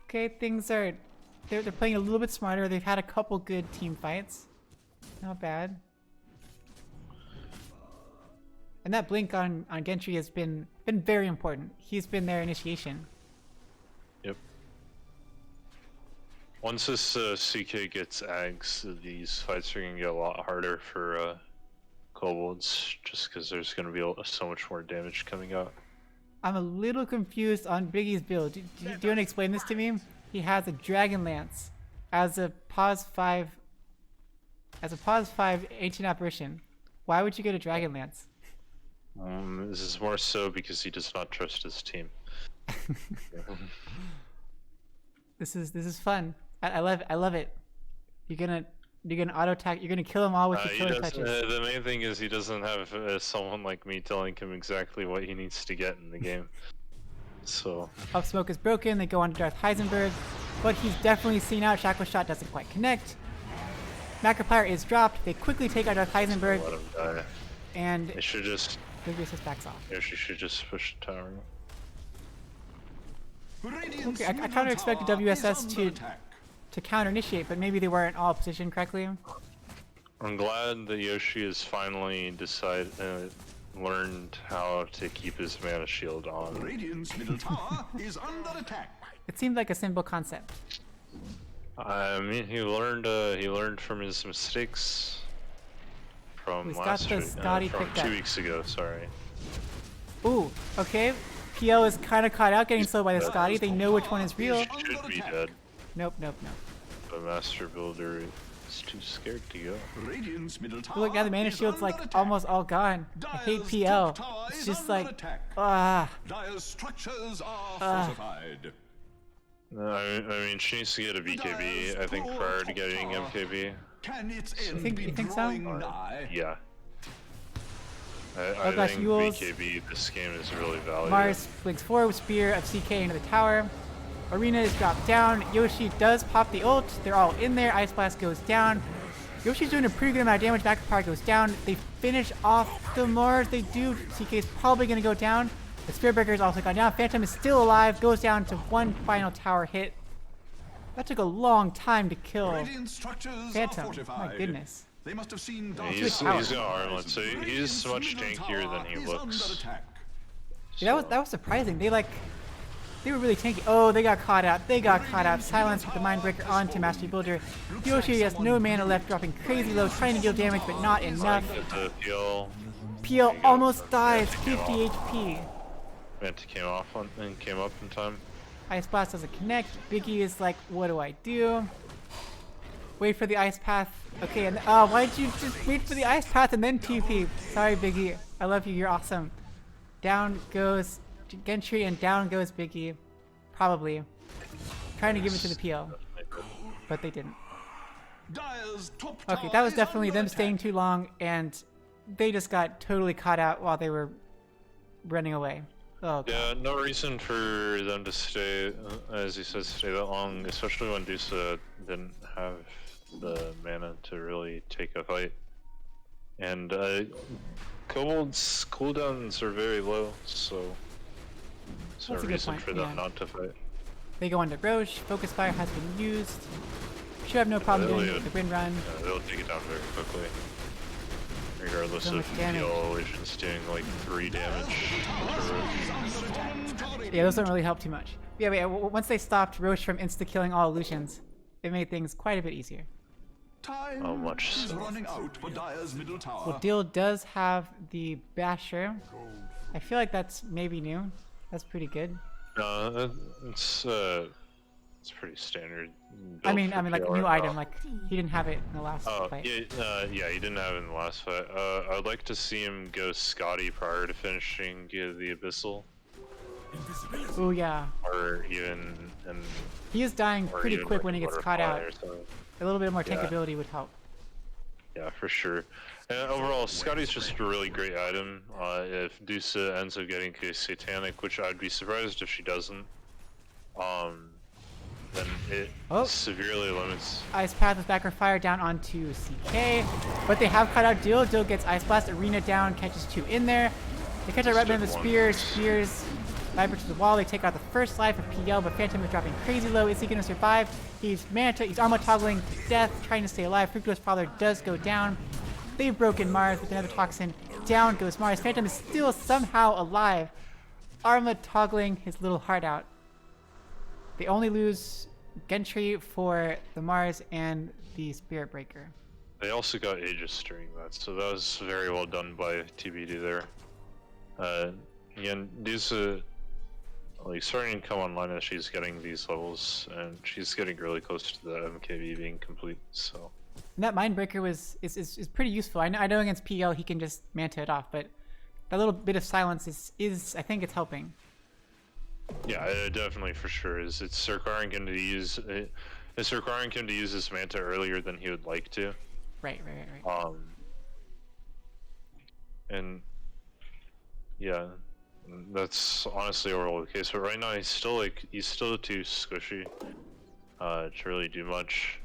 Okay, things are... They're playing a little bit smarter. They've had a couple good team fights. Not bad. And that blink on Gentry has been very important. He's been their initiation. Yep. Once this CK gets Ags, these fights are gonna get a lot harder for Kobolds, just because there's gonna be so much more damage coming out. I'm a little confused on Biggie's build. Do you want to explain this to me? He has a Dragon Lance as a pause 5 18 apparition. Why would you get a Dragon Lance? This is more so because he does not trust his team. This is fun. I love it. You're gonna auto attack. You're gonna kill them all with the killer touches. The main thing is he doesn't have someone like me telling him exactly what he needs to get in the game. So Up smoke is broken. They go on to Darth Heisenberg, but he's definitely seen out. Shackle shot doesn't quite connect. Macropyre is dropped. They quickly take out Darth Heisenberg, let him die. and They should just. Vigorous backs off. Yoshi should just push the tower. Radiant's Okay, I middle kind of expected tower is WSS under attack. to counter initiate, but maybe they weren't all positioned correctly. I'm glad that Yoshi has finally learned how to keep his mana shield on. Radiant's middle tower is under attack. It seemed like a simple concept. I mean, he learned from his mistakes from He's got last the week, Scotty from picked up. 2 weeks ago. Sorry. Ooh, okay. PL is kind of caught out getting slowed by the Scotty. They know which one is real. He should be dead, Nope, nope, nope. but Master Builder is too scared to go. Radiant's middle tower Look, now the mana is shield's under like attack. almost all gone. I hate Dire's PL. top tower It's is just under like, attack. ah. Dire's structures are fortified. No, I mean, she needs to get a BKB, I think, prior to getting MKB. Can its end think- be you think so? drawing nigh? Yeah. Oh I gosh, think Yules. BKB this game is really valuable. Mars flicks forward with Spear of CK into the tower. Arena is dropped down. Yoshi does pop the ult. They're all in there. Ice Blast goes down. Yoshi's doing a pretty good amount of damage. Back part goes down. They finish off the Mars. They do. CK's probably going to go down. The Spirit Breaker is also gone down. Phantom is still alive. Goes down to one final tower hit. That took a long time to kill Radiant structures are Phantom. fortified. My goodness. They must have seen Yeah, dark he's clouds. got armlet, so he's much tankier than he Is under looks. attack. Yeah, that was surprising. They were really tanky. Oh, they got caught out. They got caught out. Silence with the Mindbreaker onto Mastery Builder. Yoshi has no mana left, dropping crazy low, trying to deal damage, but not enough. Get the PL. PL almost dies, 50 HP. Manta came off on and came up in time. Ice Blast doesn't connect. Biggie is like, what do I do? Wait for the Ice Path. Okay, and why'd you just wait for the Ice Path and then TP? Sorry, Biggie. I love you. You're awesome. Down goes Gentry and down goes Biggie. Probably. Trying to give it to the PL. But they didn't. Dire's top Okay, tower that was is definitely under them staying attack. too long, and they just got totally caught out while they were running away. Oh, God. Yeah, no reason for them to stay, as he says, stay that long, especially when Dusa didn't have the mana to really take a fight. And Kobolds' cooldowns are very low, so there's no That's a good reason point, for them yeah. not to fight. They go into Roche. Focus Fire has been used. Should have no problem doing it with the Wind Run. Yeah, they'll take it down very quickly. Regardless So of much damage. PL Illusions doing like 3 damage to Roche. Yeah, those don't really help too much. Yeah, wait, once they stopped Roche from insta-killing all illusions, it made things quite a bit easier. Time How much is so? running out for Dire's middle tower. Well, Dill does have the Basher. I feel like that's maybe new. That's pretty good. No, it's pretty standard. I build mean, for like PL new right item. now. Like he didn't have it in the last Oh, fight. yeah, he didn't have it in the last fight. I'd like to see him go Scotty prior to finishing the Abyssal, Oh yeah, or even and he is dying or pretty even quick like when he gets caught Butterfly out. or something. A little bit more Yeah. tankability would help. Yeah, for sure. And overall, Scotty's just a really great item. If Dusa ends up getting to Satanic, which I'd be surprised if she doesn't, then it Oh. severely limits. Ice Path with Backer Fire down onto CK, but they have cut out Dill. Dill gets Ice Blast, Arena down, catches 2 in there. They catch out Redman with Stood one. Spears, Spears, Viper to the wall. They take out the first life of PL, but Phantom is dropping crazy low. Is he going to survive? He's he's armor toggling to death, trying to stay alive. Fructose Father does go down. They've broken Mars with another toxin. Down goes Mars. Phantom is still somehow alive. Arma toggling his little heart out. They only lose Gentry for the Mars and the Spirit Breaker. They also got Aegis during that, so that was very well done by TBD there. Again, Dusa, like, starting to come online as she's getting these levels, and she's getting really close to the MKB being complete, so. And that Mindbreaker is pretty useful. I know against PL he can just Manta it off, but that little bit of silence is I think it's helping. Yeah, it definitely for sure is. It's requiring him to use it's requiring him to use this Manta earlier than he would like to. Right. And yeah, that's honestly overall the case. But right now he's still too squishy to really do much.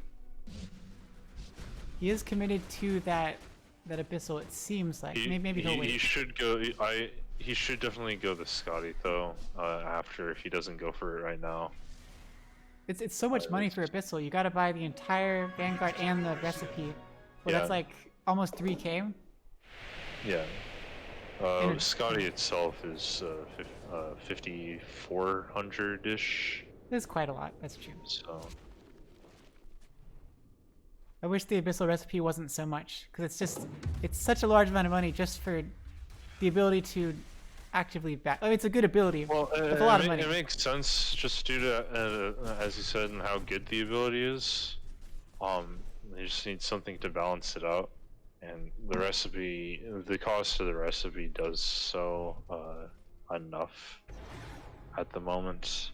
He is committed to that Abyssal, it seems like. Maybe he'll wait. He should go. He should definitely go the Scotty though. After if he doesn't go for it right now. It's so much money for Abyssal. You gotta buy the entire Vanguard and the recipe. Well, Yeah. that's like almost 3K. Yeah. And Scotty itself is 5,400-ish. It's quite a lot, that's true. So I wish the Abyssal recipe wasn't so much, because it's such a large amount of money just for the ability to actively back. I mean, it's a good ability. well, It's a lot of money. It makes sense just due to, as you said, and how good the ability is. They just need something to balance it out, and the recipe, the cost of the recipe does so enough at the moment.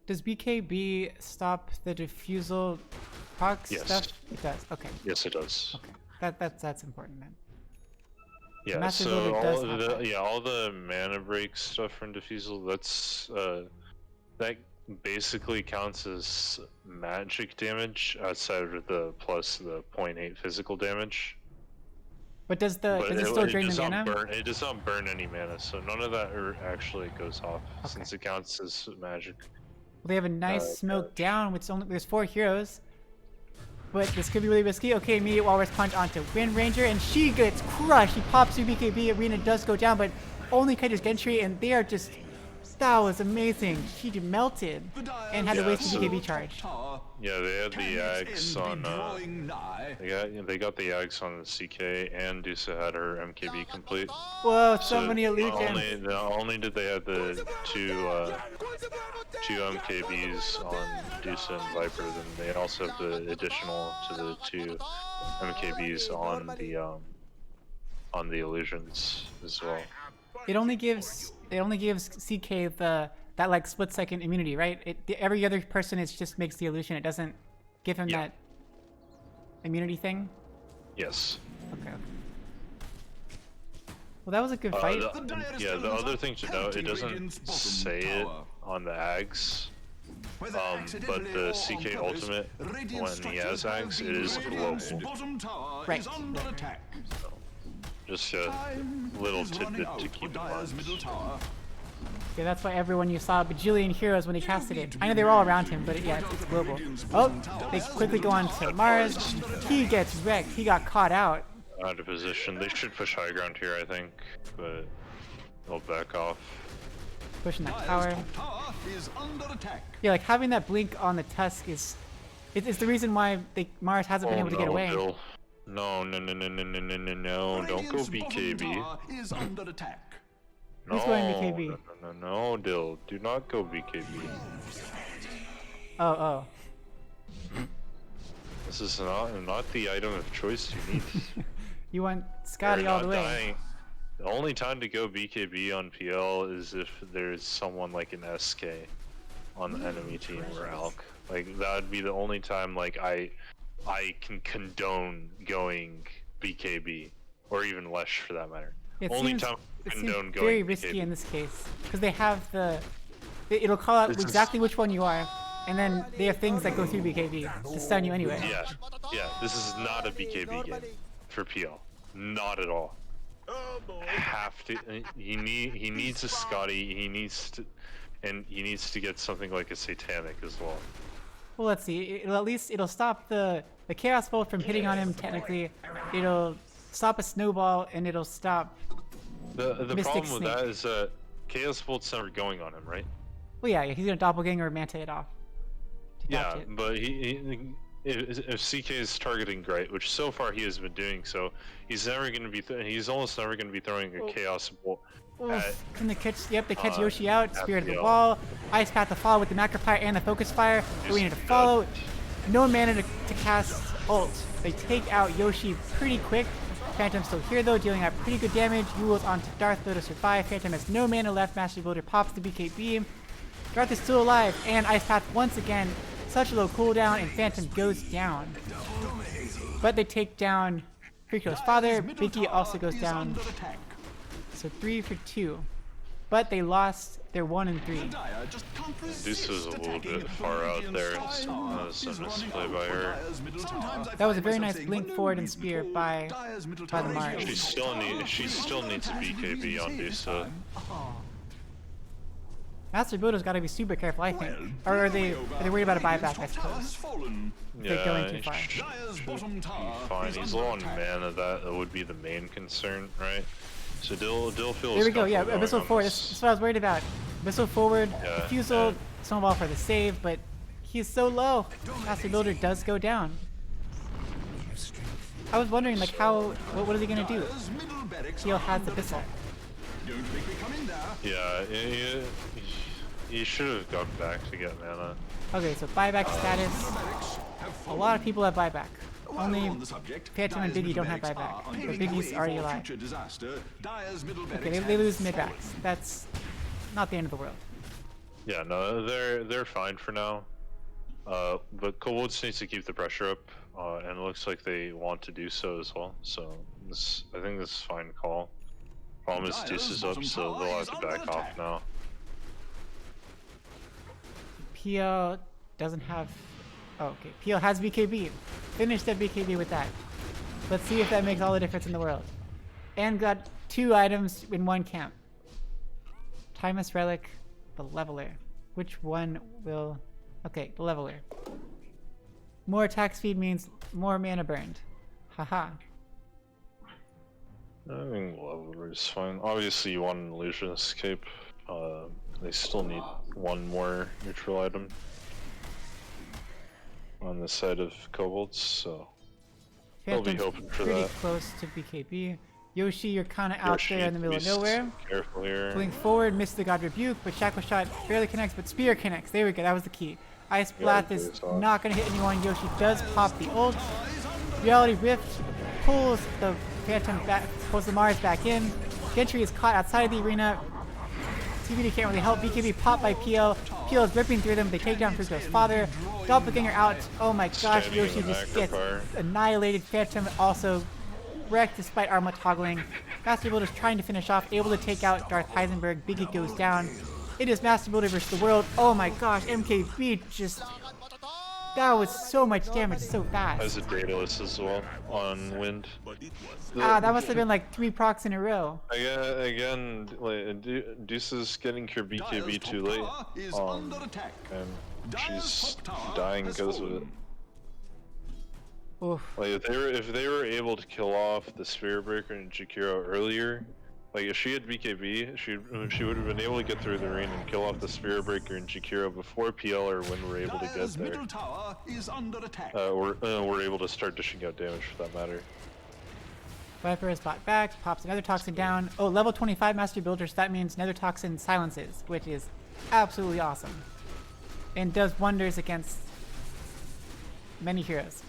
Does BKB stop the diffusal proc Yes. stuff? It does. Okay. Yes, it does. Okay. That's important then. Yeah, Master so Builder does all have the that. all the mana break stuff from Diffusal, that's basically counts as magic damage outside of the plus the 0.8 physical damage. But does But it still drain the does not mana? burn. It does not burn any mana, so none of that actually goes off Okay. since it counts as magic. Well, they have a nice smoke down, which there's 4 heroes. But this could be really risky. Okay, immediate walrus punch onto Wind Ranger, and she gets crushed. She pops through BKB. Arena does go down, but only catches Gentry, and they are just. That was amazing. She melted and had to waste the BKB charge. Yeah, they had the Yags on. They got the Yags on the CK, and Dusa had her MKB complete. Whoa, so many illusions. Not only did they have the two MKBs on Dusa and Viper, then they also have the additional to the 2 MKBs on the illusions as well. It only gives CK that like split-second immunity, right? Every other person just makes the illusion. It doesn't give him that immunity thing. Yes. Okay. Well, that was a good fight. The other thing to note, it doesn't say it on the Ags, but the CK ultimate, when he has Ags, it is global. Right. So, just a little tidbit to keep in mind. Yeah, that's why everyone you saw bajillion heroes when he casted it. I know they were all around him, but it's global. Oh, they quickly go on to Mars. He gets wrecked. He got caught out. Out of position. They should push high ground here, I think, but they'll back off. Pushing that tower. Yeah, like having that blink on the Tusk it's the reason why Mars hasn't been able to get away. Bill. No, don't go BKB. Is under attack. No, Who's going BKB? No, Dill, do not go BKB. Oh. This is not the item of choice you need. You want Scotty all the way. Dying. The only time to go BKB on PL is if there's someone like an SK on the enemy team or Alk. Like that would be the only time like I can condone going BKB or even Lesh for that matter. It only seems, time it condone seems going very risky BKB. in this case because they have it'll call out exactly which one you are, and then they have things that go through BKB to stun you anyway. Yeah. This is not a BKB game for PL. Not at all. Have to. He needs a Scotty. He needs to get something like a Satanic as well. Well, let's see. It'll stop the Chaos Bolt from hitting on him. Technically, it'll stop a snowball, and it'll stop. The Mystic problem with Snake. that is that Chaos Bolt's never going on him, right? Well, yeah, he's gonna doppelganger or manta it off. To dodge it. But if CK is targeting Great, which so far he has been doing so, he's almost never going to be throwing a Chaos Bolt. Oof. Can they catch? Yep, they catch Yoshi out. Spirit of the PL. Wall. Ice Path to follow with the Macropire and the Focus Fire. We need to follow. No mana to cast ult. They take out Yoshi pretty quick. Phantom's still here though, dealing out pretty good damage. Yule's onto Darth though to survive. Phantom has no mana left. Master Builder pops the BKB. Darth is still alive, and Ice Path once again. Such a low cooldown, and Phantom goes down. But they take down Freako's father. Biggie also goes down. So 3 for 2. But they lost their 1 and 3. This was a little bit far out there. Some misplay by her. That was a very nice blink forward and spear by the Mars. She still needs a BKB on Dusa. Master Builder's got to be super careful, I think. Or are they worried about a buyback, I suppose? They're going too far. Should be fine. He's low on mana. That would be the main concern, right? So Dill feels. There we go. Yeah, comfortable Abyssal going on forward. this. That's what I was worried about. Abyssal forward, Yeah, refusal, snowball for the save, but he's so low. Master Builder does go down. I was wondering, like, what is he gonna do? He'll has the Abyssal. Yeah, he should have gone back to get mana. Okay, so buyback status. A lot of people have buyback. Only Phantom and Biggie don't have buyback. But Biggie's already alive. Okay, they lose mid-backs. That's not the end of the world. Yeah, no, they're fine for now. But Kobolds needs to keep the pressure up, and it looks like they want to do so as well. So I think this is a fine call. Problem is Deuce is up, so they'll have to back off now. PL doesn't have... Oh, okay. PL has BKB. Finished that BKB with that. Let's see if that makes all the difference in the world. And got 2 items in 1 camp. Timeless Relic, the Leveler. Which one will... Okay, the Leveler. More attack speed means more mana burned. Haha. I think Leveler is fine. Obviously you want an Illusion Escape. They still need 1 more neutral item on the side of Kobolds, so they'll be hoping for pretty that. Close to BKB. Yoshi, you're kind of out Yoshi, there in the middle of nowhere. Careful here. Going forward, missed the God Rebuke, but Shackle Shot barely connects, but Spear connects. There we go, that was the key. Ice Blast is not going to hit anyone. Yoshi does pop the ult. Reality Rift pulls the Phantom back, pulls the Mars back in. Gentry is caught outside of the arena. TBD can't really help. BKB popped by PL. PL is ripping through them. They take down Fructo's father. Doppelganger out. Oh my gosh, Yoshi just gets annihilated. Phantom also wrecked despite armor toggling. Master Builder is trying to finish off, able to take out Darth Heisenberg. Biggie goes down. It is Master Builder versus the world. Oh my gosh, MKB just... That was so much damage so fast. Has a Daedalus as well on Wind. That must have been like 3 procs in a row. Again, like, Deuce is getting her BKB too late, and she's dying because of it. Oof. Like if they were able to kill off the Sphere Breaker and Jakiro earlier, like if she had BKB, she would have been able to get through the arena and kill off the Sphere Breaker and Jakiro before PL or when we're able to get there. Middle tower is under attack. We're able to start dishing out damage for that matter. Viper is bought back, pops another toxin down. Oh, level 25 Master Builder, so that means another toxin silences, which is absolutely awesome. And does wonders against many heroes,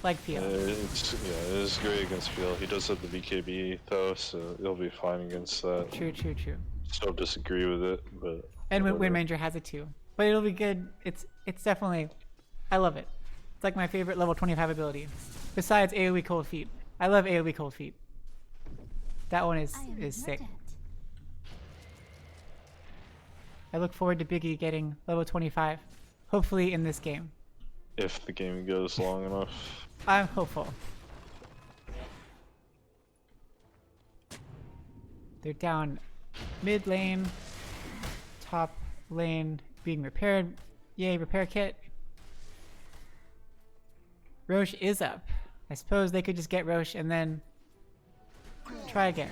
like PL. It is great against PL. He does have the BKB though, so he'll be fine against that. True. Still disagree with it, but... And Wind Ranger has it too. But it'll be good. It's definitely... I love it. It's like my favorite level 25 ability. Besides AoE Cold Feet. I love AoE Cold Feet. That one is sick. I look forward to Biggie getting level 25. Hopefully in this game. If the game goes long enough. I'm hopeful. They're down mid lane. Top lane being repaired. Yay, repair kit. Roche is up. I suppose they could just get Roche and then try again.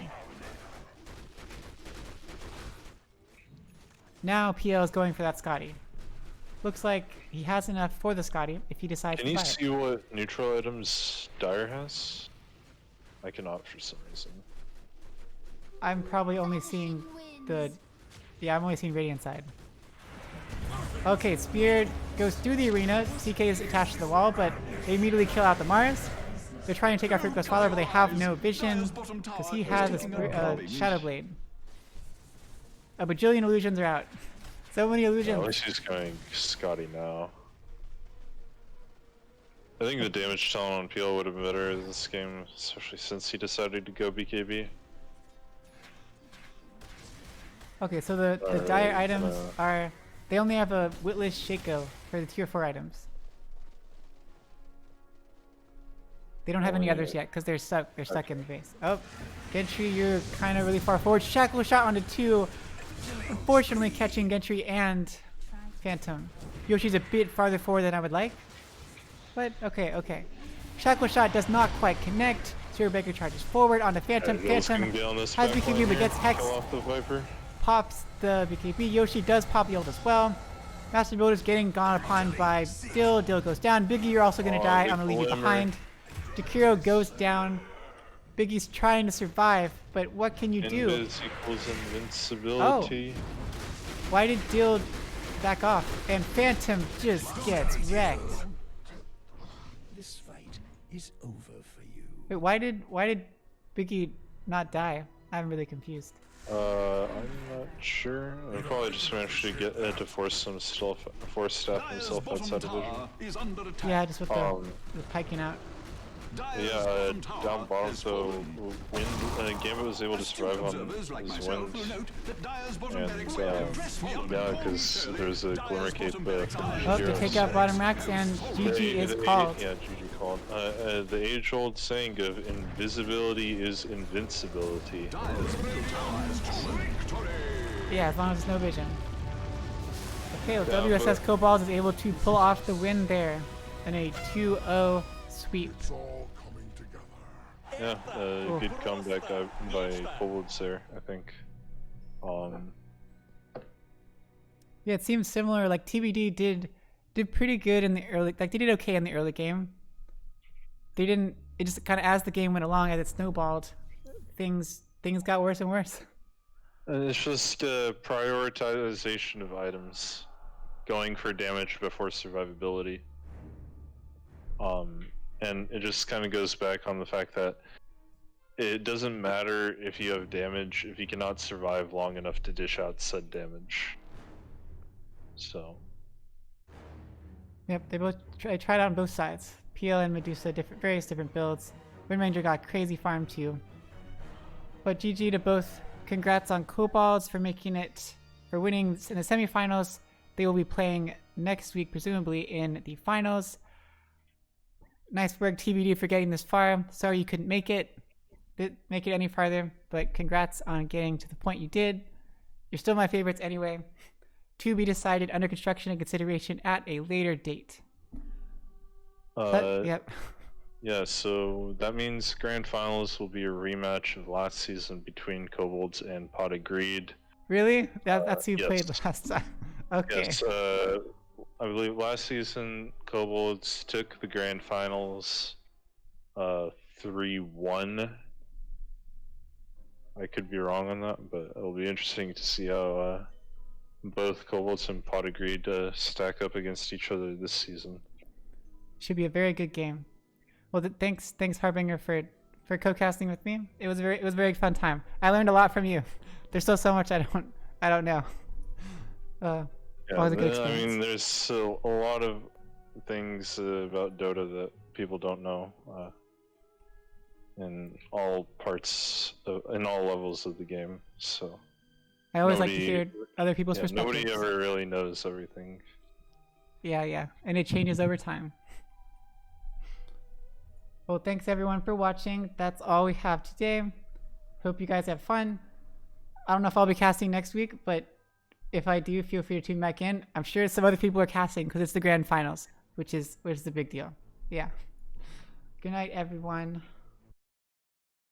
Now PL is going for that Scotty. Looks like he has enough for the Scotty if he decides to buy it. Can you see what neutral items Dire has? I cannot for some reason. I'm probably only seeing the... Yeah, I'm only seeing Radiant side. Okay, Spear goes through the arena. CK is attached to the wall, but they immediately kill out the Mars. They're trying to take out Fructo's father, but they have no vision because he has a Shadow Blade. A bajillion illusions are out. So many illusions. At least he's going Scotty now. I think the damage talent on PL would have been better in this game, especially since he decided to go BKB. Okay, so the dire items are... They only have a Witless Shaco for the tier 4 items. They don't have any others yet because they're stuck. They're stuck in the base. Oh, Gentry, you're kind of really far forward. Shackle shot onto 2. Unfortunately, catching Gentry and Phantom. Yoshi's a bit farther forward than I would like, but okay. Shackle shot does not quite connect. Spearbreaker charges forward onto Phantom. Phantom has BKB but gets Hex. Pops the BKB. Yoshi does pop the ult as well. Master Builder's getting gone upon by Dill. Dill goes down. Biggie, you're also going to die. I'm going to leave you behind. Jakiro goes down. Biggie's trying to survive, but what can you do? Invis equals invincibility. Oh. Why did Dill back off? And Phantom just gets wrecked. This fight is over for you. Wait, why did Biggie not die? I'm really confused. I'm not sure. I probably just managed to get to force staff himself outside of vision. Yeah, just with the piking out. Dire's Yeah, bottom tower down bottom, has so fallen. Gambit was able to Astute survive on observers like his myself will wind. note that Dire's bottom And barracks have fallen. yeah, because there's a Dire's Glimmer Cape bottom barracks are Oh, they heroes. take out bottom racks, and GG is called. Yeah, GG called. The age-old saying of invisibility is invincibility. Dire's middle tower has fallen. Victory! Yeah, as long as there's no vision. Okay, well, Yeah, WSS.Kobolds is able to pull off the win there in a 2-0 sweep. It's all coming together. Yeah, good comeback by Kobolds there, I think. Yeah, it seems similar. Like TBD did pretty good in the early. Like they did okay in the early game. They didn't. It just kind of as the game went along, as it snowballed, things got worse and worse. It's just prioritization of items, going for damage before survivability. And it just kind of goes back on the fact that it doesn't matter if you have damage if you cannot survive long enough to dish out said damage. So. Yep, they both tried out on both sides. PL and Medusa, various different builds. Wind Ranger got crazy farm too. But GG to both. Congrats on Kobolds for winning in the semifinals. They will be playing next week, presumably in the finals. Nice work, TBD, for getting this far. Sorry you couldn't make it any farther, but congrats on getting to the point you did. You're still my favorites anyway. To be decided, under construction and consideration at a later date. Yep. Yeah, so that means grand finals will be a rematch of last season between Kobolds and Pot of Greed. Really? That's who you yes. played last time. Okay. Yes, I believe last season Kobolds took the grand finals 3-1. I could be wrong on that, but it'll be interesting to see how both Kobolds and Pot of Greed stack up against each other this season. Should be a very good game. Well, thanks Harbinger for co-casting with me. It was a very fun time. I learned a lot from you. There's still so much I don't know. Yeah, always a good I experience. mean, there's a lot of things about Dota that people don't know in all parts, in all levels of the game. So I always like to hear other people's perspectives. Nobody ever really knows everything. Yeah, and it changes over time. Well, thanks everyone for watching. That's all we have today. Hope you guys have fun. I don't know if I'll be casting next week, but if I do, feel free to tune back in. I'm sure some other people are casting because it's the grand finals, which is the big deal. Yeah. Good night, everyone.